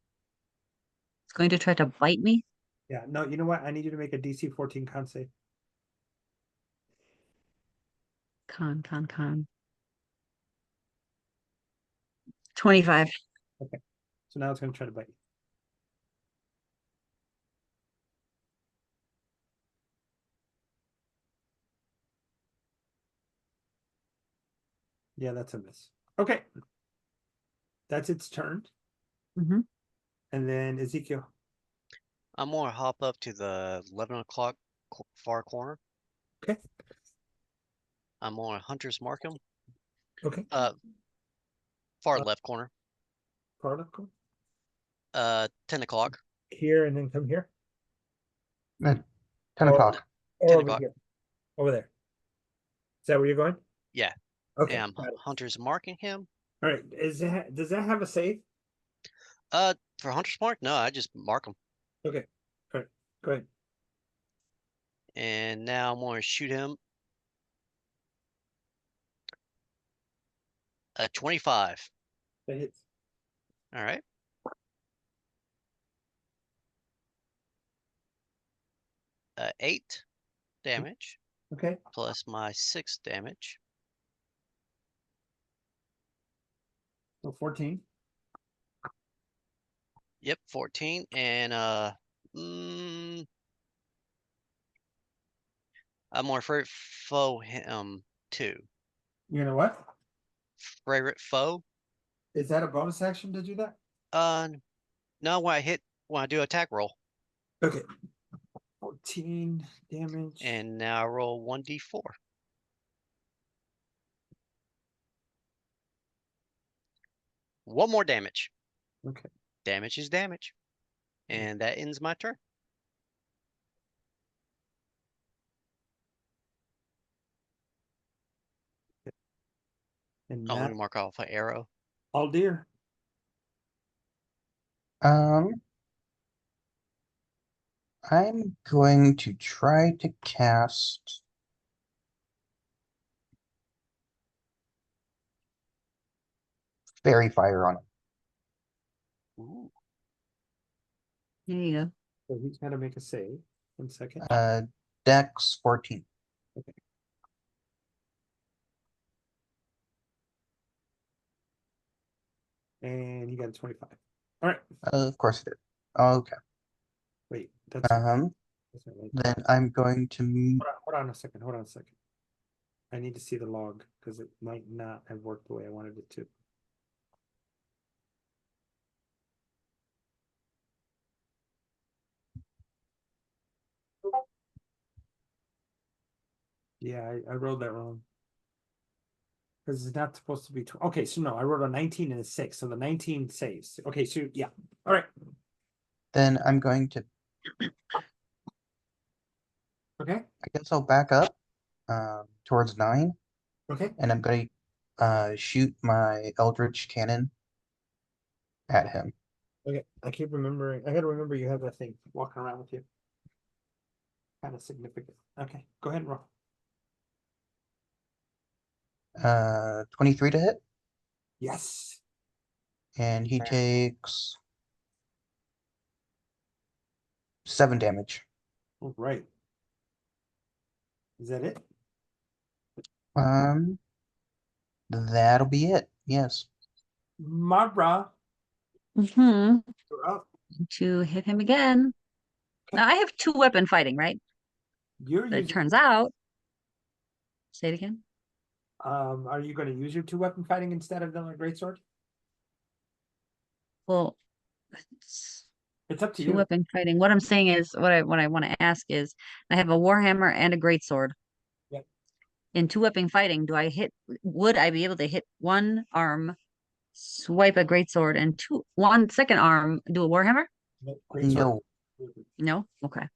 It's going to try to bite me. Yeah, no, you know what? I need you to make a DC 14 con save. Con. 25. So now it's gonna try to bite you. Yeah, that's a miss. Okay. That's its turn. Mhm. And then Ezekiel. I'm gonna hop up to the 11 o'clock far corner. Okay. I'm gonna Hunter's Mark him. Okay. Far Uh, left corner. Particle. 10 o'clock. Here and then come here. 10 Or- o'clock. Or 10 over o'clock. here. Over there. Is that where you're going? Yeah. Okay. And I'm got it. Hunter's marking him. All right. Does that have a save? For Hunter's Mark, no, I just mark him. Okay. All right. Go ahead. And now I'm gonna shoot him. 25. That hits. All right. Uh, 8 damage Okay. plus my 6 damage. So 14. Yep, 14. And mm, I'm gonna favorite foe him too. You know what? Favorite foe. Is that a bonus action to do that? No, when I do attack roll. Okay. 14 damage. And now I roll 1d4. One more damage. Okay. Damage is damage. And that ends my turn. And I'm now gonna mark off an arrow. Aldir. I'm going to try to cast Fairy Fire on him. Ooh. There you go. So he's got to make a save. 1 second. Dex 14. And he got a 25. All right. Of course it did. Okay. Wait. That's That's not right. Then I'm going to Hold on a second. Hold on a second. I need to see the log because it might not have worked the way I wanted it to. Yeah, I rolled that wrong. Because it's not supposed to be. Okay, so no, I wrote a 19 and a 6. So the 19 saves. Okay, so yeah. All right. then I'm going to Okay. I guess I'll back up towards 9 Okay. and I'm going to shoot my Eldritch Cannon at him. Okay. I keep remembering. I got to remember you have that thing walking around with you. Kind of significant. Okay, go ahead and roll. 23 to hit, Yes. and he takes 7 damage. All right. Is that it? That'll be it. Yes. Mara, Mm-hmm. you're up. To hit him again. Now I have 2 weapon fighting, right? You're But it using. turns out. Say it again. Are you going to use your 2-weapon fighting instead of the greatsword? Well, It's up to 2 you. weapon fighting. What I'm saying is, what I want to ask is, I have a warhammer and a greatsword. Yep. In 2 weapon fighting, would I be able to hit one arm, swipe a greatsword, and one second arm do a warhammer? No, greatsword. No. No? Okay.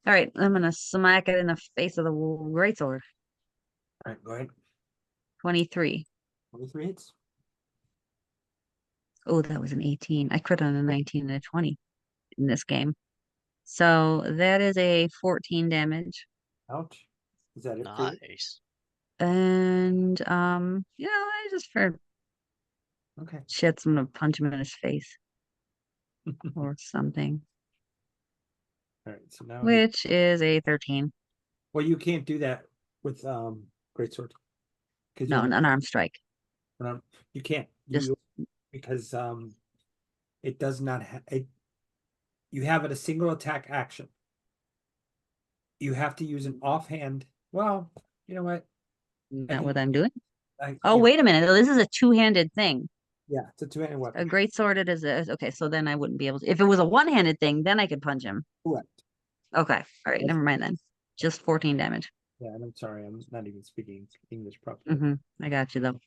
All right, I'm gonna smack it in the face of the greatsword. All right, go ahead. 23. 23 hits. Oh, that was an 18. I crit on a 19 and a 20 in this game. So that is a 14 damage. Ouch. Is that it for you? Nice. And I just for Okay. shits, I'm gonna punch him in his face or something. All right. So now Which is a 13. well, you can't do that with greatsword because No, an unarmed strike. you can't Just because it does not have it. You have it a single attack action. You have to use an offhand. Well, you know what? not what I'm doing. I, Oh, yeah, wait a minute. This is a two-handed thing. yeah, it's a two-handed A weapon. great sword it is okay, so then I wouldn't be able to. If it was a one-handed thing, then I could punch him. Correct. Okay. All right, That's- never mind then. Just 14 damage. Yeah, and I'm sorry, I'm not even speaking English properly. Mm-hmm. I got you though.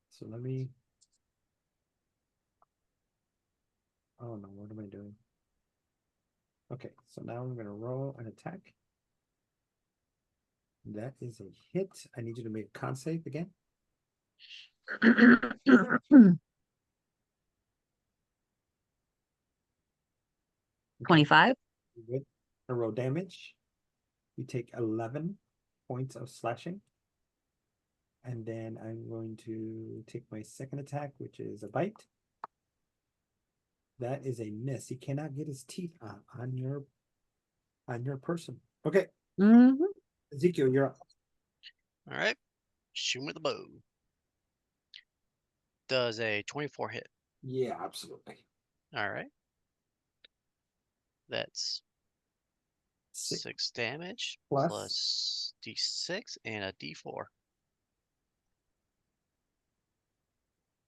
So let me. Oh no, what am I doing? Okay, so now I'm gonna roll an attack. That is a hit. I need you to make a con save again. 25. With a roll damage, you take 11 points of slashing. And then I'm going to take my second attack, which is a bite. That is a miss. He cannot get his teeth on your person. Okay, Mm-hmm. Ezekiel, you're up. All right. Shoot with the bow. Does a 24 hit. Yeah, absolutely. All right. That's Six 6 damage plus plus d6 and a d4.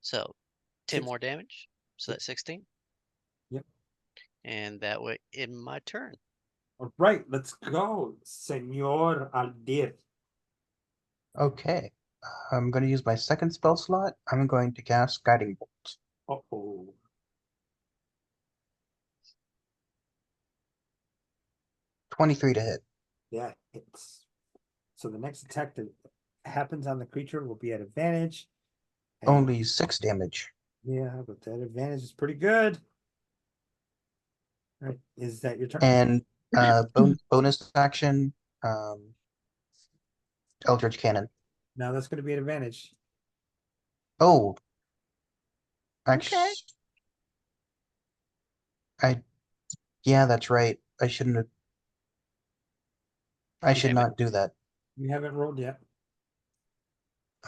So 10 Six. more damage. So Yep. that's 16. Yep. And that way in my turn. All right, let's go, Senor Aldir. Okay. I'm going to use my second spell slot. I'm going to cast Guiding Bolt. Uh-oh. 23 to hit. Yeah, hits. So the next attack that happens on the creature will be at advantage. and- Only 6 damage. Yeah, but that advantage is pretty good. All right, is that your turn? And bonus action, Eldritch Cannon. Now that's going to be an advantage. Oh, Okay. actually, yeah, that's right. I shouldn't have. I should Damn it. not do that. You haven't rolled yet.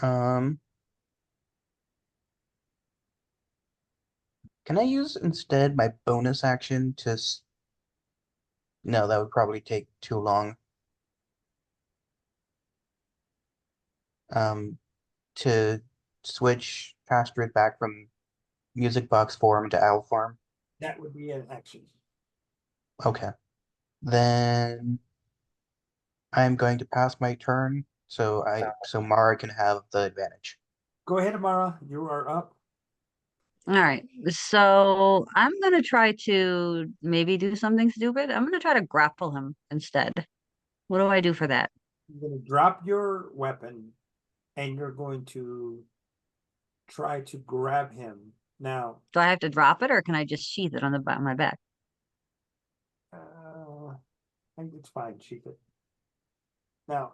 Um, can I use instead my bonus action to? No, that would probably take too long. To switch Astrid back from music box form to owl form. That would be an action. Okay, then I'm going to pass my turn, so Mara can have the advantage. Go ahead, Amara. You are up. All right. So I'm gonna try to maybe do something stupid. I'm gonna try to grapple him instead. What do I do for that? You're going to drop your weapon and you're going to try to grab him. Now, Do I have to drop it or can I just sheath it on the back of my back? I think it's fine. Sheath it. Now,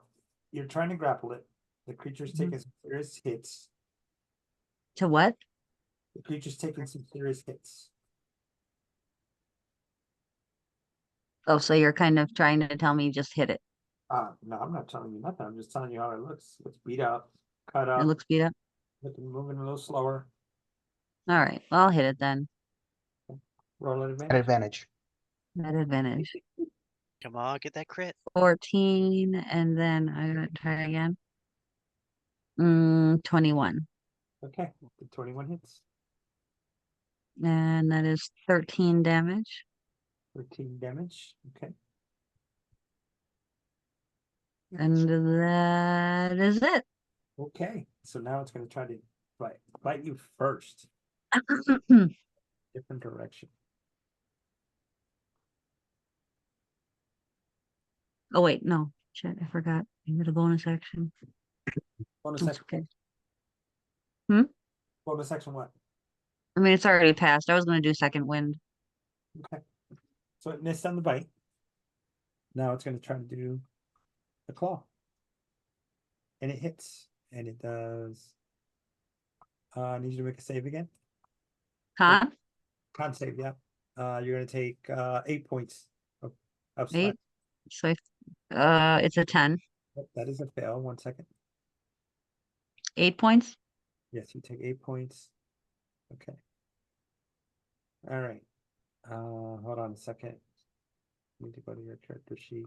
you're trying to grapple it. The creature's Mhm. taking some serious hits. To what? The creature's taking some serious hits. Oh, so you're kind of trying to tell me just hit it. No, I'm not telling you nothing. I'm just telling you how it looks. It's beat up, cut It up, looks beat up. moving a little slower. All right, well, I'll hit it then. Roll at At advantage. advantage. At advantage. Come on, get that crit. 14, and then I'm gonna try again. 21. Okay, the 21 hits. And that is 13 damage. 13 damage. Okay. And that is it. Okay. So now it's going to try to bite you first. Different direction. Oh wait, no. Shit, I forgot. I did a bonus action. Bonus That's action. okay. Bonus action what? I mean, it's already passed. I was gonna do second wind. Okay. So it missed on the bite. Now it's gonna try to do the claw. And it hits. And it does. I need you to make a save again. Con, Con save, yeah. You're gonna take 8 points of slap. 8. So it's a 10. Yep, that is a fail. 1 second. 8 points. Yes, you take 8 points. Okay. All right. Hold on a second. Need to go to your character sheet.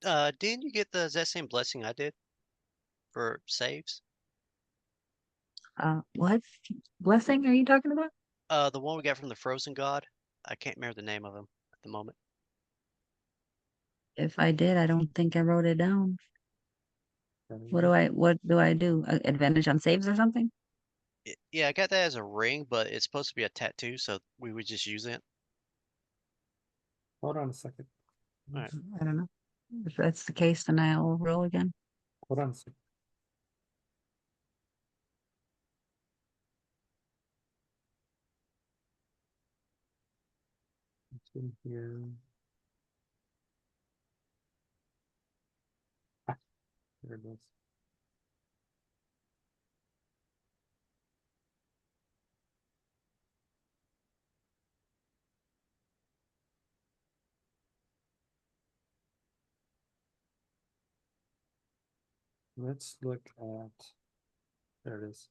Didn't you get that same blessing I did for saves? What blessing are you talking about? The one we got from the Frozen God. I can't remember the name of him at the moment. If I did, I don't think I wrote it down. What do I do? Advantage on saves or something? Yeah, I got that as a ring, but it's supposed to be a tattoo, so we would just use it. Hold on a second. Alright. I don't know. If that's the case, then I'll roll again. Hold on a second. It's in here. There it is. Let's look at, there it is.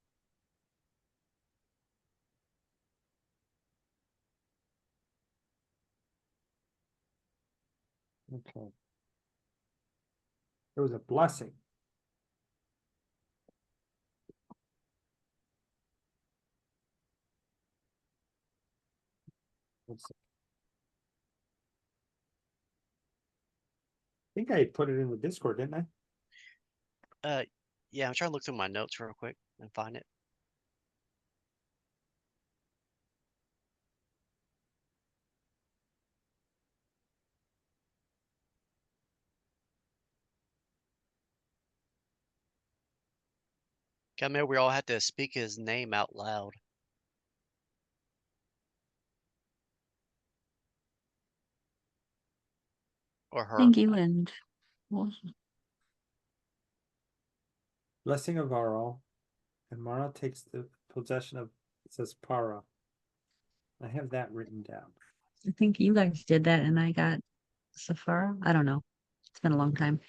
Okay. It was a blessing. Let's see. I think I put it in the Discord, didn't I? Yeah, I'm trying to look through my notes real quick and find it. I remember we all had to speak his name out loud. Or her. Thank you, and well, Blessing of Varl. And Mara takes the possession of, it says Para. I have that written down. I think you guys did that, and I got Safara. I don't know. It's been a long time.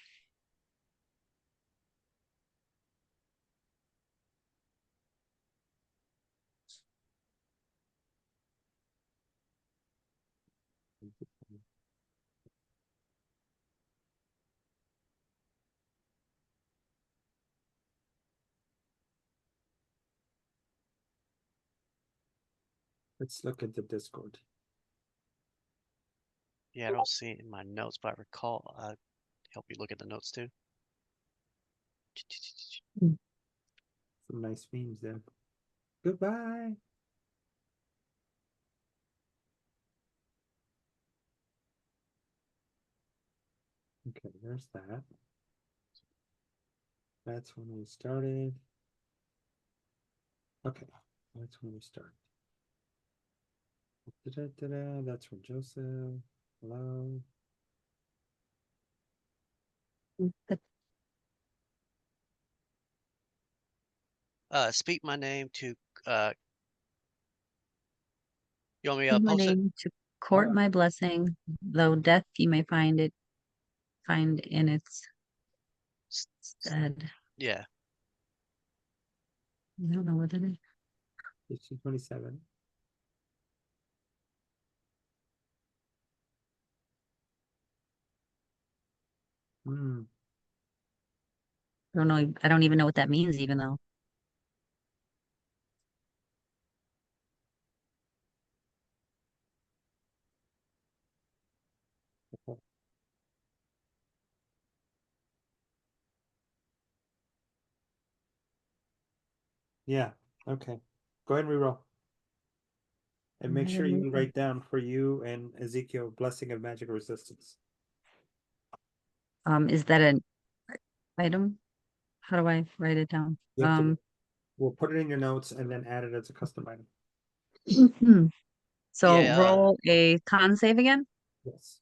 Let's look at the Discord. Yeah, I don't see it in my notes, but I recall I help you look at the notes too. Some nice memes there. Goodbye. Okay, there's that. That's when we started. Okay, that's when we started. Da-da-da-da, that's when Joseph. Hello. Speak my name to you want me to Give my post it? name to court my blessing, though death you may find in its stead. Yeah. I don't know what it is. 1527. Hmm. I don't know. I don't even know what that means, even though. Yeah, okay. Go ahead and reroll. And make sure you write down for you and Ezekiel blessing of magic resistance. Is that an item? how do I write it down? You have to- We'll put it in your notes and then add it as a custom item. So Yeah, roll a con save again. Yes.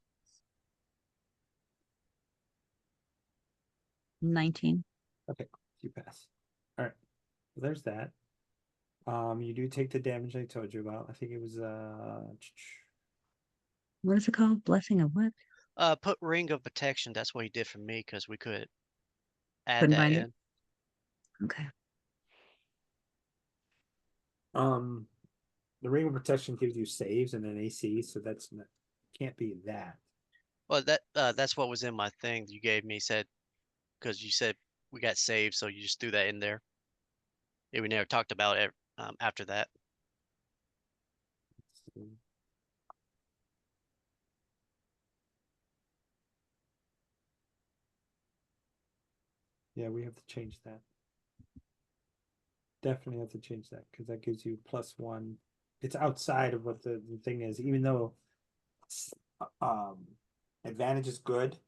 19. You pass. Alright, there's that. You do take the damage I told you about. I think it was What is it called? Blessing of what? put ring of protection. That's what he did for me because we could add Couldn't that find in. it. Okay. the ring of protection gives you saves and an AC, so that's not, can't be that. Well, that's what was in my thing you gave me. Said because you said we got saved, so you just threw that in there. Yeah, we never talked about it after that. Let's see. Yeah, we have to change that. Definitely have to change that because that gives you +1. It's outside of what the thing is, even though advantage is good.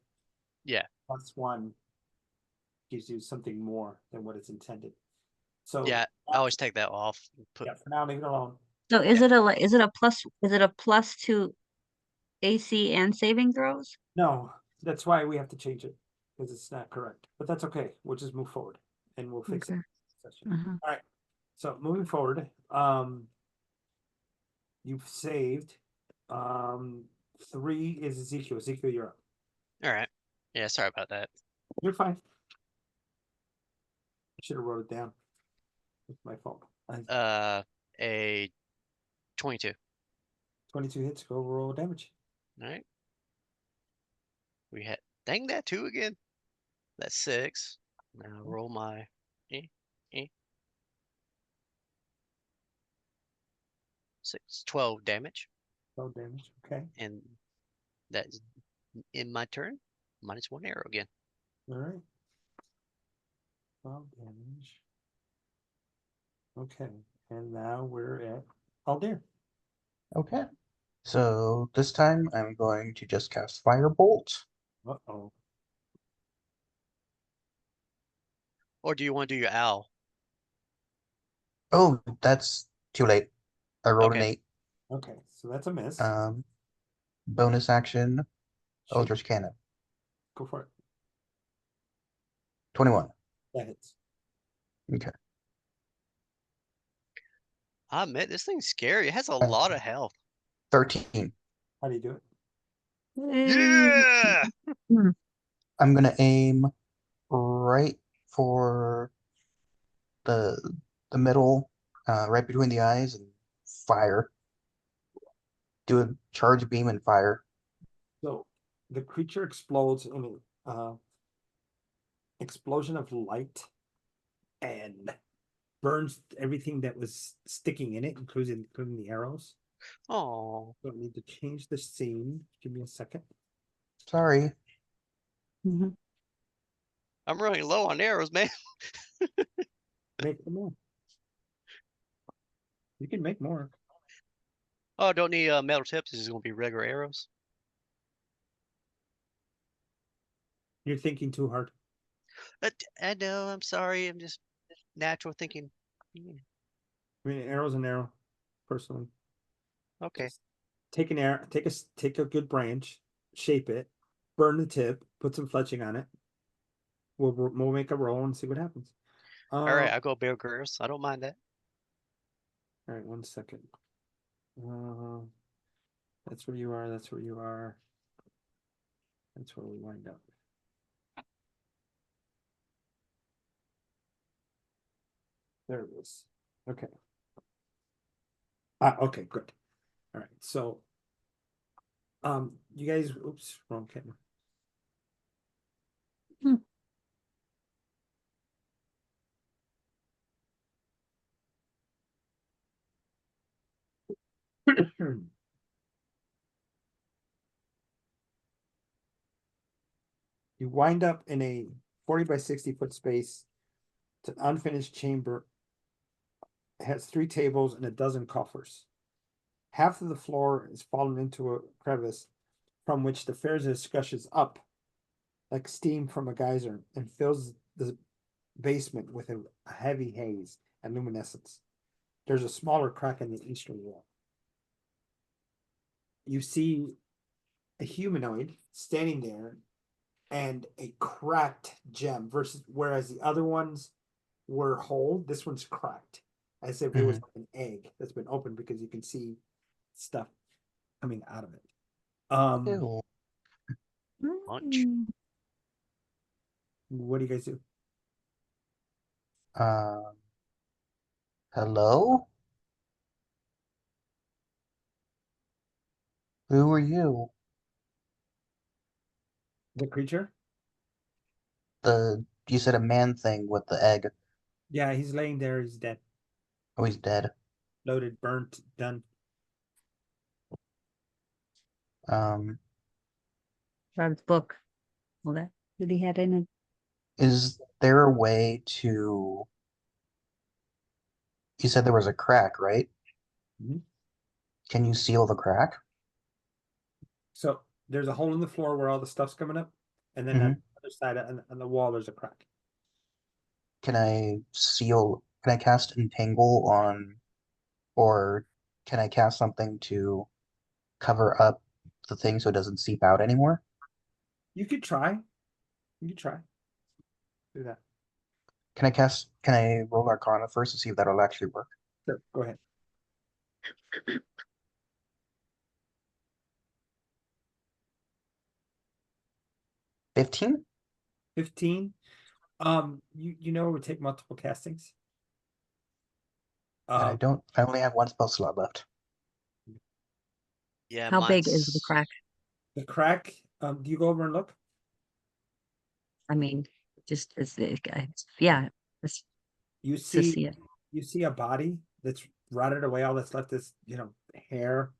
Yeah. +1 gives you something more than what it's intended. So Yeah, I always take that off. And put yeah, for now, leave it alone. So is Yeah. it a plus to AC and saving throws? No, that's why we have to change it because it's not correct. But that's okay. We'll just move forward and we'll fix it. Okay. Session. Uh-huh. All right. So moving forward, you've saved. 3 is Ezekiel. Ezekiel, you're up. all right. Yeah, sorry about that. You're fine. I should have wrote it down. It's my fault. A 22. 22 hits. Go roll damage. All right. We had dang that 2 again. That's 6. Now roll my 6, 12 damage, 12 damage. Okay. and that's in my turn. -1 arrow again. All right. 12 damage. Okay. And now we're at Aldir. Okay. So this time I'm going to just cast Firebolt. Uh-oh. Or do you want to do your owl? Oh, that's too late. I rolled an Okay. 8. Okay. So that's a miss. Bonus action, Shoot. Eldritch Cannon. Go for it. 21. That hits. Okay. I admit this thing's scary. It has a Uh, lot of health. 13. How do you do it? Yeah. I'm gonna aim right for the middle, right between the eyes, and fire. Do a charge beam and fire. So the creature explodes in an explosion of light and burns everything that was sticking in it, including the arrows. Oh, So I need to change the scene. Give me a second. Sorry. Mhm. I'm running low on arrows, man. Make them more. You can make more. Oh, don't need metal tips. This is gonna be regular arrows. You're thinking too hard. I know. I'm sorry. I'm just natural thinking. Yeah, I mean, arrow's an arrow, personally. okay. Take an arrow, take a good branch, shape it, burn the tip, put some fletching on it. We'll make a roll and see what happens. All right. I'll go Bear Grylls. I don't mind that. All right, 1 second. That's where you are. That's where you are. That's where we wind up. There it is. Okay. Okay, good. All right, so you guys, oops, wrong camera. You wind up in a 40 by 60 foot space. It's an unfinished chamber. It has 3 tables and a dozen coffers. Half of the floor is fallen into a crevice from which the Fairs gushes up like steam from a geyser and fills the basement with a heavy haze and luminescence. There's a smaller crack in the eastern wall. You see a humanoid standing there and a cracked gem versus whereas the other ones were whole, this one's cracked. As if it was like an egg that's been opened because you can see stuff coming out of it. Ew. Lunch. Mm. What do you guys do? Um, hello? Who are you? The creature? You said a man thing with the egg. Yeah, he's laying there, he's dead. Oh, he's dead. Loaded, burnt, done. Um, Rob's book. Well, that Did he have any? is there a way to? You said there was a crack, right? Mhm. Can you seal the crack? So there's a hole in the floor where all the stuff's coming up, and then on the other side on the wall there's a crack. Can I seal? Can I cast entangle on, or can I cast something to cover up the thing so it doesn't seep out anymore? You could try. You could try. Do that. Can I roll Arcana first to see if that'll actually work? Sure, go ahead. 15? 15. You know it would take multiple castings. I don't. I only have one spell slot left. Yeah, how big is the mine's- crack? The crack, do you go over and look? I mean, just as the guy. Yeah, just You to see see it. you see a body that's rotted away. All that's left is, hair,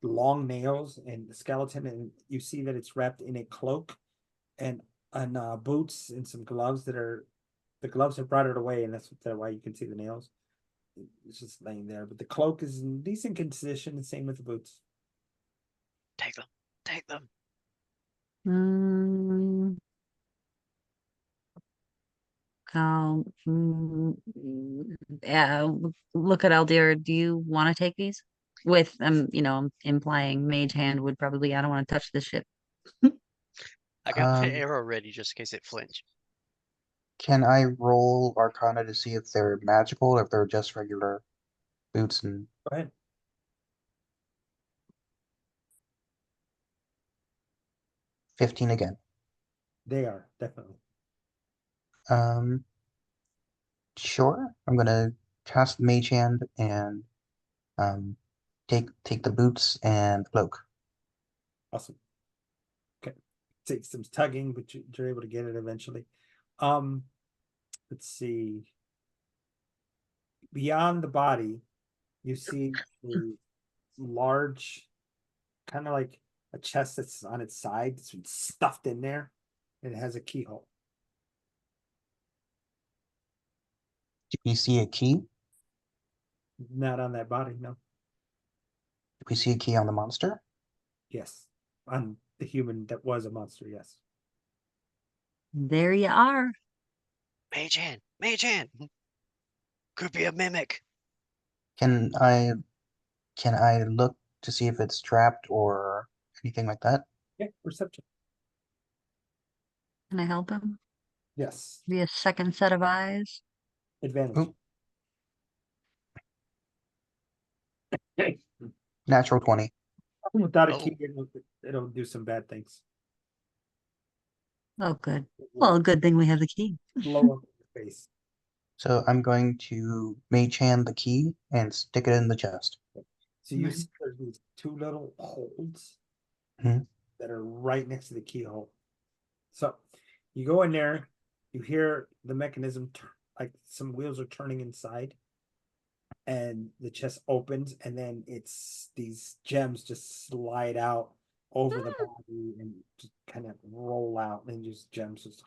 long nails, and the skeleton, and you see that it's wrapped in a cloak and boots and some gloves the gloves have rotted away, and that's why you can see the nails. It's just laying there, but the cloak is in decent condition, and same with the boots. Take them. Take them. Mm. Yeah, look at Aldir. Do you want to take these? With implying Mage Hand would probably. I don't want to touch this ship. I got my Um, arrow ready just in case it flinch. Can I roll Arcana to see if they're magical or if they're just regular boots and Go ahead. 15 again? They are definitely. Um, sure. I'm gonna cast Mage Hand and um take the boots and the cloak. Awesome. Okay. Takes some tugging, but you're able to get it eventually. Let's see. Beyond the body, you see a large, kind of like a chest that's on its side, that's been stuffed in there, and it has a keyhole. Do we see a key? Do Not on that body, no. we see a key on the monster? Yes. On the human that was a monster, yes. There you are. Mage hand. Mage hand. Could be a mimic. Can I look to see if it's trapped or anything like that? Yeah, perception. Can I help him? Yes. Be a second set of eyes. Advantage. Oop. Natural 20. Without a Oh. key, it'll do some bad things. Oh, good. Well, a good thing we have the key. Blow up your face. So I'm going to Mage Hand the key and stick it in the chest. So you Right. see there's these two little holes Mhm. that are right next to the keyhole. So you go in there, you hear the mechanism like some wheels are turning inside, and the chest opens, and then it's these gems just slide out over the body and just kind of roll out, and just gems just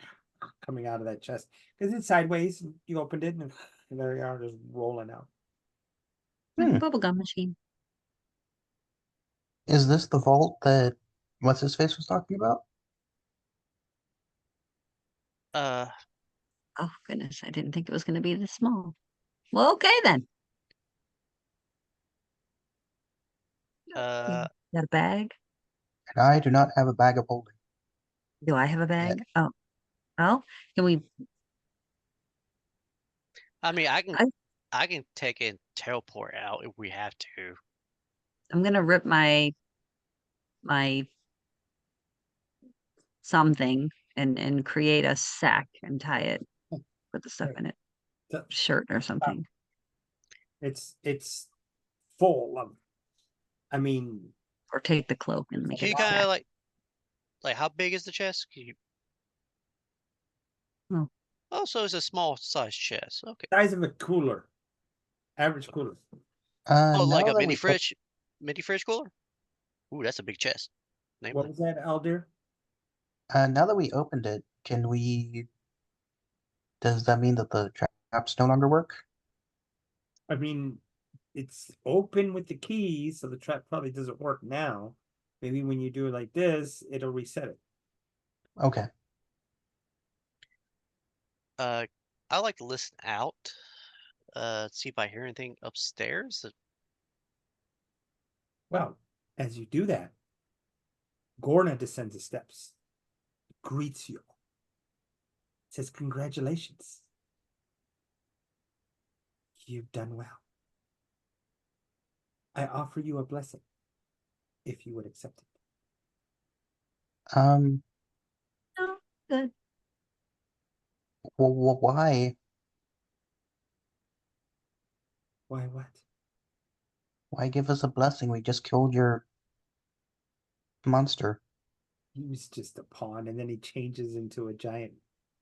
coming out of that chest because it's sideways. And you opened it, and there you are, just rolling out. Like a Hmm. bubblegum machine. Is this the vault that what's his face was talking about? Uh, Oh, goodness, I didn't think it was gonna be this small. Well, okay then. Uh, Got a bag? And I do not have a bag of holding. Do I have a Yeah. bag? Oh, oh, can we, I mean, I- I can take and teleport out if we have to. I'm gonna rip my something and create a sack and tie it, put the stuff in it, The- shirt or something. It's full of, I mean, Or take the cloak and make Can it you a kind sack. of like how big is the chest? Can you... Oh. Oh, so it's a small size chest. Okay. size of a cooler, average cooler. Oh, like Now a that we put, mini fridge cooler? Ooh, that's a big chest. Name What it. was that, Aldir? now that we opened it, can we? Does that mean that the traps no longer work? I mean, it's open with the keys, so the trap probably doesn't work now. Maybe when you do it like this, it'll reset it. Okay. I like to listen out. See if I hear anything upstairs. Well, as you do that, Gorna descends the steps, greets you, says, "Congratulations. You've done well. I offer you a blessing, if you would accept it." Um. Oh, good. Well, why? Why, what? Why give us a blessing? We just killed your monster. He was just a pawn, and then he changes into a giant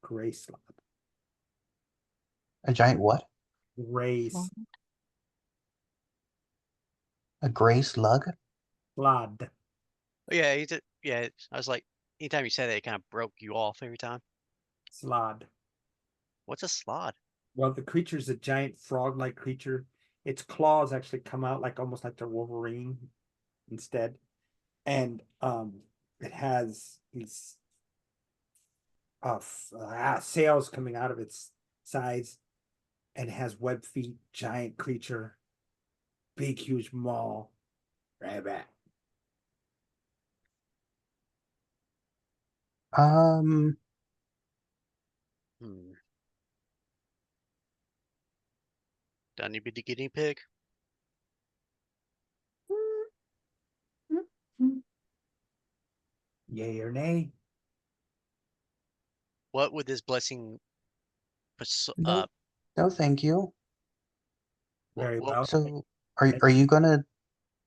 gray slot. A giant what? Gray Well, A gray slug? slod. Oh, yeah, he did. Yeah, I was like, anytime you said that, it kind of broke you off every time. Slod. What's a slod? Well, the creature's a giant frog-like creature. Its claws actually come out like almost like the Wolverine instead. And it has these sails coming out of its sides, and it has web feet, giant creature, big huge maw, rabbit. Um, Hmm. Do I need to be the guinea pig? Yay or nay? What would this blessing no, no, thank you. Very what well. So, are you gonna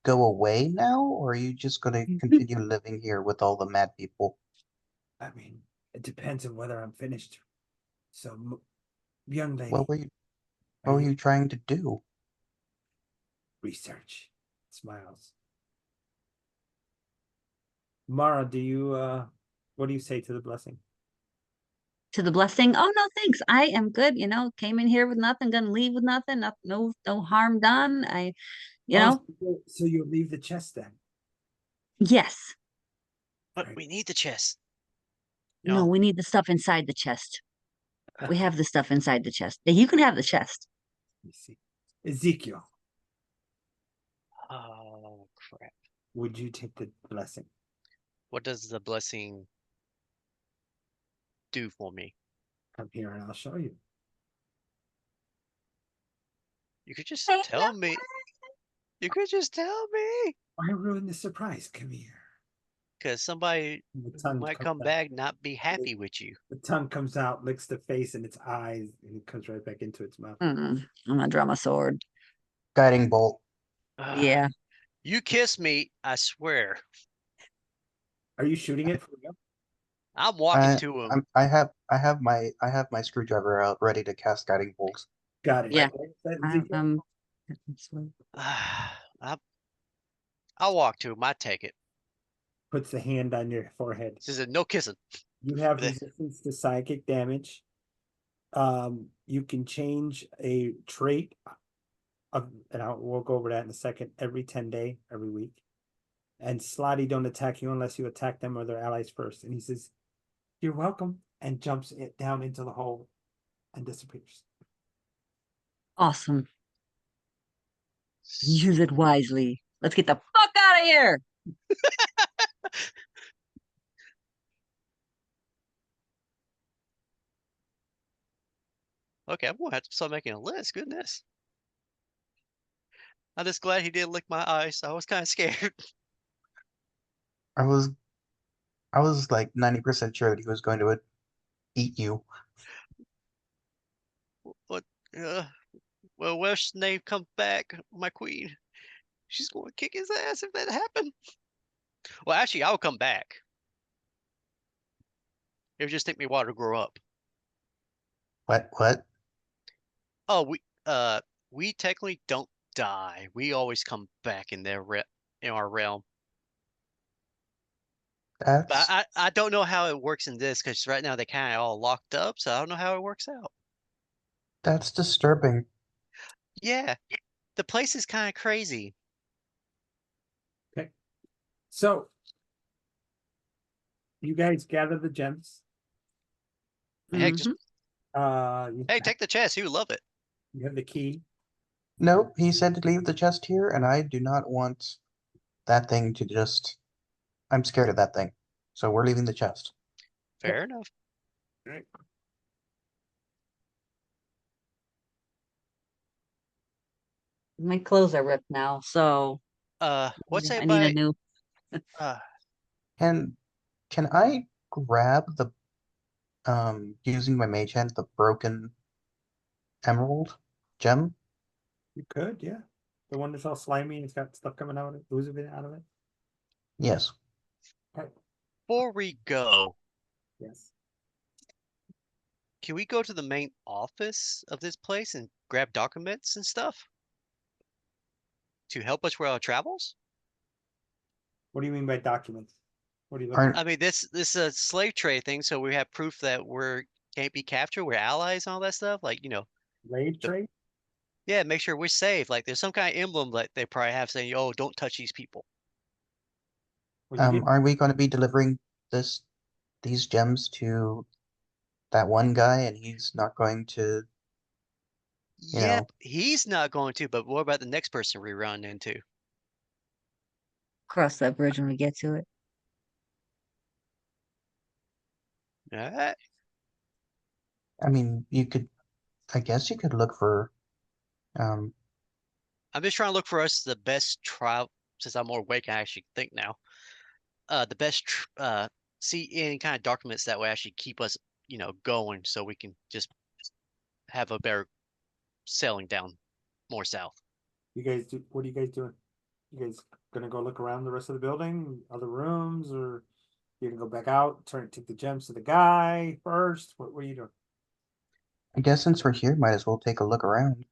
go away now, or are you just gonna continue living here with all the mad people? I mean, it depends on whether I'm finished. So, young lady, What were you, are what were you you trying to do? research? Smiles. Mara, what do you say to the blessing? to the blessing. Oh no, thanks. I am good. Came in here with nothing, gonna leave with nothing. No harm done. Oh, so you'll leave the chest then? Yes. But Right. we need the chest. No, we need the stuff inside the chest. We have the stuff inside the chest. Yeah, you can have the chest. Let me see. Ezekiel, Oh crap! would you take the blessing? What does the blessing do for me? Come here and I'll show you. You could just tell me. You could just tell me. Why ruin the surprise? Come here. Because somebody And the tongue might comes come out. back not be happy with you. The tongue comes out, licks the face and its eyes, and it comes right back into its mouth. I'm gonna draw my sword. Guiding bolt. Yeah. You kiss me, I swear. Are you shooting it for real? I'm walking to him. I have my screwdriver out ready to cast guiding bolts. Got it. Yeah. Is that I, Ezekiel? I'll walk to him. I take it. Puts the hand on your forehead. This is no kissing. You have The- resistance to psychic damage. You can change a trait we'll go over that in a second. Every 10 day, every week. And Slotty don't attack you unless you attack them or their allies first. And he says, "You're welcome," and jumps it down into the hole. and disappears. Awesome. Use it wisely. Let's get the fuck out of here. Okay, I'm gonna have to start making a list. Goodness. I'm just glad he didn't lick my eyes. I was kind of scared. I was I was like 90% sure that he was going to eat you. What? Uh, well, when Snape comes back, my queen, she's going to kick his ass if that happened. Well, actually, I'll come back. It would just take me a while to grow up. What? Oh, we technically don't die. We always come back in in our realm. But That's I don't know how it works in this because right now they kind of all locked up, so I don't know how it works out. that's disturbing. Yeah, the place is kind of crazy. So you guys gather the gems. Heck, just You, hey, take the chest. You love it. you have the key. Nope, he said to leave the chest here, and I do not want that thing to just. I'm scared of that thing. So we're leaving the chest. Fair enough. Right. My clothes are ripped now, so What's I that need a by? new. Uh, And can I grab the using my mage hand the broken emerald gem? You could, yeah. The one that's all slimy and it's got stuff coming out of it, oozing out of it. Yes. Okay. before we go, Yes. can we go to the main office of this place and grab documents and stuff to help us with our travels? What do you mean by documents? What are you looking Aren't I mean, this is a slave trade thing, so we have proof that we're can't be captured. We're allies and all that stuff. Like, Raid the trade? yeah, make sure we're safe. Like, there's some kind of emblem that they probably have saying, "Oh, don't touch these people." Well, you get aren't we going to be delivering these gems to that one guy, and he's not going to, you Yep, know, he's not going to. But what about the next person we run into? Cross that bridge when we get to it. All right. I mean, I guess you could look for, um, I'm just trying to look for us the best trial. Since I'm more awake, I actually think now. The best see any kind of documents that will actually keep us, going, so we can just have a better sailing down more south. you guys do. What are you guys doing? You guys gonna go look around the rest of the building, other rooms, or you're gonna go back out, take the gems to the guy first? What are you doing? I guess since we're here, might as well take a look around.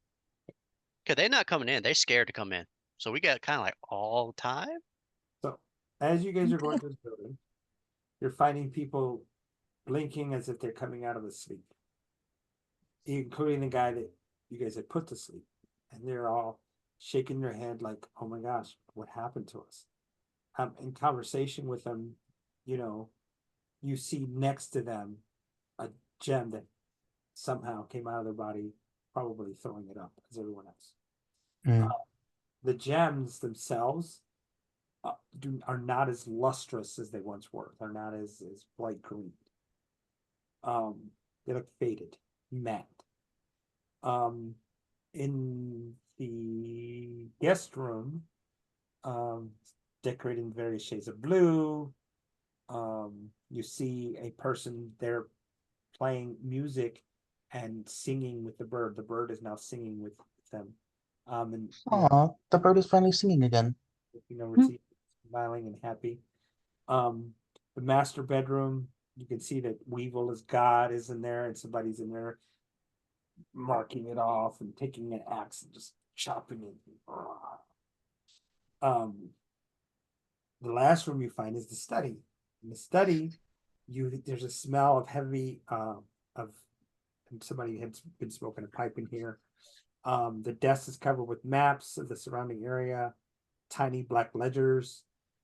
Cause they're not coming in. They're scared to come in. So we got kind of like all the time. So as you guys are going to the building, you're finding people blinking as if they're coming out of a sleep, including the guy that you guys had put to sleep, and they're all shaking their head like, "Oh my gosh, what happened to us?" In conversation with them, you see next to them a gem that somehow came out of their body, probably throwing it up as everyone else. Mm. The gems themselves are not as lustrous as they once were. They're not as bright green. They look faded, matte. In the guest room, decorated in various shades of blue. You see a person there playing music and singing with the bird. The bird is now singing with them. And Aw, the bird is finally singing again. we're smiling and happy. The master bedroom, you can see that Weevil is God is in there, and somebody's in there marking it off and taking an axe and just chopping it. The last room you find is the study. In the study, there's a smell of heavy of somebody had been smoking a pipe in here. The desk is covered with maps of the surrounding area, tiny black ledgers.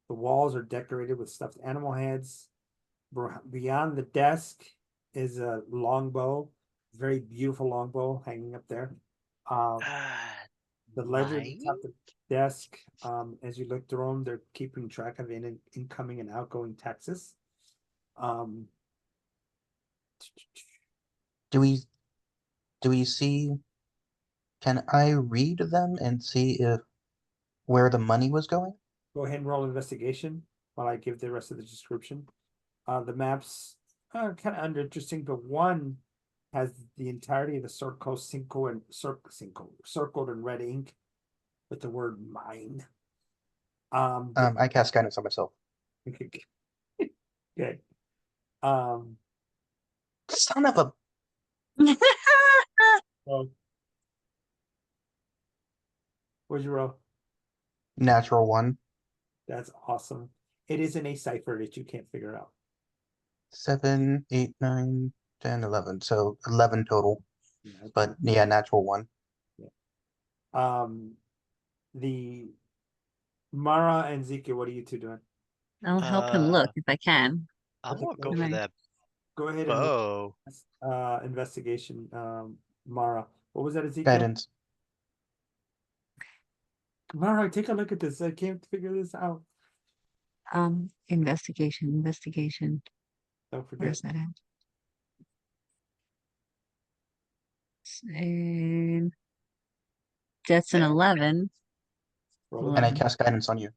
The walls are decorated with stuffed animal heads. Beyond the desk is a longbow very beautiful longbow hanging up there. Um, the ledger at the top of the desk, as you look through them, they're keeping track of incoming and outgoing taxes. Um, Do we see? Can I read them and see if where the money was going? Go ahead and roll investigation while I give the rest of the description. The maps are kind of uninteresting, but one has the entirety of the circle circled in red ink with the word mine. I cast guidance on myself. Good. Son of a. Well, what'd you roll? Natural one. That's awesome. It is in a cipher that you can't figure out. 7, 8, 9, 10, 11. So 11 total. Yeah, But yeah, natural one. the Mara and Zeke, what are you two doing? I'll help him look if I can. I'm Okay, gonna go Can for I- that Go ahead and roll, bow. investigation. Mara, what was that, Ezekiel? Guidance. Mara, take a look at this. I can't figure this out. Investigation. Don't forget. Where's that at? And that's an 11. Roll it. And I 11. cast guidance on you.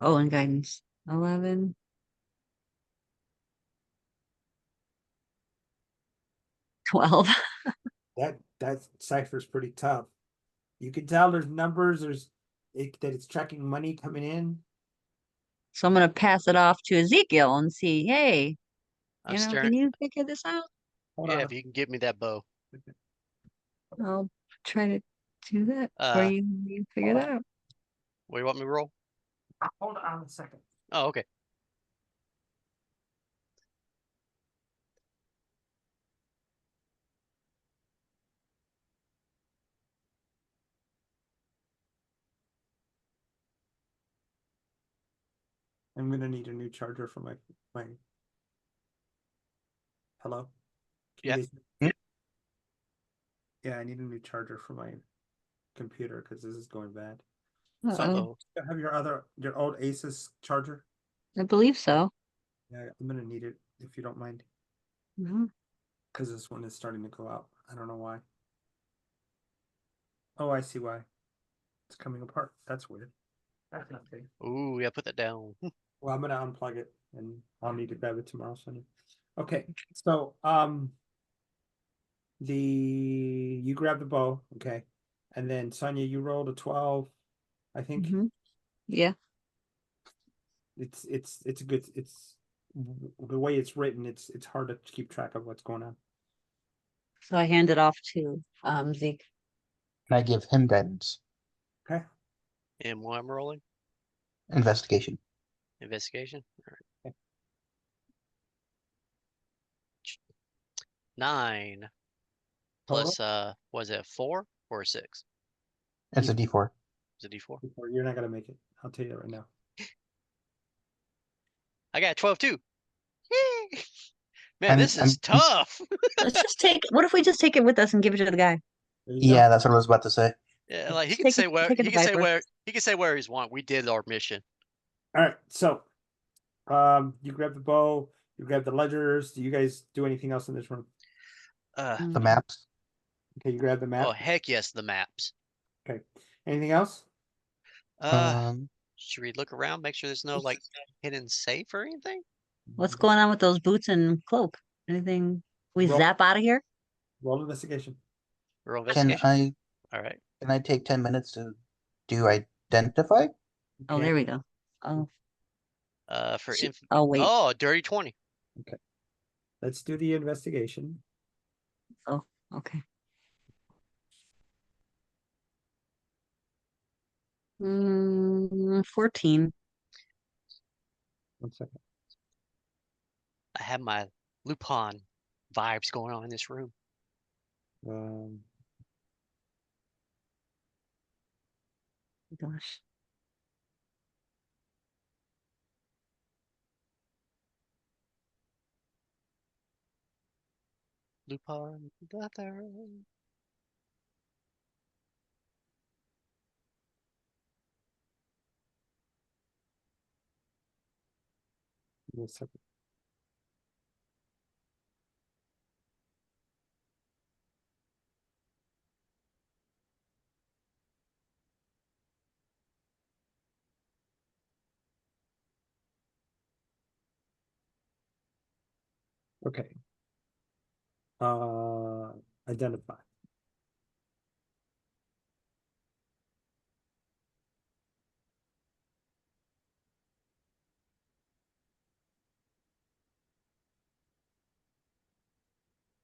Oh, and guidance. 11. 12. That cipher's pretty tough. You can tell there's numbers. That it's tracking money coming in. So I'm gonna pass it off to Ezekiel and see, hey, I'm can staring. you figure this out? Hold Yeah, on. if you can get me that bow. I'll try to do that or Uh, you figure that out. What do you want me to roll? Hold on a second. Oh, okay. I'm gonna need a new charger for my. Hello. Can you Yeah. guys- Hmm? Yeah, I need a new charger for my computer because this is going bad. Uh-oh. Oh, Have your old Asus charger? I believe so. Yeah, I'm gonna need it if you don't mind, Mhm. because this one is starting to go out. I don't know why. Oh, I see why. It's coming apart. That's weird. That's not good. ooh, yeah, put that down. Well, I'm gonna unplug it and I'll need to grab it tomorrow, Sonny. Okay, so you grab the bow, okay, and then Sonia, you rolled a 12. I think Mhm. Yeah. it's a good. The way it's written. It's hard to keep track of what's going on. So I hand it off to Zeke. And I give him guidance. Okay. And what I'm rolling? Investigation. Investigation. All right. Okay. 9 Total? plus was it a 4 or a 6? It's a D4. Is it D4? You're not gonna make it. I'll tell you that right now. I got 12 too. Yay! Man, I'm- this is I'm- tough. Let's just take what if we just take it with us and give it to the guy? There you Yeah, go. that's what I was about to say. Yeah, like he Just can take say it- where take it he to can say Viper. where he can say where he's want. We did our mission. All right. So, you grab the bow. You grab the ledgers. Do you guys do anything else in this room? Uh, The maps. Okay, you grab the map. oh heck yes, the maps. Okay. Anything else? Um, Should we look around, make sure there's no like hidden safe or anything? What's going on with those boots and cloak? Anything we Roll- zap out of here? Roll investigation. Roll can investigation. I All right. can I take 10 minutes to do identify? Oh, Okay. there we go. Oh, For Sh- inf oh wait. oh, dirty 20. Let's do the investigation. Oh, okay. 14. 1 second. I have my Lupin vibes going on in this room. Um, Gosh. Lupin, leather. Give me a second. Okay. Identify.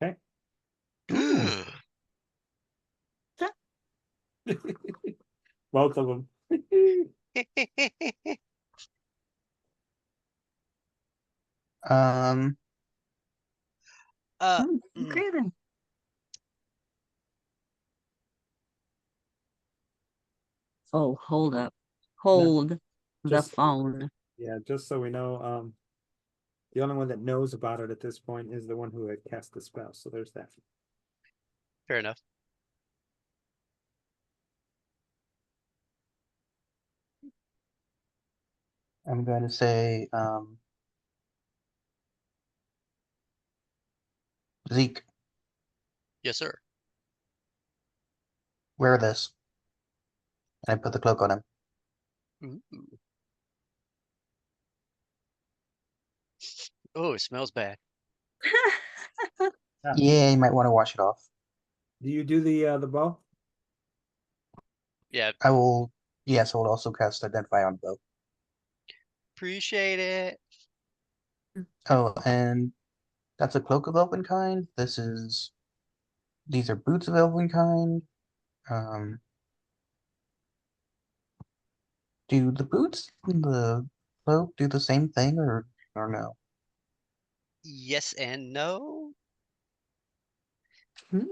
Okay. Both of them. uh, Hmm, mm, Okay then. Oh, hold up. Hold the just- phone. Yeah, just so we know, the only one that knows about it at this point is the one who had cast the spell, so there's that. fair enough. I'm going to say, Zeke, Yes, sir. wear this. And I put the cloak on him. Ooh. Oh, it smells bad. Yeah, you might want to wash it off. Do you do the bow? Yeah, I will, yes, I will also cast Identify on both. appreciate it. Oh, and that's a cloak of Elvenkind. These are boots of Elvenkind. Do the boots and the cloak do the same thing or no? Yes and no. Hmm?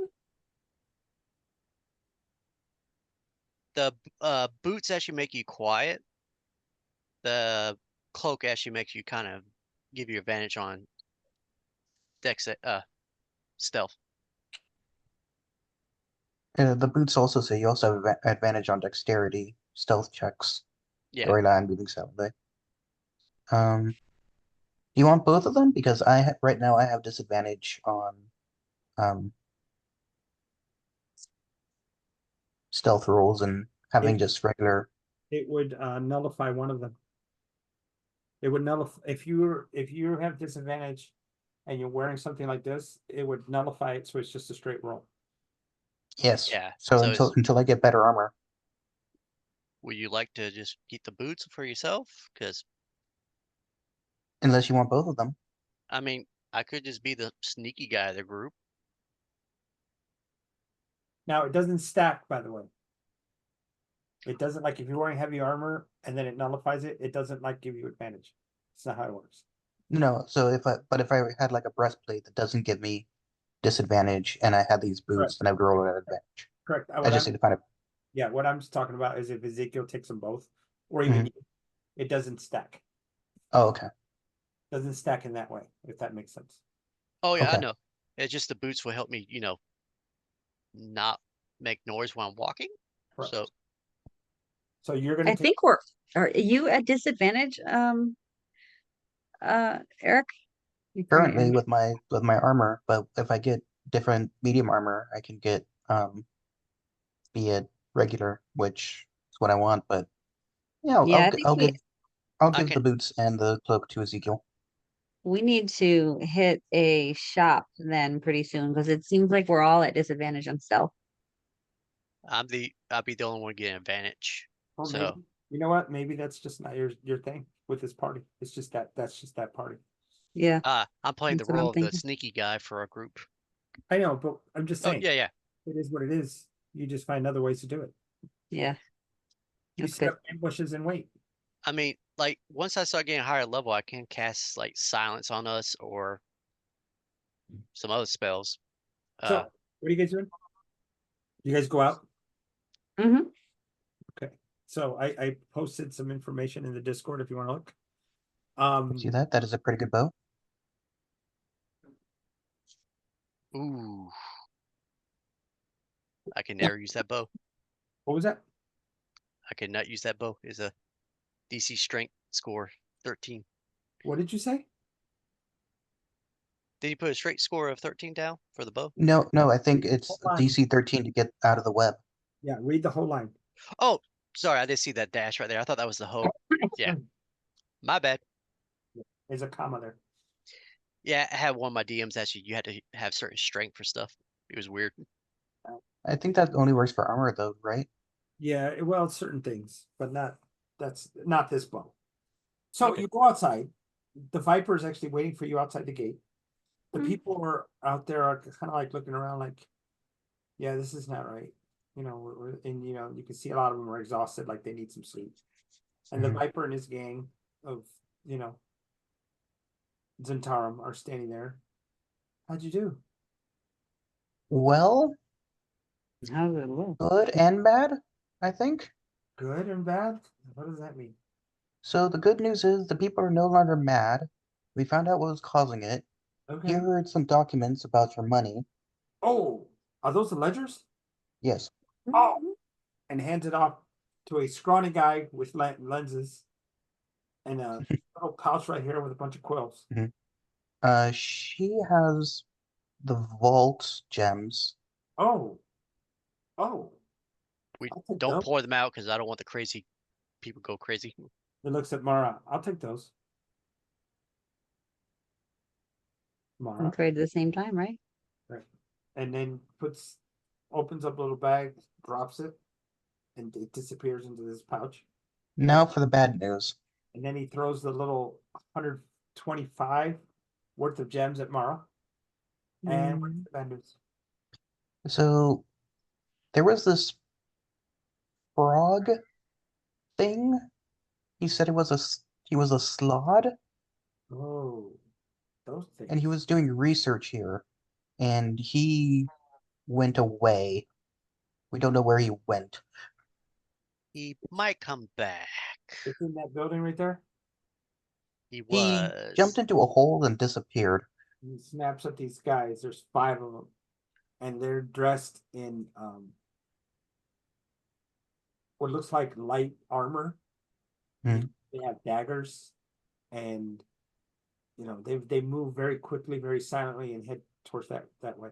The boots actually make you quiet. The cloak actually makes you kind of give you advantage on dex stealth. The boots also say you also have advantage on dexterity, stealth checks, Yeah. or I'm moving Saturday. Do you want both of them? Because right now I have disadvantage on um stealth rolls and having It- just regular. It would nullify one of them. It would nullify if you have disadvantage and you're wearing something like this, it would nullify it, so it's just a straight roll. Yes. Yeah. So So until I get better armor. would you like to just keep the boots for yourself? Because Unless you want both of them. I mean, I could just be the sneaky guy of the group. Now it doesn't stack, by the way. It doesn't, like if you're wearing heavy armor and then it nullifies it, it doesn't like give you advantage. It's not how it works. No, so if I had like a breastplate that doesn't give me disadvantage and I had these boots, then I would roll at advantage. Correct. I just need to find a Yeah, what I'm just talking about is if Ezekiel takes them both, or even Mhm. it doesn't stack. Oh, okay. Doesn't stack in that way, if that makes sense. Oh yeah, I Okay. know. It's just the boots will help me, not make noise while I'm walking. Correct. So So you're gonna I take, think are you at disadvantage, Eric? You call me Currently Eric. with my armor, but if I get different medium armor, I can get be it regular, which is what I want, but yeah, Yeah, I think I'll I give can the boots and the cloak to Ezekiel. we need to hit a shop then pretty soon because it seems like we're all at disadvantage on stealth. I'll be the only one getting advantage. or So maybe, you know what? Maybe that's just not your thing with this party. It's just that's just that party. Yeah, I'm playing the that's what I'm role of the thinking. sneaky guy for our group. I know, but I'm just Oh saying, yeah, yeah. it is what it is. You just find other ways to do it. Yeah, You that's set good. up ambushes and wait. I mean, like once I start getting higher level, I can cast like silence on us or some other spells. So what are you guys doing? You guys go out? Hmm. Okay. So I posted some information in the Discord if you want to look. See that? That is a pretty good bow. Ooh. I can never use that bow. What was that? I cannot use that bow. Is a DC strength score 13. What did you say? Did you put a straight score of 13 down for the bow? No, no, I think it's Hold on. DC 13 to get out of the web. Yeah, read the whole line. Oh, sorry, I did see that dash right there. I thought that was the hoe. Yeah. My bad. There's a comma there. Yeah, I had one of my DMs actually. You had to have certain strength for stuff. It was weird. I think that only works for armor though, right? Yeah, well, certain things, but that's not this bow. So Okay. you go outside. The Viper is actually waiting for you outside the gate. The Hmm. people are out there are kind of like looking around like, yeah, this is not right. You know, and you know, you can see a lot of them are exhausted, like they need some sleep. And the Mhm. Viper and his gang of, you know, Zhentarim are standing there. How'd you do? Well, How's it look? good and bad, I think. Good and bad? What does that mean? So the good news is the people are no longer mad. We found out what was causing it. Okay. Here are some documents about your money. Oh, are those the ledgers? Yes. Oh, and hands it off to a scrawny guy with lenses and a little pouch right here with a bunch of quills. She has the vault gems. Oh, oh, We I'll take don't those. pour them out because I don't want the crazy people go crazy. It looks at Mara. I'll take those. Mara. And trade at the same time, right? Right. And then opens up a little bag, drops it, and it disappears into this pouch. Now for the bad news. And then he throws the little 125 worth of gems at Mara. And what's Mm. the bad news? So there was this frog thing. He said he was a slod, Oh, those things. and he was doing research here, and he went away. We don't know where he went. He might come back. It's in that building right there. He He jumped was. into a hole and disappeared. He snaps at these guys. There's 5 of them, and they're dressed in what looks like light armor. Hmm. They have daggers, and you know they move very quickly, very silently, and head towards that way.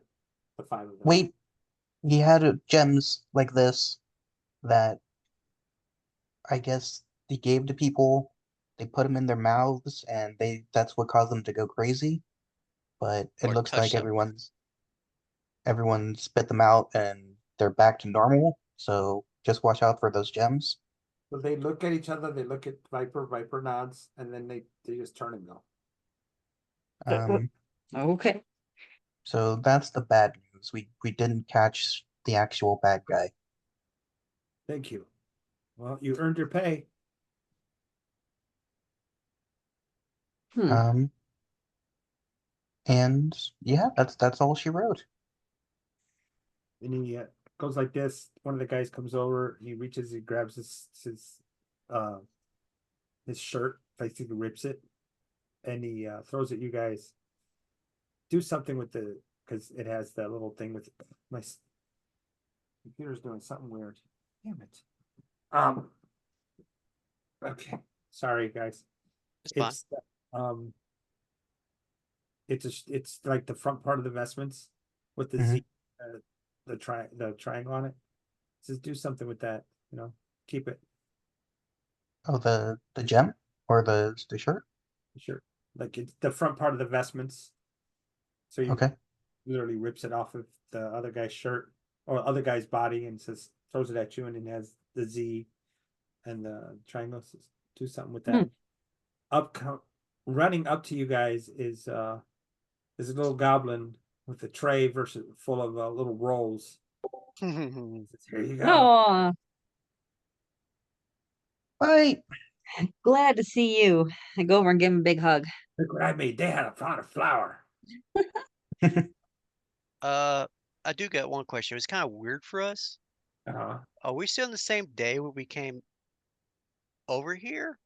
The 5 of them. Wait, he had gems like this that I guess he gave to people. They put them in their mouths, and that's what caused them to go crazy. But it Or looks touch like them. everyone spit them out and they're back to normal. So just watch out for those gems. So they look at each other. They look at Viper. Viper nods, and then they just turn and go. Um, Okay. so that's the bad news. We didn't catch the actual bad guy. Thank you. Well, you earned your pay. Hmm. Um, and yeah, that's all she wrote. And he goes like this. One of the guys comes over. He reaches. He grabs uh his shirt. Basically rips it, and he throws at you guys. Do something with because it has that little thing with my computer's doing something weird. Damn it. Okay. Sorry, guys. It's fine. It's um. It's like the front part of the vestments with the Mhm. Z, the triangle on it. It says do something with that. You know, keep it. Oh, the gem or the shirt? Sure. Like it's the front part of the vestments. So you Okay. literally rips it off of the other guy's shirt or other guy's body and says throws it at you and it has the Z and the triangle. Says, do something with that. Running up to you guys is a little goblin with a tray versus full of little rolls. Says, here you go. Oh, Bye. glad to see you. I go over and give him a big hug. Look what I made. They had a pot of flour. I do get one question. It was kind of weird for us. Uh-huh. Are we still on the same day when we came over here?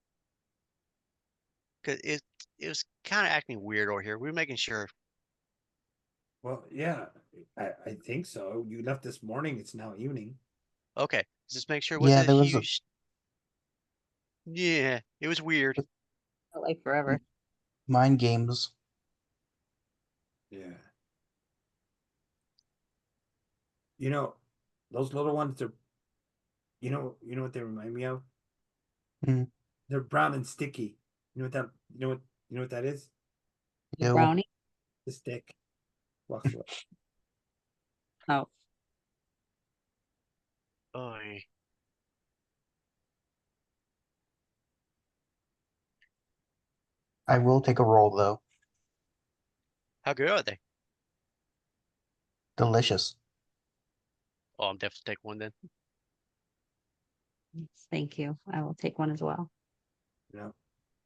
Cause it was kind of acting weird over here. We were making sure Well, yeah, I think so. You left this morning, it's now evening. Okay, just make sure it Yeah, wasn't a there was a huge. Yeah, it was weird. Felt like forever. mind games. Yeah. You know, those little ones, you know what they remind me of? Mm, They're brown and sticky. You know what that, you know what that is? The ew. brownie. The stick. Walks away. Oh, Oh, I will take a roll though. how good are they? Delicious. Oh, I'm definitely take one then. yes, thank you. I will take one as well. You know?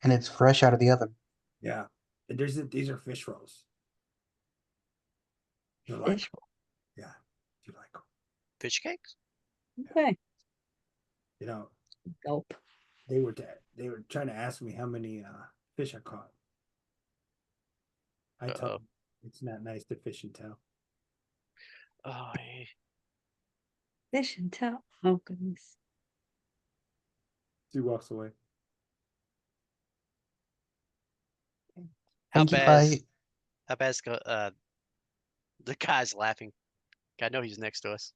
And it's fresh out of the oven. Yeah. And these are fish rolls. You like, Fish. yeah. You like 'em. Fish cakes? Okay. You know, Gulp. they were trying to ask me how many fish I caught. I told Uh-oh. them it's not nice to fish and tell. Oh, Fish and tell. Oh goodness. He walks away. how Thank you, bad? Fi. How bad's the guy's laughing? I know he's next to us.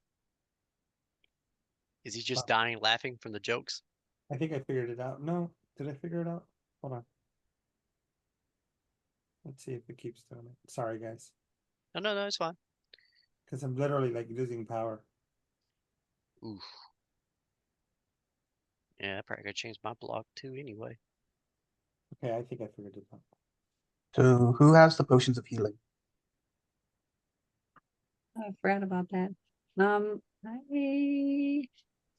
Is he just dying laughing from the jokes? I think I figured it out. No, did I figure it out? Hold on. Let's see if it keeps doing it. Sorry, guys, No, no, no, it's fine. because I'm literally like losing power. Oof. Yeah, I probably gotta change my blog too anyway. Okay, I think I figured it out. So who has the potions of healing? I forgot about that. I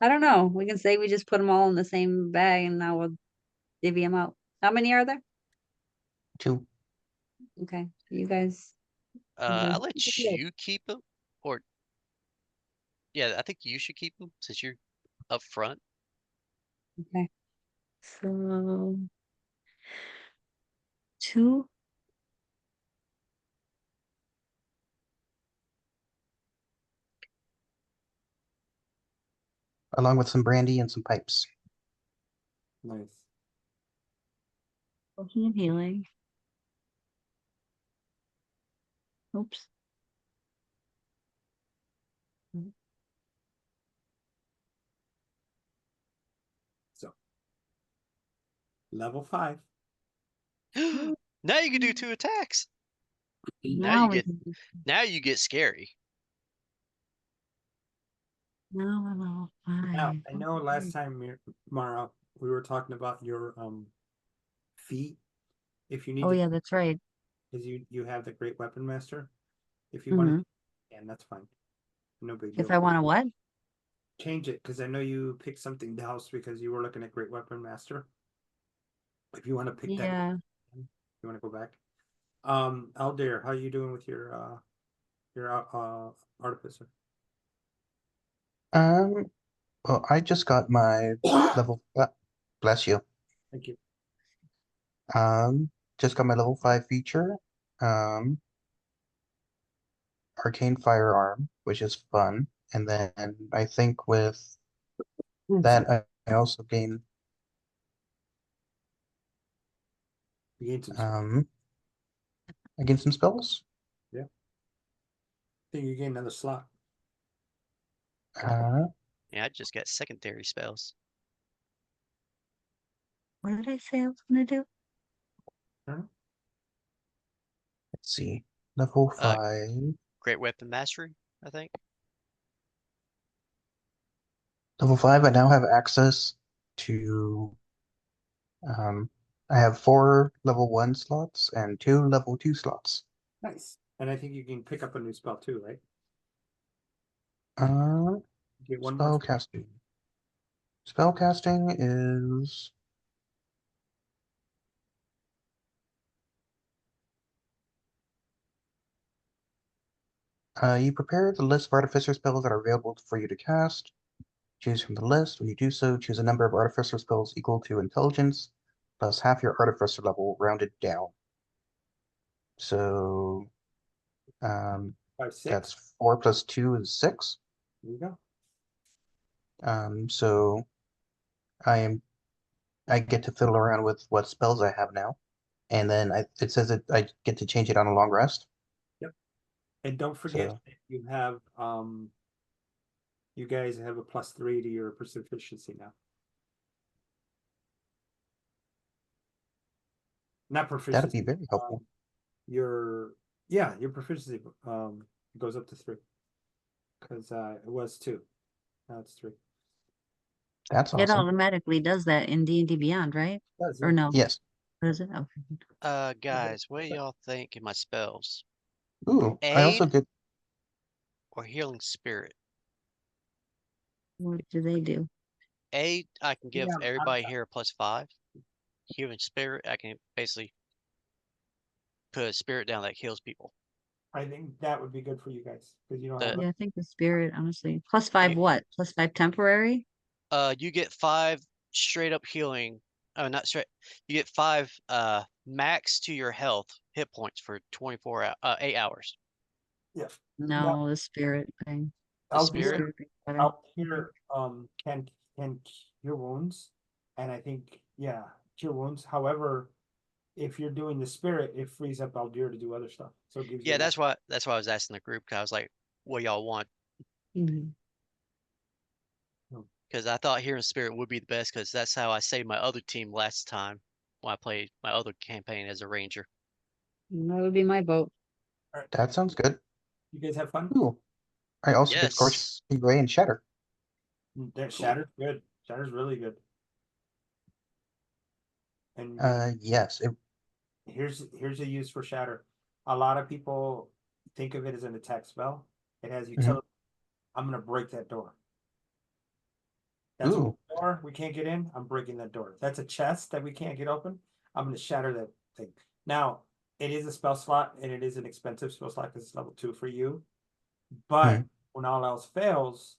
don't know. We can say we just put them all in the same bag and now we'll divvy them out. How many are there? 2. Okay, you guys. I'll guys- let you keep them, or yeah, I think you should keep them since you're up front. Okay. So 2. Along with some brandy and some pipes. Nice. Potion of healing. Oops. So level 5. Now you can do 2 attacks. Now you we get- can. Now you get scary. Now we're level Now 5. I know last time, Mara, we were talking about your feat. If you need Oh to, yeah, that's right. because you have the great weapon master. If you Mhm. want to, and that's fine. No big deal. If I want to what? Change it because I know you picked something else because you were looking at great weapon master. If you want to pick that, Yeah. you want to go back. Aldair, how you doing with your artificer? Well, I just got my level. Bless you. Thank you. Just got my level 5 feature. Um, Arcane Firearm, which is fun. And then I think with that, I also gain You gained some. I gain some spells. I think you gained another slot. Uh, Yeah, I just got secondary spells. What did I say I was gonna do? let's see, level Uh, 5. Great weapon mastery, I think. Level 5, I now have access to. I have 4 level 1 slots and 2 level 2 slots. Nice. And I think you can pick up a new spell too, right? Uh, Get one more. spell casting. Spell casting is. You prepare the list of artificer spells that are available for you to cast. Choose from the list. When you do so, choose a number of artificer spells equal to intelligence, plus half your artificer level rounded down. So 5, 6. That's 4 plus 2 is 6. There you go. So I get to fiddle around with what spells I have now, and then it says that I get to change it on a long rest. And don't forget So- you have you guys have a +3 to your proficiency now. Not That'd proficiency. be very helpful. Your proficiency goes up to 3. Because it was 2. Now it's 3. That's It awesome. automatically does that in D&D Beyond, right? Does, Or yeah. no? Yes. Does it? Okay. Guys, what do y'all think in my spells? Ooh, I also Aid? get Or healing spirit? What do they do? Aid, I can give Yeah, everybody here a +5. Healing spirit, I can basically put a spirit down that heals people. I think that would be good for you guys because you don't The- have. Yeah, I think the spirit, honestly. +5 what? +5 temporary? You get 5 straight up healing. Oh, not straight. You get 5 max to your health hit points for 8 hours. No, the spirit thing. The I'll spirit? hear, thing's better. I'll hear can cure wounds, and I think cure wounds. However, if you're doing the spirit, it frees up Aldir to do other stuff. So it gives Yeah, you that's why I was asking the group, 'cause I was like, what y'all want? Mhm. Because I thought healing spirit would be the best, because that's how I saved my other team last time when I played my other campaign as a ranger. That would be my vote. that sounds good. You guys have fun. Ooh, I also get Scorching Yes. Ray and Shatter. That Shatter's good. Shatter's really good. And Yes. here's a use for Shatter. A lot of people think of it as an attack spell. It has Mm-hmm. utility. I'm gonna break that door. That's a Ooh. door we can't get in. I'm breaking that door. That's a chest that we can't get open. I'm gonna shatter that thing. Now, it is a spell slot and it is an expensive spell slot because it's level 2 for you. But Mhm. when all else fails,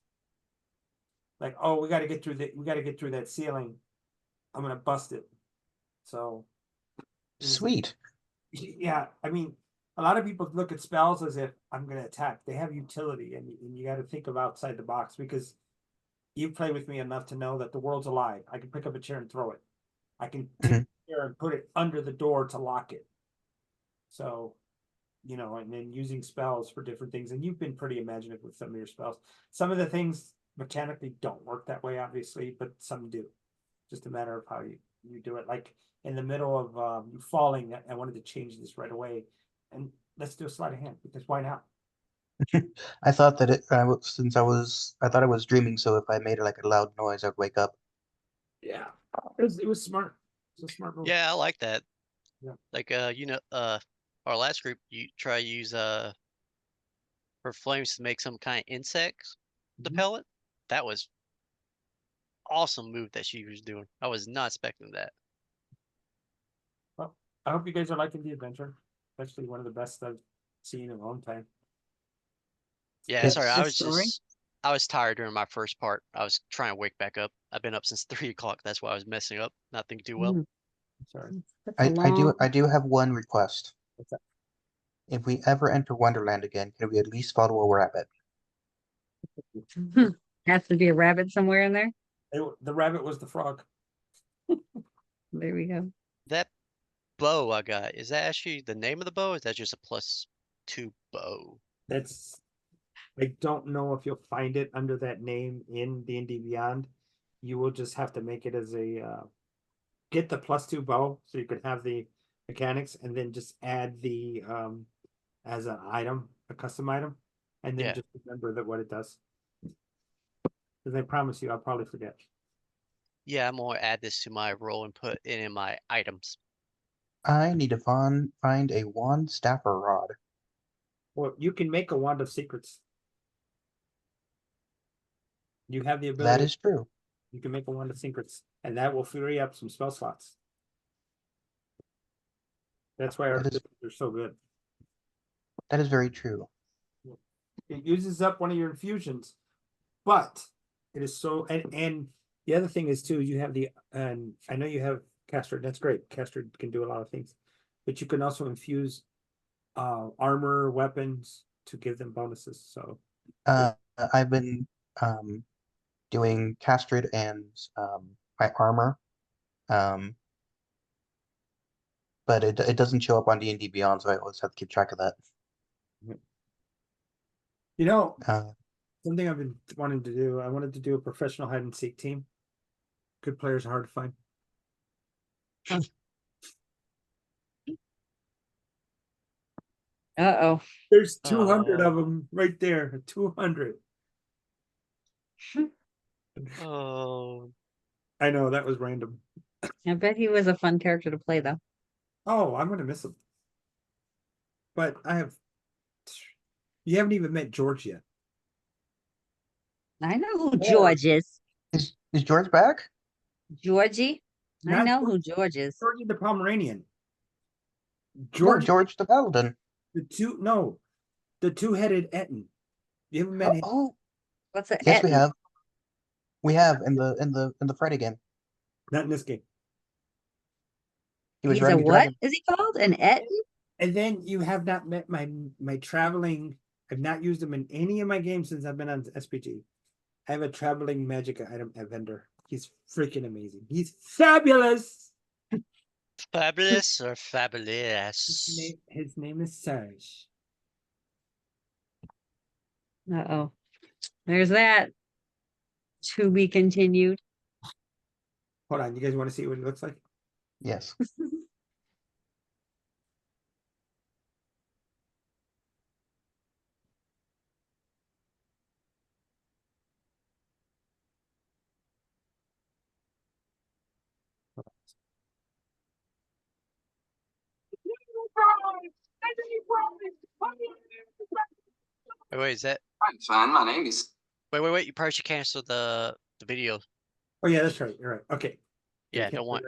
like, oh, we gotta get through that ceiling. I'm gonna bust it. So Sweet. yeah, I mean, a lot of people look at spells as if I'm gonna attack. They have utility, and you got to think of outside the box because you play with me enough to know that the world's alive. I can pick up a chair and throw it. I can take Mhm. a chair and put it under the door to lock it. So, and then using spells for different things. And you've been pretty imaginative with some of your spells. Some of the things mechanically don't work that way, obviously, but some do. Just a matter of how you do it. Like in the middle of you falling, I wanted to change this right away. And let's do a sleight of hand because why not? I thought that I thought I was dreaming, so if I made like a loud noise, I'd wake up. Yeah, it was smart. It's a smart move. Yeah, I like that. Yeah. Like our last group, you try to use for flames to make some kind of insects to Mhm. pellet. That was awesome move that she was doing. I was not expecting that. Well, I hope you guys are liking the adventure. Actually, one of the best I've seen in a long time. Yeah, sorry, Yes. I The was story? I was tired during my first part. I was trying to wake back up. I've been up since 3 o'clock. That's why I was messing up, not thinking too well. Mm, Sorry. that's a I long. do have one request. What's that? If we ever enter Wonderland again, can we at least follow a rabbit? Has to be a rabbit somewhere in there. The rabbit was the frog. There we go. That bow I got, is that actually the name of the bow? Or is that just a +2 bow? That's I don't know if you'll find it under that name in D&D Beyond. You will just have to make it as a get the +2 bow so you can have the mechanics and then just add the as an item, a custom item, and then Yeah. just remember that what it does. Because I promise you, I'll probably forget. Yeah, I'm gonna add this to my roll and put it in my items. I need to find a wand, staff, or rod. Well, you can make a wand of secrets. You have the That ability. is true. You can make a wand of secrets, and that will free up some spell slots. That's why our That is- systems are so good. That is very true. It uses up one of your infusions, but it is so and the other thing is too, you have and I know you have Caster, that's great. Caster can do a lot of things, but you can also infuse armor, weapons to give them bonuses. So I've been doing castrate and my armor. But it doesn't show up on D&D Beyond, so I always have to keep track of that. you know, Uh, something I've been wanting to do. I wanted to do a professional hide and seek team. Good players are hard to find. Uh-oh. There's 200 Oh. of them right there. 200. Oh, I know that was random. I bet he was a fun character to play though. Oh, I'm gonna miss him. But I have. You haven't even met George yet. I know who Oh. George is. is George back? Georgie? I Not know who George is. Georgie the Pomeranian. No, George, George the Paladin. the two-headed Etten. You haven't met him. Oh, What's a yes, we Etten? have. We have in the Friday game. Not in this game. He was He's a riding a what dragon. is he called? An Etten? And then you have not met my traveling. I've not used him in any of my games since I've been on SPG. I have a traveling magic item vendor. He's freaking amazing. He's fabulous. fabulous or fabulous? His name is Serge. Uh-oh. There's that. To be continued. Hold on, you guys want to see what he looks like? Yes. Wait, is that? I'm fine. My name is. Wait. You probably should cancel the video. Oh yeah, that's right. You're right. Okay. Yeah, Okay, don't want.